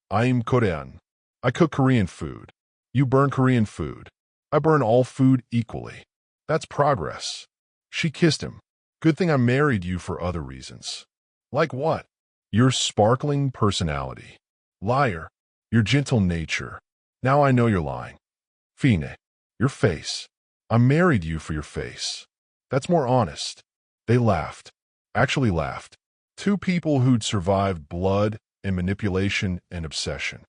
I'm Korean. I cook Korean food. You burn Korean food. I burn all food equally. That's progress. She kissed him. Good thing I married you for other reasons. Like what? Your sparkling personality. Liar. Your gentle nature. Now I know you're lying. Fine. Your face. I married you for your face. That's more honest. They laughed. Actually laughed. 2 people who'd survived blood and manipulation and obsession.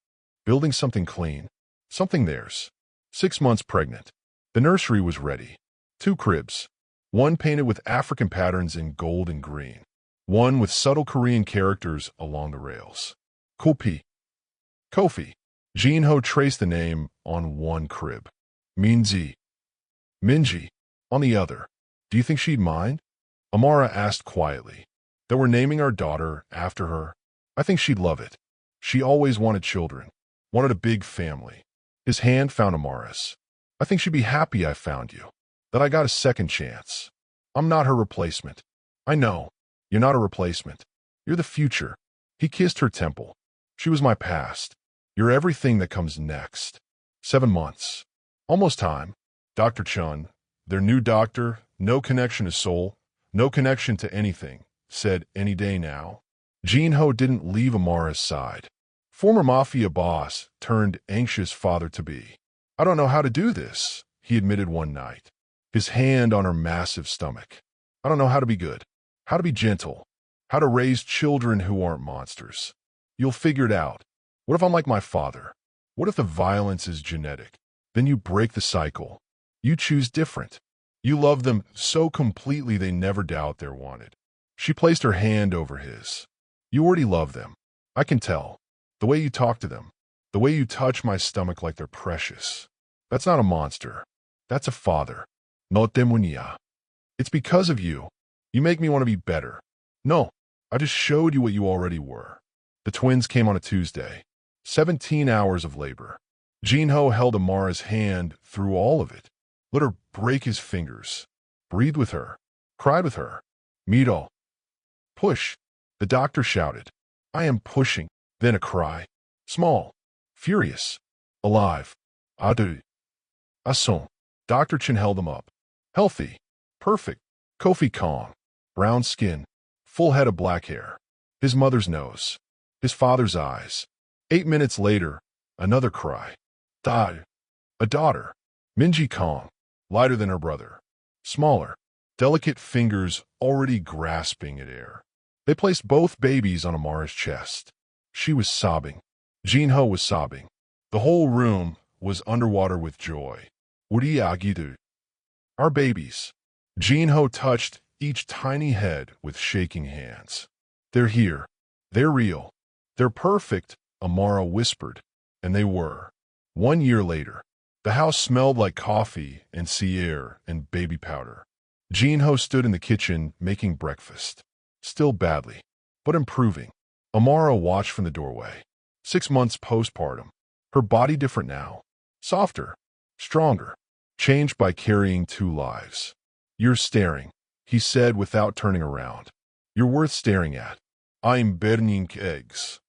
Building something clean. Something theirs. 6 months pregnant. The nursery was ready. 2 cribs. One painted with African patterns in gold and green. One with subtle Korean characters along the rails. Kopi. Kofi. Jinho traced the name on one crib. Minji. Minji. On the other. Do you think she'd mind? Amara asked quietly. That we're naming our daughter after her. I think she'd love it. She always wanted children. Wanted a big family. His hand found Amara's. I think she'd be happy I found you. That I got a second chance. I'm not her replacement. I know. You're not a replacement. You're the future. He kissed her temple. She was my past. You're everything that comes next. 7 months. Almost time. Dr. Chun, their new doctor, no connection to Seoul, no connection to anything, said any day now. Jinho didn't leave Amara's side. Former mafia boss turned anxious father-to-be. I don't know how to do this, he admitted one night, his hand on her massive stomach. I don't know how to be good, how to be gentle, how to raise children who aren't monsters. You'll figure it out. What if I'm like my father? What if the violence is genetic? Then you break the cycle. You choose different. You love them so completely they never doubt they're wanted. She placed her hand over his. You already love them. I can tell. The way you talk to them. The way you touch my stomach like they're precious. That's not a monster. That's a father. No temunia. It's because of you. You make me want to be better. No, I just showed you what you already were. The twins came on a Tuesday. 17 hours of labor. Jinho held Amara's hand through all of it. Let her break his fingers. Breathed with her. Cried with her. Mido. Push. The doctor shouted. I am pushing. Then a cry. Small. Furious. Alive. Adu. Asson. Dr. Chen held them up. Healthy. Perfect. Kofi Kong. Brown skin. Full head of black hair. His mother's nose. His father's eyes. 8 minutes later, another cry. Dad. A daughter. Minji Kong. Lighter than her brother. Smaller. Delicate fingers already grasping at air. They placed both babies on Amara's chest. She was sobbing. Jinho was sobbing. The whole room was underwater with joy. Uri agidu. Our babies. Jinho touched each tiny head with shaking hands. They're here. They're real. They're perfect, Amara whispered. And they were. 1 year later, the house smelled like coffee and sea air and baby powder. Jinho stood in the kitchen making breakfast. Still badly, but improving. Amara watched from the doorway. 6 months postpartum. Her body different now. Softer. Stronger. Changed by carrying 2 lives. You're staring, he said without turning around. You're worth staring at. I'm burning eggs.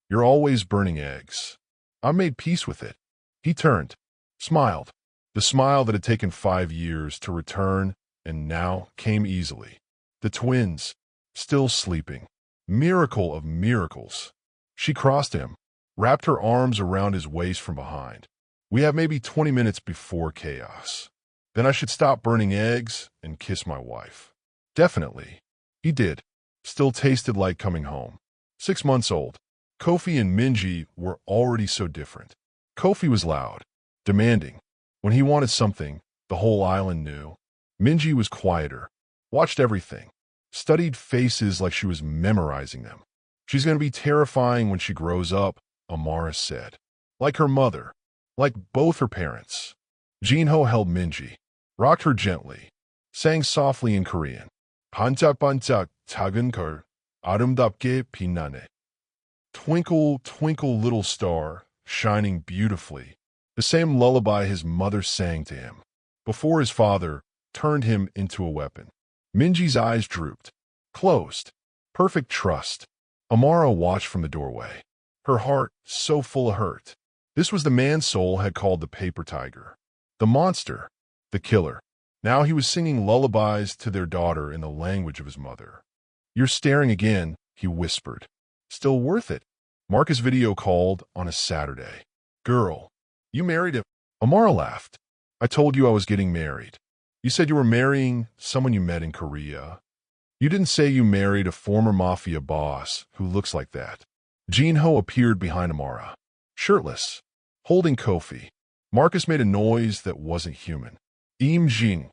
You're always burning eggs. I made peace with it. He turned. Smiled. The smile that had taken 5 years to return and now came easily. The twins, still sleeping. Miracle of miracles. She crossed him, wrapped her arms around his waist from behind. We have maybe 20 minutes before chaos. Then I should stop burning eggs and kiss my wife. Definitely. He did. Still tasted like coming home. 6 months old. Kofi and Minji were already so different. Kofi was loud, demanding. When he wanted something, the whole island knew. Minji was quieter, watched everything, studied faces like she was memorizing them. She's going to be terrifying when she grows up, Amara said. Like her mother, like both her parents. Jinho held Minji, rocked her gently, sang softly in Korean. 반짝반짝 작은 별, 아름답게 빛나네. Twinkle, twinkle, little star, shining beautifully. The same lullaby his mother sang to him, before his father turned him into a weapon. Minji's eyes drooped, closed. Perfect trust. Amara watched from the doorway, her heart so full of hurt. This was the man Soul had called the paper tiger. The monster, the killer. Now he was singing lullabies to their daughter in the language of his mother. You're staring again, he whispered. Still worth it. Marcus video called on a Saturday. Girl, you married him. Amara laughed. I told you I was getting married. You said you were marrying someone you met in Korea. You didn't say you married a former mafia boss who looks like that. Jinho appeared behind Amara, shirtless, holding Kofi. Marcus made a noise that wasn't human. Im Jing.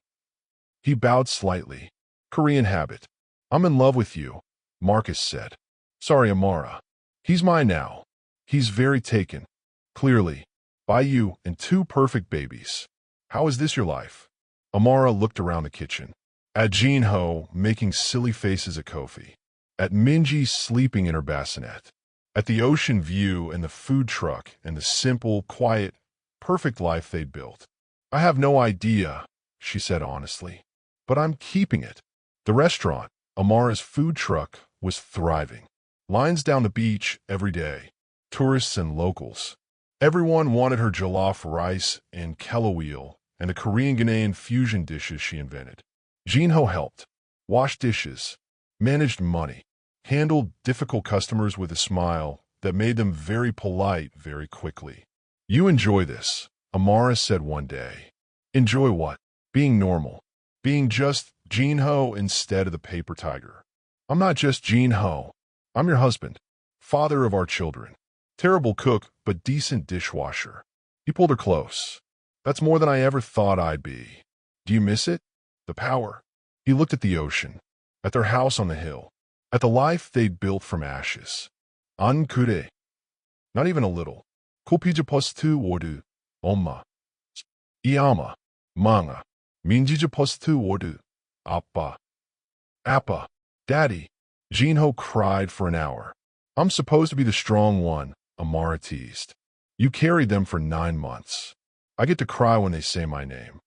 He bowed slightly. Korean habit. I'm in love with you, Marcus said. Sorry, Amara. He's mine now. He's very taken. Clearly. By you and 2 perfect babies. How is this your life? Amara looked around the kitchen. At Jinho making silly faces at Kofi. At Minji sleeping in her bassinet. At the ocean view and the food truck and the simple, quiet, perfect life they'd built. I have no idea, she said honestly. But I'm keeping it. The restaurant, Amara's food truck, was thriving. Lines down the beach every day. Tourists and locals. Everyone wanted her jollof rice and kelaweel and the Korean Ghanaian fusion dishes she invented. Jinho helped. Washed dishes. Managed money. Handled difficult customers with a smile that made them very polite very quickly. You enjoy this, Amara said one day. Enjoy what? Being normal. Being just Jinho instead of the paper tiger. I'm not just Jinho. I'm your husband. Father of our children. Terrible cook, but decent dishwasher. He pulled her close. That's more than I ever thought I'd be. Do you miss it? The power. He looked at the ocean. At their house on the hill. At the life they'd built from ashes. An kure. Not even a little. Kopija postu wodu. Oma. Iama. Manga. Minjija postu wodu. Appa. Appa. Daddy. Jinho cried for an hour. I'm supposed to be the strong one, Amara teased. You carried them for 9 months. I get to cry when they say my name.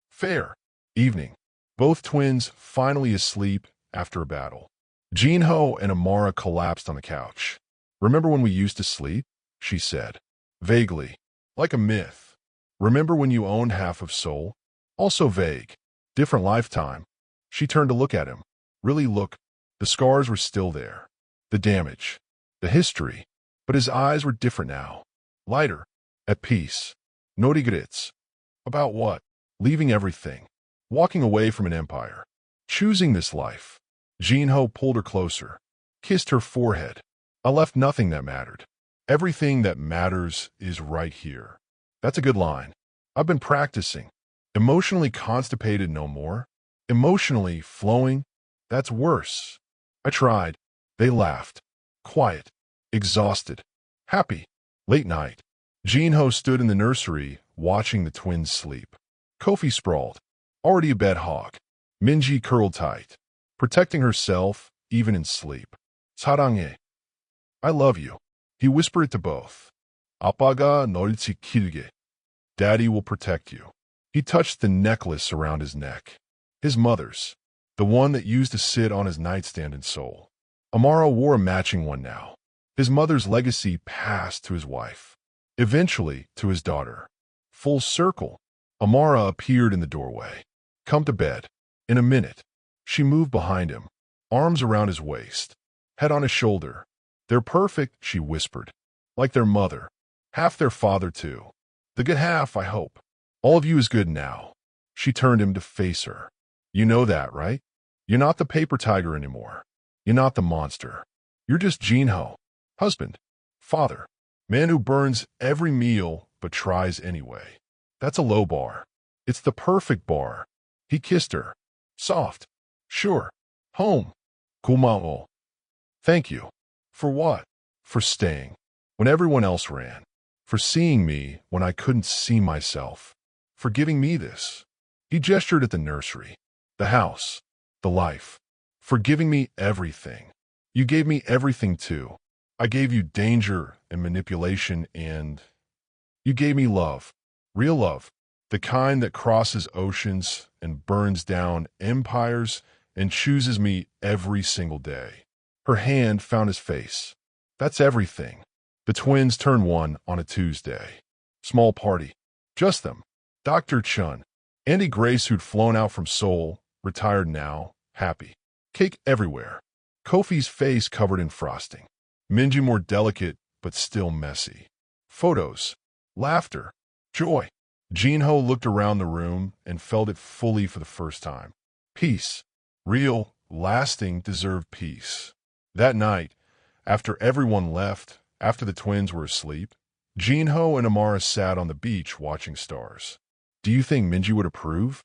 Fair. Evening. Both twins finally asleep after a battle. Jinho and Amara collapsed on the couch. Remember when we used to sleep? She said. Vaguely. Like a myth. Remember when you owned half of Seoul? Also vague. Different lifetime. She turned to look at him. Really look. The scars were still there. The damage. The history. But his eyes were different now. Lighter. At peace. No regrets. About what? Leaving everything. Walking away from an empire. Choosing this life. Jinho pulled her closer. Kissed her forehead. I left nothing that mattered. Everything that matters is right here. That's a good line. I've been practicing. Emotionally constipated no more. Emotionally flowing. That's worse. I tried. They laughed. Quiet. Exhausted. Happy. Late night. Jinho stood in the nursery, watching the twins sleep. Kofi sprawled. Already a bed hog. Minji curled tight. Protecting herself, even in sleep. 사랑해. I love you. He whispered it to both. 아빠가 널 지킬게. Daddy will protect you. He touched the necklace around his neck. His mother's. The one that used to sit on his nightstand in Seoul. Amara wore a matching one now. His mother's legacy passed to his wife. Eventually, to his daughter. Full circle. Amara appeared in the doorway. Come to bed. In a minute. She moved behind him. Arms around his waist. Head on his shoulder. They're perfect, she whispered. Like their mother. Half their father, too. The good half, I hope. All of you is good now. She turned him to face her. You know that, right? You're not the paper tiger anymore. You're not the monster. You're just Jinho. Husband. Father. Man who burns every meal but tries anyway. That's a low bar. It's the perfect bar. He kissed her. Soft. Sure. Home. 고마워. Thank you. For what? For staying. When everyone else ran. For seeing me when I couldn't see myself. For giving me this. He gestured at the nursery. The house. The life. For giving me everything. You gave me everything too. I gave you danger and manipulation and... You gave me love. Real love. The kind that crosses oceans and burns down empires and chooses me every single day. Her hand found his face. That's everything. The twins turned one on a Tuesday. Small party. Just them. Dr. Chun. Andy Grace, who'd flown out from Seoul, retired now, happy. Cake everywhere. Kofi's face covered in frosting. Minji more delicate, but still messy. Photos. Laughter. Joy. Jinho looked around the room and felt it fully for the first time. Peace. Real, lasting, deserved peace. That night, after everyone left, after the twins were asleep, Jinho and Amara sat on the beach watching stars. Do you think Minji would approve?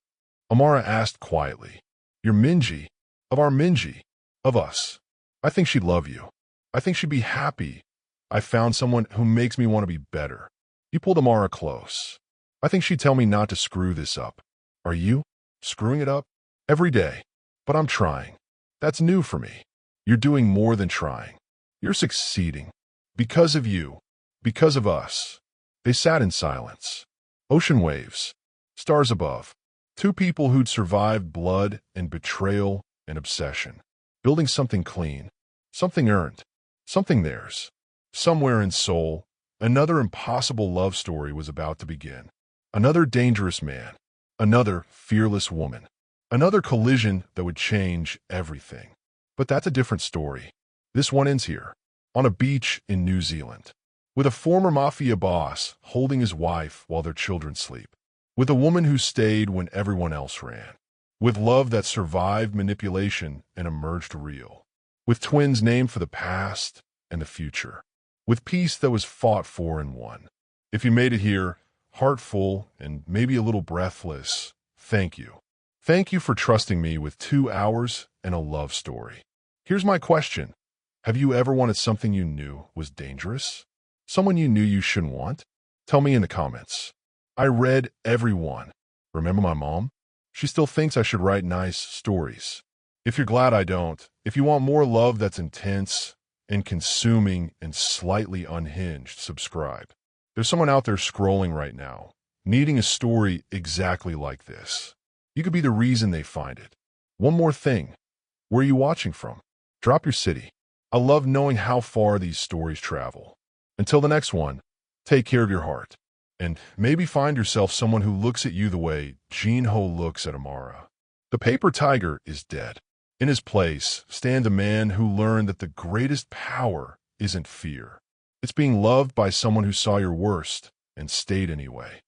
Amara asked quietly. You're Minji. Of our Minji. Of us. I think she'd love you. I think she'd be happy. I found someone who makes me want to be better. You pulled Amara close. I think she'd tell me not to screw this up. Are you? Screwing it up? Every day. But I'm trying. That's new for me. You're doing more than trying. You're succeeding. Because of you. Because of us. They sat in silence. Ocean waves. Stars above. Two people who'd survived blood and betrayal and obsession. Building something clean. Something earned. Something theirs. Somewhere in Seoul, another impossible love story was about to begin. Another dangerous man. Another fearless woman. Another collision that would change everything. But that's a different story. This one ends here. On a beach in New Zealand. With a former mafia boss holding his wife while their children sleep. With a woman who stayed when everyone else ran. With love that survived manipulation and emerged real. With twins named for the past and the future. With peace that was fought for and won. If you made it here, heartful and maybe a little breathless, thank you. Thank you for trusting me with 2 hours and a love story. Here's my question. Have you ever wanted something you knew was dangerous? Someone you knew you shouldn't want? Tell me in the comments. I read every one. Remember my mom? She still thinks I should write nice stories. If you're glad I don't, if you want more love that's intense and consuming and slightly unhinged. Subscribe. There's someone out there scrolling right now, needing a story exactly like this. You could be the reason they find it. One more thing. Where are you watching from? Drop your city. I love knowing how far these stories travel. Until the next one, take care of your heart. And maybe find yourself someone who looks at you the way Jin-ho looks at Amara. The paper tiger is dead. In his place stands a man who learned that the greatest power isn't fear. It's being loved by someone who saw your worst and stayed anyway.